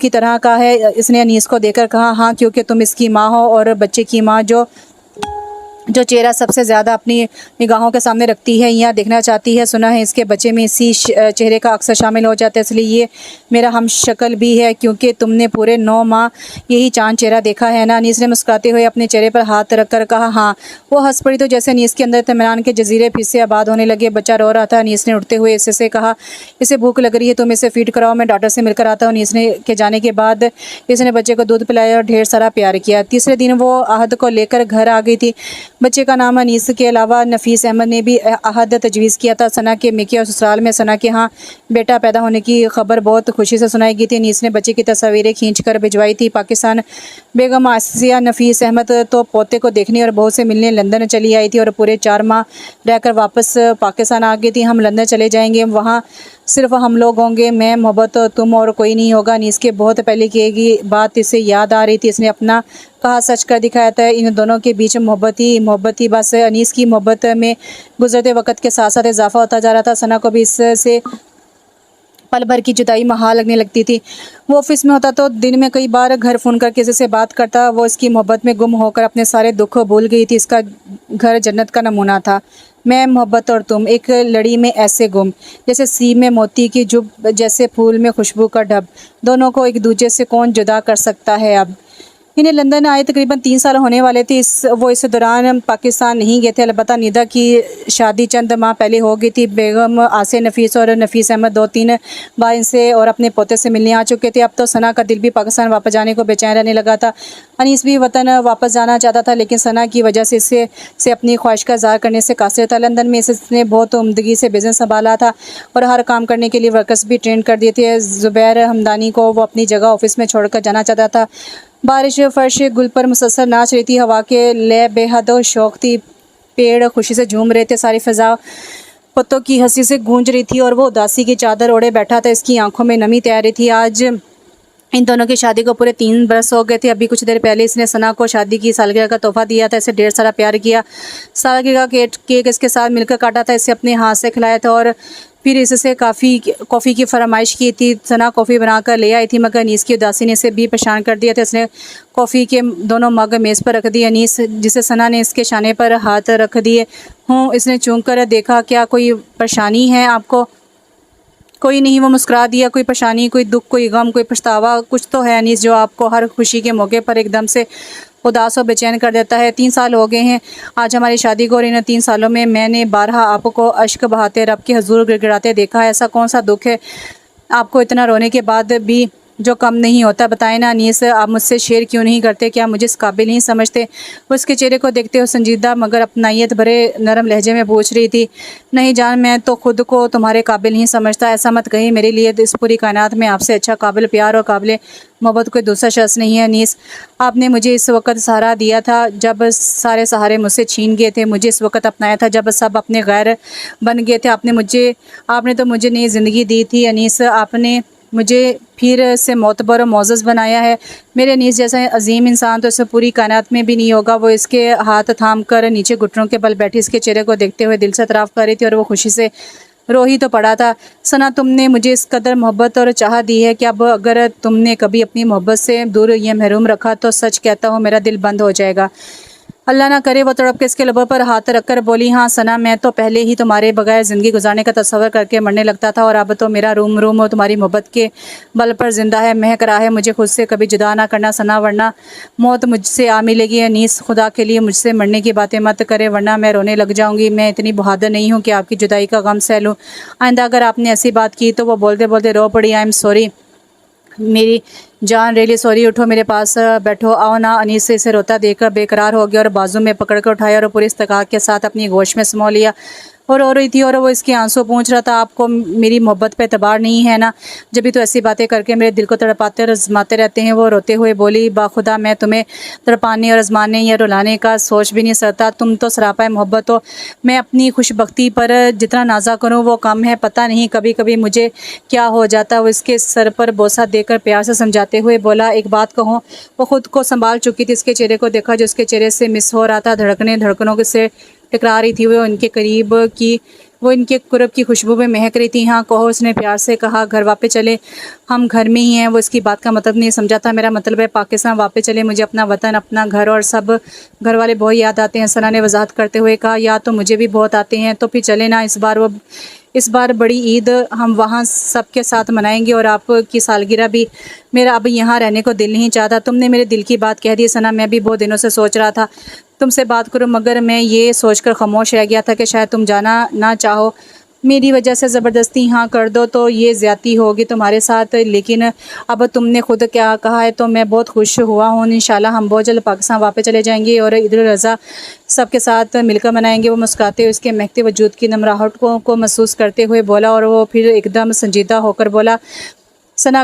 तरह का है, इसने अनीस को देखकर कहा। हाँ, क्योंकि तुम इसकी माँ हो और बच्चे की माँ जो चेहरा सबसे ज़्यादा अपनी निगाहों के सामने रखती है या देखना चाहती है। सुना है इसके बच्चे में इसी चेहरे का अक्सर शामिल हो जाता है, इसलिए ये मेरा हम शक्ल भी है क्योंकि तुमने पूरे 9 माह यही चांद चेहरा देखा है ना? अनीस ने मुस्कुराते हुए अपने चेहरे पर हाथ रखकर कहा। हाँ। वो हंस पड़ी तो जैसे अनीस के अंदर इत्मीनान के जजीरे फिर से आबाद होने लगे। बच्चा रो रहा था। अनीस ने उठते हुए इससे कहा, इसे भूख लग रही है, तुम इसे फीड कराओ, मैं डॉक्टर से मिलकर आता हूँ। अनीस ने के जाने के बाद इसने बच्चे को दूध पिलाया और ढेर सारा प्यार किया। तीसरे दिन वो आहद को लेकर घर आ गई थी। बच्चे का नाम अनीस के अलावा नफीस अहमद ने भी अहद तजवीज़ किया था। सना के मिकी और ससुराल में सना के यहाँ बेटा पैदा होने की खबर बहुत खुशी से सुनाई गई थी। अनीस ने बच्चे की तस्वीरें खींचकर भिजवाई थी पाकिस्तान। बेगम आसिया नफीस अहमद तो पोते को देखने और बहू से मिलने लंदन चली आई थी और पूरे 4 माह रहकर वापस पाकिस्तान आ गई थी। हम लंदन चले जाएंगे, वहाँ सिर्फ हम लोग होंगे, मैं, मोहब्बत, तुम और कोई नहीं होगा। अनीस के बहुत पहले की गई बात इसे याद आ रही थी। इसने अपना कहा सच कर दिखाया था। इन दोनों के बीच मोहब्बत ही बस। अनीस की मोहब्बत में गुजरते वक्त के साथ साथ इजाफा होता जा रहा था। सना को भी इससे पल भर की जुदाई महाल लगने लगती थी। वो ऑफिस में होता तो दिन में कई बार घर फ़ोन कर किसी से बात करता। वो इसकी मोहब्बत में गुम होकर अपने सारे दुख भूल गई थी। इसका घर जन्नत का नमूना था। मैं, मोहब्बत और तुम एक लड़ी में ऐसे गुम, जैसे सीप में मोती की जुब, जैसे फूल में खुशबू का ढब। दोनों को एक दूसरे से कौन जुदा कर सकता है अब। इन्हें लंदन आए तकरीबन 3 साल होने वाले थे। वो इस दौरान पाकिस्तान नहीं गए थे। अलबत्ता निदा की शादी चंद माह पहले हो गई थी। बेगम आसे नफीस और नफीस अहमद 2-3 बार इनसे और अपने पोते से मिलने आ चुके थे। अब तो सना का दिल भी पाकिस्तान वापस जाने को बेचैन रहने लगा था। अनीस भी वतन वापस जाना चाहता था, लेकिन सना की वजह से इससे अपनी ख्वाहिश का इज़हार करने से कासिर था। लंदन में इसने बहुत उम्दगी से बिज़नेस संभाला था और हर काम करने के लिए वर्कर्स भी ट्रेन कर दिए थे। ज़ुबैर हमदानी को वो अपनी जगह ऑफिस में छोड़कर जाना चाहता था। बारिश फर्श गुल पर मुसलसल नाच रही थी। हवा के लय बेहद शौक थी। पेड़ खुशी से झूम रहे थे। सारी फिजा पत्तों की हंसी से गूंज रही थी और वो उदासी की चादर ओढ़े बैठा था। इसकी आंखों में नमी तैर रही थी। आज इन दोनों की शादी को पूरे 3 बरस हो गए थे। अभी कुछ देर पहले इसने सना को शादी की सालगिरह का तोहफा दिया था। इसे ढेर सारा प्यार किया। सालगिरह का केक इसके साथ मिलकर काटा था। इसे अपने हाथ से खिलाया था और फिर इससे कॉफ़ी की फरमाइश की थी। सना कॉफ़ी बनाकर ले आई थी, मगर अनीस की उदासी ने इसे भी परेशान कर दिया था। इसने कॉफ़ी के दोनों मग मेज़ पर रख दिए। अनीस, जिसे सना ने इसके शाने पर हाथ रख दिए हों, इसने चूम कर देखा, क्या कोई परेशानी है आपको? कोई नहीं, वो मुस्कुरा दिया। कोई परेशानी, कोई दुख, कोई गम, कोई पछतावा, कुछ तो है अनीस जो आपको हर खुशी के मौके पर एकदम से उदास और बेचैन कर देता है। 3 साल हो गए हैं आज हमारी शादी को और इन 3 सालों में मैंने बारहा आपको अश्क बहाते रब के हजूर गिड़गिड़ाते देखा है। ऐसा कौन सा दुख है आपको इतना रोने के बाद भी जो कम नहीं होता? बताएं ना अनीस, आप मुझसे शेयर क्यों नहीं करते? क्या मुझे इस काबिल नहीं समझते? उसके चेहरे को देखते हुए संजीदा मगर अपनायत भरे नरम लहजे में पूछ रही थी। नहीं जान, मैं तो खुद को तुम्हारे काबिल नहीं समझता। ऐसा मत कहीं। मेरे लिए इस पूरी कायनात में आपसे अच्छा काबिल प्यार और काबिल मोहब्बत कोई दूसरा शख्स नहीं है। अनीस, आपने मुझे इस वक्त सहारा दिया था जब सारे सहारे मुझसे छीन गए थे। मुझे इस वक्त अपनाया था जब सब अपने गैर बन गए थे। आपने तो मुझे नई ज़िंदगी दी थी अनीस। आपने मुझे फिर से मोतबर और मोअज़्ज़ज़ बनाया है। मेरे अनीस जैसा अजीम इंसान तो इस पूरी कायनात में भी नहीं होगा। वो इसके हाथ थाम कर नीचे घुटनों के बल बैठी इसके चेहरे को देखते हुए दिल से इतराफ़ कर रही थी और वो खुशी से रो ही तो पड़ा था। सना, तुमने मुझे इस कदर मोहब्बत और चाह दी है कि अब अगर तुमने कभी अपनी मोहब्बत से दूर या महरूम रखा तो सच कहता हूँ मेरा दिल बंद हो जाएगा। अल्लाह ना करे। वो तड़प के इसके लबों पर हाथ रखकर बोली, हाँ सना, मैं तो पहले ही तुम्हारे बगैर ज़िंदगी गुजारने का तस्वर करके मरने लगता था और अब तो मेरा रूम तुम्हारी मोहब्बत के बल पर ज़िंदा है, महक रहा है। मुझे खुद से कभी जुदा ना करना सना, वरना मौत मुझसे आ मिलेगी। अनीस, खुदा के लिए मुझसे मरने की बातें मत करे, वरना मैं रोने लग जाऊँगी। मैं इतनी बहादुर नहीं हूँ कि आपकी जुदाई का गम सह लूँ। आइंदा अगर आपने ऐसी बात की तो वो बोलते बोलते रो पड़ी। आई एम सॉरी मेरी जान, रियली सॉरी। उठो, मेरे पास बैठो, आओ ना। अनीस से इसे रोता देखकर बेकरार हो गया और बाजू में पकड़ कर उठाया और पूरी इस्तकाक के साथ अपनी गोश में समो लिया और रो रही थी और वो इसके आंसू पूछ रहा था, आपको मेरी मोहब्बत पे एतबार नहीं है ना? जब भी तो ऐसी बातें करके मेरे दिल को तड़पाते और आजमाते रहते हैं। वो रोते हुए बोली, बाखुदा मैं तुम्हें तड़पाने और आजमाने या रुलाने का सोच भी नहीं सकता। तुम तो सरापा मोहब्बत हो। मैं अपनी खुशबख्ती पर जितना नाजा करूँ वो कम है। पता नहीं कभी कभी मुझे क्या हो जाता। वो इसके सर पर बोसा देकर प्यार से समझाते हुए बोला, एक बात कहूँ। वो खुद को संभाल चुकी थी। इसके चेहरे को देखा जो उसके चेहरे से मिस हो रहा था। धड़कनों से टकरा रही थी। वो इनके करीब की, वो इनके कुर्ब की खुशबू में महक रही थी। हाँ कहो, उसने प्यार से कहा। घर वापस चले, हम घर में ही हैं। वो इसकी बात का मतलब नहीं समझा था। मेरा मतलब है पाकिस्तान वापस चले। मुझे अपना वतन, अपना घर और सब घर वाले बहुत याद आते हैं। सना ने वजाहत करते हुए कहा, याद तो मुझे भी बहुत आते हैं। तो फिर चले ना। इस बार बड़ी ईद हम वहाँ सबके साथ मनाएंगे और आपकी सालगिरह भी। मेरा अब यहाँ रहने को दिल नहीं चाहता। तुमने मेरे दिल की बात कह दी सना। मैं भी बहुत दिनों से सोच रहा था तुमसे बात करूं, मगर मैं ये सोचकर खामोश रह गया था कि शायद तुम जाना ना चाहो। मेरी वजह से ज़बरदस्ती हाँ कर दो तो ये ज़्यादती होगी तुम्हारे साथ। लेकिन अब तुमने खुद क्या कहा है तो मैं बहुत खुश हुआ हूँ। इंशाल्लाह हम बहुत जल्द पाकिस्तान वापस चले जाएंगे और ईद उल अज़हा सबके साथ मिलकर मनाएंगे। वो मुस्कुराते हुए उसके महकते वजूद की नमराहट को महसूस करते हुए बोला और वो फिर एकदम संजीदा होकर बोला, सना,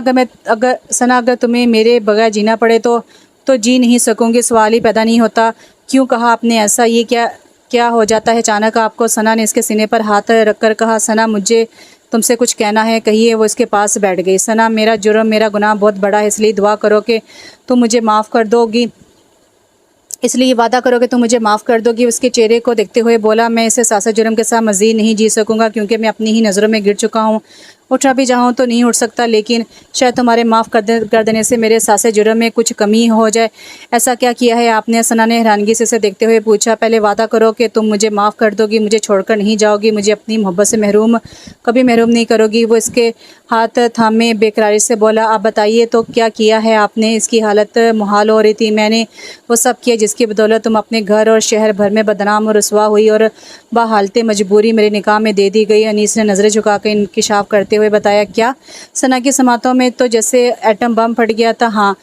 अगर तुम्हें मेरे बगैर जीना पड़े तो जी नहीं सकूँगी। सवाल ही पैदा नहीं होता। क्यों कहा आपने ऐसा? ये क्या हो जाता है अचानक आपको? सना ने इसके सीने पर हाथ रखकर कहा, सना, मुझे तुमसे कुछ कहना है कहिए। वो इसके पास बैठ गई। सना, मेरा जुर्म, मेरा गुनाह बहुत बड़ा है, इसलिए दुआ करो कि तुम मुझे माफ़ कर दोगी, इसलिए वादा करो कि तुम मुझे माफ़ कर दोगी। उसके चेहरे को देखते हुए बोला, मैं इस सासे जुर्म के साथ मज़ीद नहीं जी सकूँगा, क्योंकि मैं अपनी ही नज़रों में गिर चुका हूँ। उठा भी जाऊँ तो नहीं उठ सकता, लेकिन शायद तुम्हारे माफ़ कर देने से मेरे सासे जुर्म में कुछ कमी हो जाए। ऐसा क्या किया है आपने? सना ने हैरानगी से इसे देखते हुए पूछा। पहले वादा करो कि तुम मुझे माफ़ कर दोगी, मुझे छोड़कर नहीं जाओगी, मुझे अपनी मोहब्बत से कभी महरूम नहीं करोगी। वो इसके हाथ थामे बेकरारी से बोला, आप बताइए तो क्या किया है आपने? इसकी हालत मुहाल हो रही थी। मैंने वो सब किया जिसकी बदौलत तुम अपने घर और शहर भर में बदनाम और रुसवा हुई और बाहालत मजबूरी मेरे निकाह में दे दी गई। अनीस ने नज़रें झुकाकर इंकिशाफ करते हुए बताया। क्या? सना की समातों में तो जैसे एटम बम फट गया था। हाँ,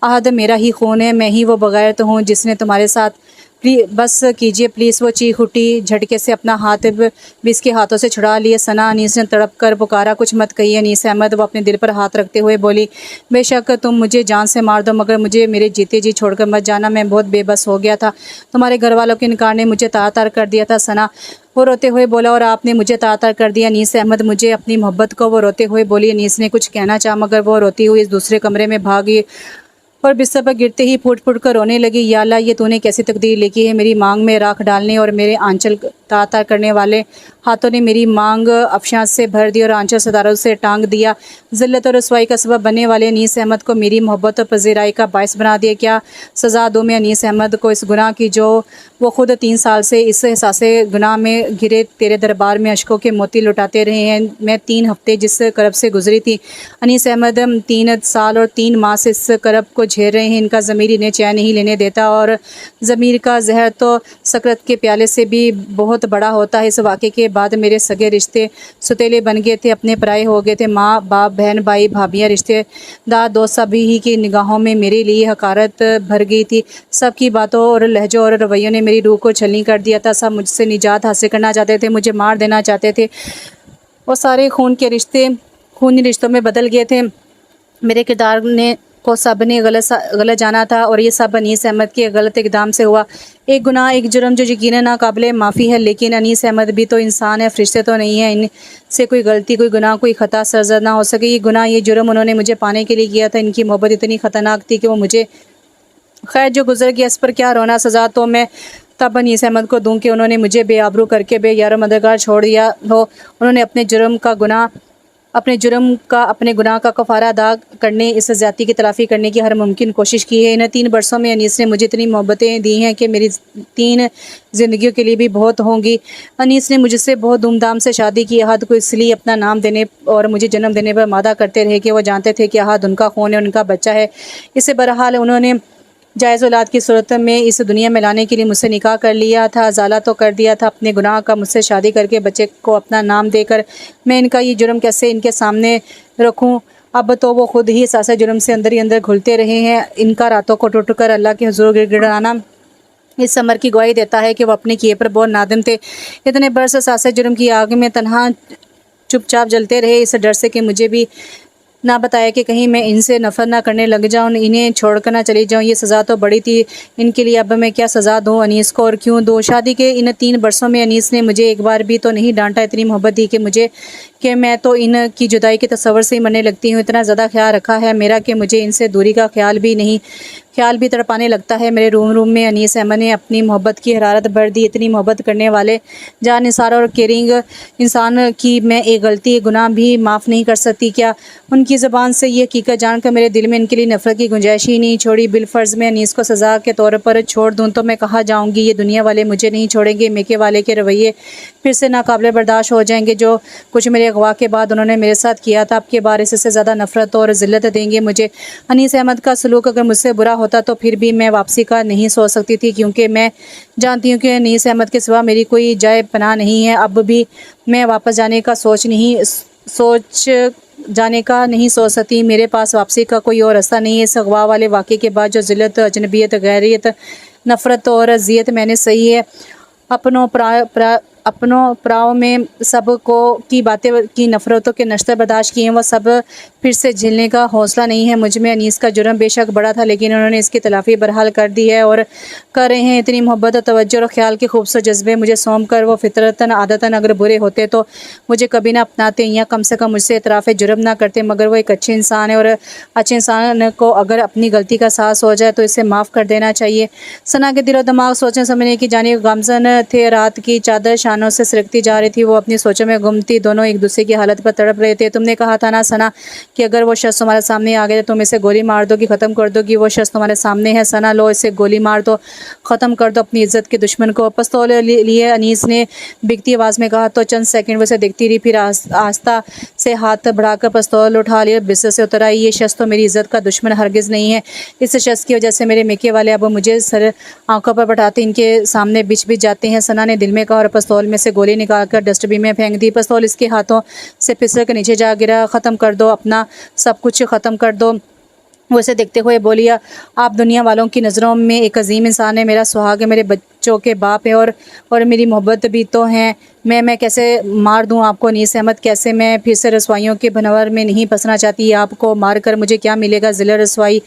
आहद मेरा ही खून है, मैं ही वो बगैर तो हूँ जिसने तुम्हारे साथ। बस कीजिए प्लीज़। वो चीख उठी, झटके से अपना हाथ भी इसके हाथों से छुड़ा लिए। सना, अनीस ने तड़प कर पुकारा, कुछ मत कहिए अनीस अहमद। वो अपने दिल पर हाथ रखते हुए बोली, बेशक तुम मुझे जान से मार दो, मगर मुझे मेरे जीते जी छोड़कर मत जाना। मैं बहुत बेबस हो गया था, तुम्हारे घर वालों के इनकार ने मुझे तार तार कर दिया था। सना, वो रोते हुए बोला, और आपने मुझे तार तार कर दिया अनीस अहमद, मुझे अपनी मोहब्बत को। वो रोते हुए बोली। अनीस ने कुछ कहना चाहा, मगर वो रोती हुई इस दूसरे कमरे में भाग गई और बिस्तर पर गिरते ही फूट फूट कर रोने लगी। या अल्लाह, ये तूने कैसी तकदीर लिखी है? मेरी मांग में राख डालने और मेरे आंचल तार तार करने वाले हाथों ने मेरी मांग अफशां से भर दी और आंचल सदारों से टांग दिया। ज़िल्लत और रसवाई का सबब बनने वाले अनीस अहमद को मेरी मोहब्बत और पजीराई का बायस बना दिया। क्या सज़ा दूँ मैं अनीस अहमद को इस गुनाह की जो वो खुद 3 साल से इस एहसास गुनाह में घिरे तेरे दरबार में अशकों के मोती लुटाते रहे हैं? मैं 3 हफ्ते जिस करब से गुजरी थी अनीस अहमद, 3 साल और 3 माह से इस करब को झेल रहे हैं। इनका ज़मीर इन्हें चैन नहीं लेने देता, और ज़मीर का जहर तो सकरत के प्याले से भी बहुत बड़ा होता है। इस वाक़े के बाद मेरे सगे रिश्ते सुतीले बन गए थे, अपने पराए हो गए थे। माँ बाप, बहन भाई, भाभियाँ, रिश्तेदार, दोस्त सभी ही की निगाहों में मेरे लिए हकारत भर गई थी। सबकी बातों और लहजों और रवैयों ने मेरी रूह को छलनी कर दिया था। सब मुझसे निजात हासिल करना चाहते थे, मुझे मार देना चाहते थे। वो सारे खूनी रिश्तों में बदल गए थे। मेरे किरदार को सब ने गलत जाना था, और ये सब अनीस अहमद के गलत इक़दाम से हुआ। एक गुनाह, एक जुर्म जो यकीनन नाकाबिले माफ़ी है, लेकिन अनीस अहमद भी तो इंसान है, फरिश्ते तो नहीं है। इनसे कोई गलती, कोई गुनाह, कोई ख़ता सरज़द ना हो सके। ये गुनाह, ये जुर्म उन्होंने मुझे पाने के लिए किया था। इनकी मोहब्बत इतनी ख़तरनाक थी कि वो मुझे, खैर जो गुजर गया इस पर क्या रोना। सज़ा तो मैं तब अनीस अहमद को दूँ कि उन्होंने मुझे बेआबरू करके बेयारो मददगार छोड़ दिया हो। उन्होंने अपने जुर्म का अपने गुनाह का कफ़ारा अदा करने, इस ज़्यादती की तलाफ़ी करने की हर मुमकिन कोशिश की है। इन 3 बरसों में अनीस ने मुझे इतनी मोहब्बतें दी हैं कि मेरी 3 ज़िंदगियों के लिए भी बहुत होंगी। अनीस ने मुझसे बहुत धूमधाम से शादी की। अहद को इसलिए अपना नाम देने और मुझे जन्म देने पर वादा करते रहे कि वो जानते थे कि अहद उनका खून है, उनका बच्चा है। इससे बहरहाल उन्होंने जायज़ औलाद की सूरत में इस दुनिया में लाने के लिए मुझसे निकाह कर लिया था, अज़ाला तो कर दिया था अपने गुनाह का। मुझसे शादी करके बच्चे को अपना नाम देकर मैं इनका ये जुर्म कैसे इनके सामने रखूं? अब तो वो खुद ही सासा जुर्म से अंदर ही अंदर घुलते रहे हैं। इनका रातों को टूट कर अल्लाह के हुज़ूर गिड़गिड़ाना इस अमर की गवाही देता है कि वो अपने किए पर बहुत नादिम थे। इतने बरस सासा जुर्म की आग में तनहा चुपचाप जलते रहे, इस डर से कि मुझे भी ना बताया कि कहीं मैं इनसे नफरत ना करने लग जाऊँ, इन्हें छोड़कर ना चली जाऊँ। ये सज़ा तो बड़ी थी इनके लिए, अब मैं क्या सज़ा दूँ अनीस को, और क्यों दूँ? शादी के इन 3 बरसों में अनीस ने मुझे एक बार भी तो नहीं डांटा। इतनी मोहब्बत दी कि मैं तो इनकी जुदाई के तस्वर से ही मरने लगती हूँ। इतना ज़्यादा ख्याल रखा है मेरा कि मुझे इनसे दूरी का ख्याल भी तड़पाने लगता है। मेरे रूम में अनीस अहमद ने अपनी मोहब्बत की हरारत भर दी। इतनी मोहब्बत करने वाले जानिसार और केयरिंग इंसान की मैं एक गलती, एक गुनाह भी माफ़ नहीं कर सकती। क्या उनकी ज़बान से ये हकीकत जानकर मेरे दिल में इनके लिए नफ़रत की गुंजाइश ही नहीं छोड़ी? बिलफ़र्ज़ मैं अनीस को सज़ा के तौर पर छोड़ दूँ तो मैं कहाँ जाऊँगी? ये दुनिया वाले मुझे नहीं छोड़ेंगे। मेके वाले के रवैये फिर से नाकाबिले बर्दाश्त हो जाएंगे। जो कुछ मेरे अगवा के बाद उन्होंने मेरे साथ किया था, अब के बार इससे ज़्यादा नफ़रत और ज़िल्लत देंगे मुझे। अनीस अहमद का सलूक अगर मुझसे बुरा होता तो फिर भी मैं वापसी का नहीं सोच सकती थी, क्योंकि मैं जानती हूँ कि अनीस अहमद के सिवा मेरी कोई जाए पनाह नहीं है। अब भी मैं वापस जाने का नहीं सोच सकती। मेरे पास वापसी का कोई और रास्ता नहीं है। इस अगवा वाले वाक़े के बाद जो ज़िल्लत, अजनबियत, गैरियत, नफ़रत और अज़ियत मैंने सही है अपनों अपनों पराओं में सबको की बातें की नफ़रतों के नश्तर बर्दाश्त किए हैं, वो सब फिर से झेलने का हौसला नहीं है मुझ में। अनीस का जुर्म बेशक बड़ा था, लेकिन उन्होंने इसकी तलाफ़ी बरहाल कर दी है और कर रहे हैं। इतनी मोहब्बत और तवज्जो और ख़्याल के खूबसूरत जज्बे मुझे सौंप कर वो फ़ितरतन आदतन अगर बुरे होते तो मुझे कभी ना अपनाते, या कम से कम मुझसे इतराफ़ जुर्म ना करते। मगर वो एक अच्छे इंसान है, और अच्छे इंसान को अगर अपनी गलती का एहसास हो जाए तो इसे माफ़ कर देना चाहिए। सना के दिल और दिमाग सोचने समझने की जानिब गामज़न थे। रात की चादर शानों से सिरकती जा रही थी, वो अपनी सोचों में गुम थी। दोनों एक दूसरे की हालत पर तड़प रहे थे। तुमने कहा था ना सना कि अगर वो शख्स तुम्हारे सामने आ गया तो तुम इसे गोली मार दोगी, ख़त्म कर दोगी। वो शख्स तुम्हारे सामने है सना, लो इसे गोली मार दो, ख़त्म कर दो अपनी इज्जत के दुश्मन को। पिस्तौल लिए अनीस ने बिकती आवाज़ में कहा तो चंद सेकंड वैसे देखती रही, फिर आस्ता से हाथ बढ़ाकर पिस्तौल उठा लिया, बिस्तर से उतर आई। ये शख्स तो मेरी इज्जत का दुश्मन हरगिज़ नहीं है। इस शख्स की वजह से मेरे मेके वाले अब मुझे सर आंखों पर बैठाते इनके सामने बिछ जाते हैं, सना ने दिल में कहा, और पिस्तौल में से गोली निकालकर डस्टबिन में फेंक दी। पिस्तौल इसके हाथों से फिसल कर नीचे जा गिरा। ख़त्म कर दो, अपना सब कुछ ख़त्म कर दो। वो इसे देखते हुए बोली, आप दुनिया वालों की नज़रों में एक अजीम इंसान है, मेरा सुहाग है, मेरे बच्चों के बाप है, और मेरी मोहब्बत भी तो हैं। मैं कैसे मार दूं आपको अनीस अहमद, कैसे? मैं फिर से रसवाइयों के भंवर में नहीं फंसना चाहती। आपको मार कर मुझे क्या मिलेगा? ज़िला रसवाई,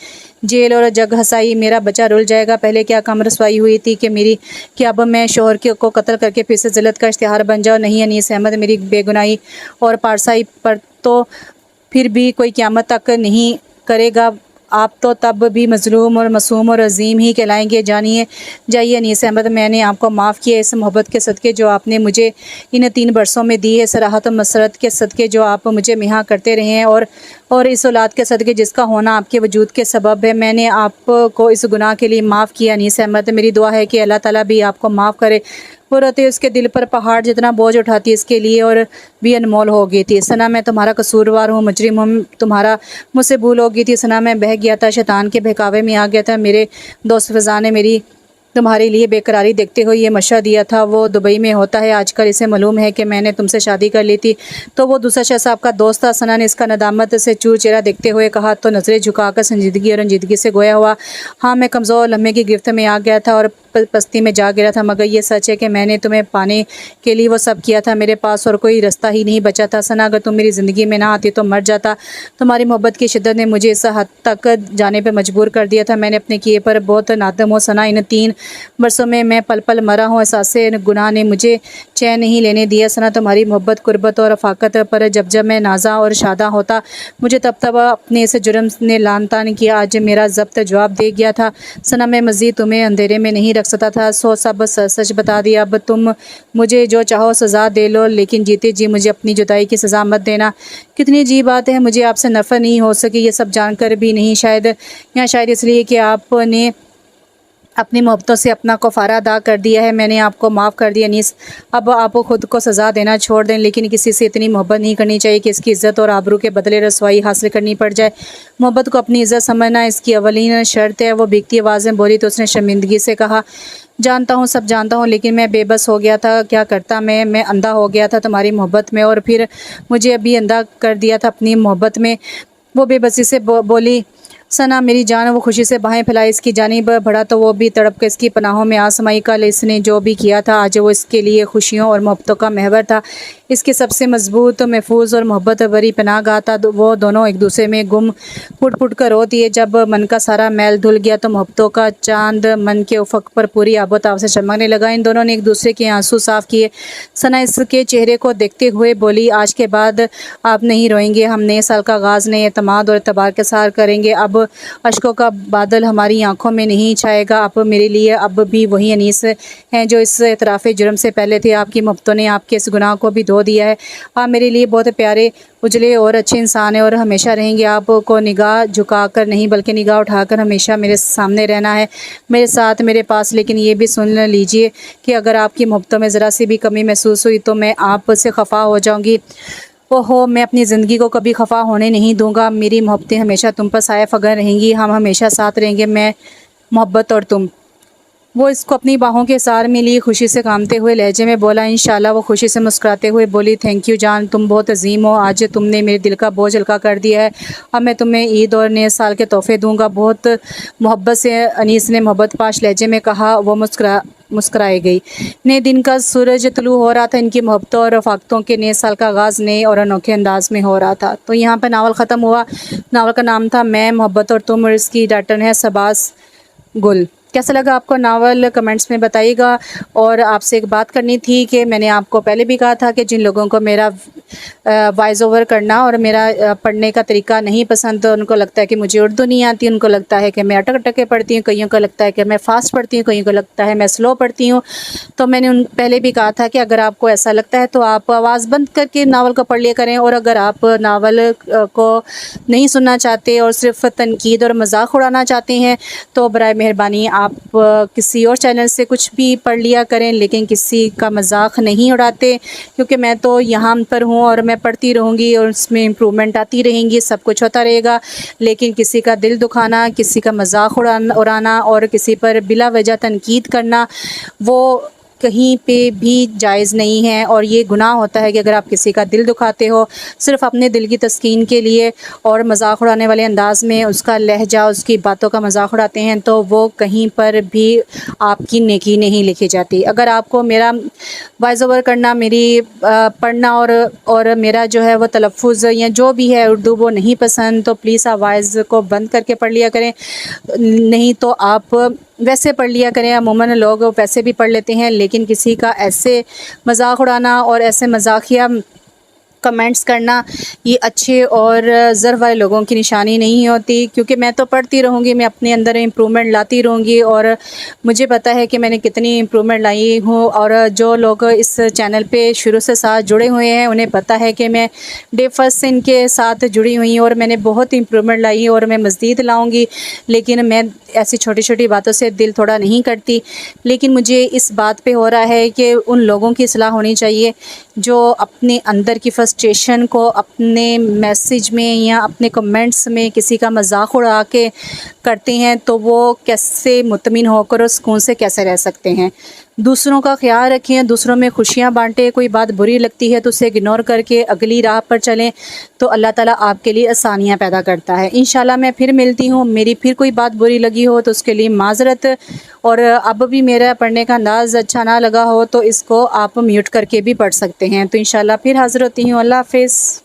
जेल और जग हसाई, मेरा बच्चा रुल जाएगा। पहले क्या कम रसवाई हुई थी कि अब मैं शोहर को कत्ल करके फिर से ज़िल्लत का इश्तिहार बन जाऊँ? नहीं अनीस अहमद, मेरी बेगुनाही और पारसाई पर तो फिर भी कोई क़यामत तक नहीं करेगा। आप तो तब भी मज़लूम और मासूम और अजीम ही कहलाएंगे। जाइए अनीस अहमद, मैंने आपको माफ़ किया इस मोहब्बत के सदक़े जो आपने मुझे इन 3 बरसों में दी है, सराहत और मसरत के सदक़े जो आप मुझे मिहा करते रहे हैं, और इस औलाद के सदक़े जिसका होना आपके वजूद के सबब है। मैंने आपको इस गुनाह के लिए माफ़ किया अनीस अहमद। मेरी दुआ है कि अल्लाह ताला भी आपको माफ़ करे। वो रोते उसके दिल पर पहाड़ जितना बोझ उठाती इसके लिए और भी अनमोल हो गई थी। सना मैं तुम्हारा कसूरवार हूँ, मुजरिम हूँ, तुम्हारा मुझसे भूल हो गई थी। सना मैं बह गया था, शैतान के बहकावे में आ गया था। मेरे दोस्त फ़ज़ा ने मेरी तुम्हारे लिए बेकरारी देखते हुए ये मशवरा दिया था। वो दुबई में होता है आजकल, इसे मालूम है कि मैंने तुमसे शादी कर ली थी, तो वो दूसरा शख्स आपका दोस्त था। सना ने इसका नदामत से चूर चेहरा देखते हुए कहा तो नज़रें झुकाकर संजीदगी और रंजीदगी से गोया हुआ, हाँ मैं कमज़ोर लम्हे की गिरफ्त में आ गया था और पस्ती में जा गिरा था, मगर ये सच है कि मैंने तुम्हें पाने के लिए वो सब किया था। मेरे पास और कोई रास्ता ही नहीं बचा था। सना अगर तुम मेरी ज़िंदगी में ना आती तो मर जाता। तुम्हारी मोहब्बत की शिद्दत ने मुझे इस हद तक जाने पर मजबूर कर दिया था। मैंने अपने किए पर बहुत नादम हो सना। इन 3 बरसों में मैं पल पल मरा हूँ। एहसासे गुनाह ने मुझे चैन नहीं लेने दिया। सना तुम्हारी मोहब्बत, कुर्बत और रफ़ाकत पर जब जब मैं नाजा और शादा होता, मुझे तब तब अपने इस जुर्म ने लान तान किया। आज मेरा ज़ब्त जवाब दे गया था। सना मैं मज़ीद तुम्हें अंधेरे में नहीं रख सकता था, सो सब सच बता दिया। अब तुम मुझे जो चाहो सज़ा दे लो, लेकिन जीते जी मुझे अपनी जुदाई की सज़ा मत देना। कितनी अजीब बात है, मुझे आपसे नफ़रत नहीं हो सकी, ये सब जानकर भी नहीं। शायद इसलिए कि आपने अपनी मोहब्बतों से अपना कफ़ारा अदा कर दिया है। मैंने आपको माफ़ कर दिया अनीस, अब आप खुद को सज़ा देना छोड़ दें। लेकिन किसी से इतनी मोहब्बत नहीं करनी चाहिए कि इसकी इज़्ज़त और आबरू के बदले रसवाई हासिल करनी पड़ जाए। मोहब्बत को अपनी इज़्ज़त समझना इसकी अवलीन शर्त है। वो भीगती आवाज़ में बोली तो उसने शर्मिंदगी से कहा, जानता हूँ, सब जानता हूँ, लेकिन मैं बेबस हो गया था। क्या करता मैं अंधा हो गया था तुम्हारी मोहब्बत में, और फिर मुझे अभी अंधा कर दिया था अपनी मोहब्बत में। वो बेबसी से बोली, सना मेरी जान। वो खुशी से बाहें फैलाई इसकी जानिब बढ़ा तो वो भी तड़प कर इसकी पनाहों में आसमाई। कल इसने जो भी किया था, आज वो इसके लिए खुशियों और मोहब्बतों का महवर था। इसके सबसे मजबूत, महफूज और मोहब्बत भरी पनाहगाह था। वो दोनों एक दूसरे में गुम फुट फुट कर रो दिए। जब मन का सारा मैल धुल गया तो मोहब्बतों का चांद मन के उफक पर पूरी आबोताब से चमकने लगा। इन दोनों ने एक दूसरे के आंसू साफ किए। सना इसके चेहरे को देखते हुए बोली, आज के बाद आप नहीं रोएंगे। हम नए साल का आगाज़ नए एतमाद और एतबार के साथ करेंगे। अब अश्कों का बादल हमारी आंखों में नहीं छाएगा। आप मेरे लिए अब भी वही अनीस हैं जो इस एतराफ़ जुर्म से पहले थे। आपकी मोहब्बतों ने आपके इस गुनाह को भी धो दिया है। आप मेरे लिए बहुत प्यारे, उजले और अच्छे इंसान हैं और हमेशा रहेंगे। आपको निगाह झुकाकर नहीं बल्कि निगाह उठाकर हमेशा मेरे सामने रहना है, मेरे साथ, मेरे पास। लेकिन ये भी सुन लीजिए कि अगर आपकी मोहब्बतों में ज़रा सी भी कमी महसूस हुई तो मैं आपसे खफा हो जाऊँगी। ओहो, मैं अपनी ज़िंदगी को कभी खफा होने नहीं दूंगा। मेरी मोहब्बतें हमेशा तुम पर साया फगर रहेंगी। हम हमेशा साथ रहेंगे, मैं, मोहब्बत और तुम। वो इसको अपनी बाहों के सार में लिए खुशी से कामते हुए लहजे में बोला इंशाल्लाह। वो खुशी से मुस्कुराते हुए बोली थैंक यू जान, तुम बहुत अजीम हो, आज तुमने मेरे दिल का बोझ हल्का कर दिया है। अब मैं तुम्हें ईद और नए साल के तोहफे दूंगा। बहुत मोहब्बत से अनीस ने मोहब्बत पाश लहजे में कहा। वो मुस्कुराई गई। नए दिन का सूरज तुलू हो रहा था। इनकी मोहब्बतों और रफ़ाक़तों के नए साल का आगाज़ नए और अनोखे अंदाज में हो रहा था। तो यहाँ पर नावल ख़त्म हुआ। नावल का नाम था मैं, मोहब्बत और तुम, और इसकी राइटर है शहबाज गुल। कैसा लगा आपको नावल, कमेंट्स में बताइएगा। और आपसे एक बात करनी थी कि मैंने आपको पहले भी कहा था कि जिन लोगों को मेरा वॉइस ओवर करना और मेरा पढ़ने का तरीका नहीं पसंद, तो उनको लगता है कि मुझे उर्दू नहीं आती, उनको लगता है कि मैं अटक अटक के पढ़ती हूँ, कईयों को लगता है कि मैं फ़ास्ट पढ़ती हूँ, कईयों को लगता है मैं स्लो पढ़ती हूँ। तो मैंने उन पहले भी कहा था कि अगर आपको ऐसा लगता है तो आप आवाज़ बंद करके नावल को पढ़ लिया करें, और अगर आप नावल को नहीं सुनना चाहते और सिर्फ तनकीद और मजाक उड़ाना चाहते हैं तो बराए मेहरबानी आप किसी और चैनल से कुछ भी पढ़ लिया करें, लेकिन किसी का मजाक नहीं उड़ाते, क्योंकि मैं तो यहाँ पर हूँ और मैं पढ़ती रहूँगी और उसमें इम्प्रूवमेंट आती रहेंगी, सब कुछ होता रहेगा। लेकिन किसी का दिल दुखाना, किसी का मजाक उड़ाना और किसी पर बिला वजह तनकीद करना, वो कहीं पे भी जायज़ नहीं है। और ये गुनाह होता है कि अगर आप किसी का दिल दुखाते हो सिर्फ़ अपने दिल की तस्कीन के लिए और मजाक उड़ाने वाले अंदाज में उसका लहजा, उसकी बातों का मजाक उड़ाते हैं, तो वो कहीं पर भी आपकी नेकी नहीं लिखी जाती। अगर आपको मेरा वॉइस ओवर करना, मेरी पढ़ना और मेरा जो है वो तलफ़ुज़ या जो भी है उर्दू वो नहीं पसंद, तो प्लीज़ आप वॉइस को बंद करके पढ़ लिया करें। नहीं तो आप वैसे पढ़ लिया करें। अमूमन लोग वैसे भी पढ़ लेते हैं, लेकिन किसी का ऐसे मजाक उड़ाना और ऐसे मजाकिया कमेंट्स करना ये अच्छे और ज़र वाले लोगों की निशानी नहीं होती। क्योंकि मैं तो पढ़ती रहूँगी, मैं अपने अंदर इम्प्रूवमेंट लाती रहूँगी और मुझे पता है कि मैंने कितनी इम्प्रूवमेंट लाई हूँ। और जो लोग इस चैनल पे शुरू से साथ जुड़े हुए हैं उन्हें पता है कि मैं डे फर्स्ट से इनके साथ जुड़ी हुई हूँ और मैंने बहुत इम्प्रूवमेंट लाई है और मैं मज़ीद लाऊँगी। लेकिन मैं ऐसी छोटी छोटी बातों से दिल थोड़ा नहीं करती। लेकिन मुझे इस बात पे हो रहा है कि उन लोगों की सलाह होनी चाहिए जो अपने अंदर की फ्रस्ट्रेशन को अपने मैसेज में या अपने कमेंट्स में किसी का मजाक उड़ा के करते हैं, तो वो कैसे मुतमिन होकर और सुकून से कैसे रह सकते हैं। दूसरों का ख्याल रखें, दूसरों में खुशियाँ बांटें। कोई बात बुरी लगती है तो उसे इग्नोर करके अगली राह पर चलें, तो अल्लाह ताला आपके लिए आसानियाँ पैदा करता है। इंशाल्लाह मैं फिर मिलती हूँ। मेरी फिर कोई बात बुरी लगी हो तो उसके लिए माज़रत। और अब भी मेरा पढ़ने का अंदाज़ अच्छा ना लगा हो तो इसको आप म्यूट करके भी पढ़ सकते हैं। तो इंशाल्लाह फिर हाज़िर होती हूँ। अल्लाह हाफ़िज़।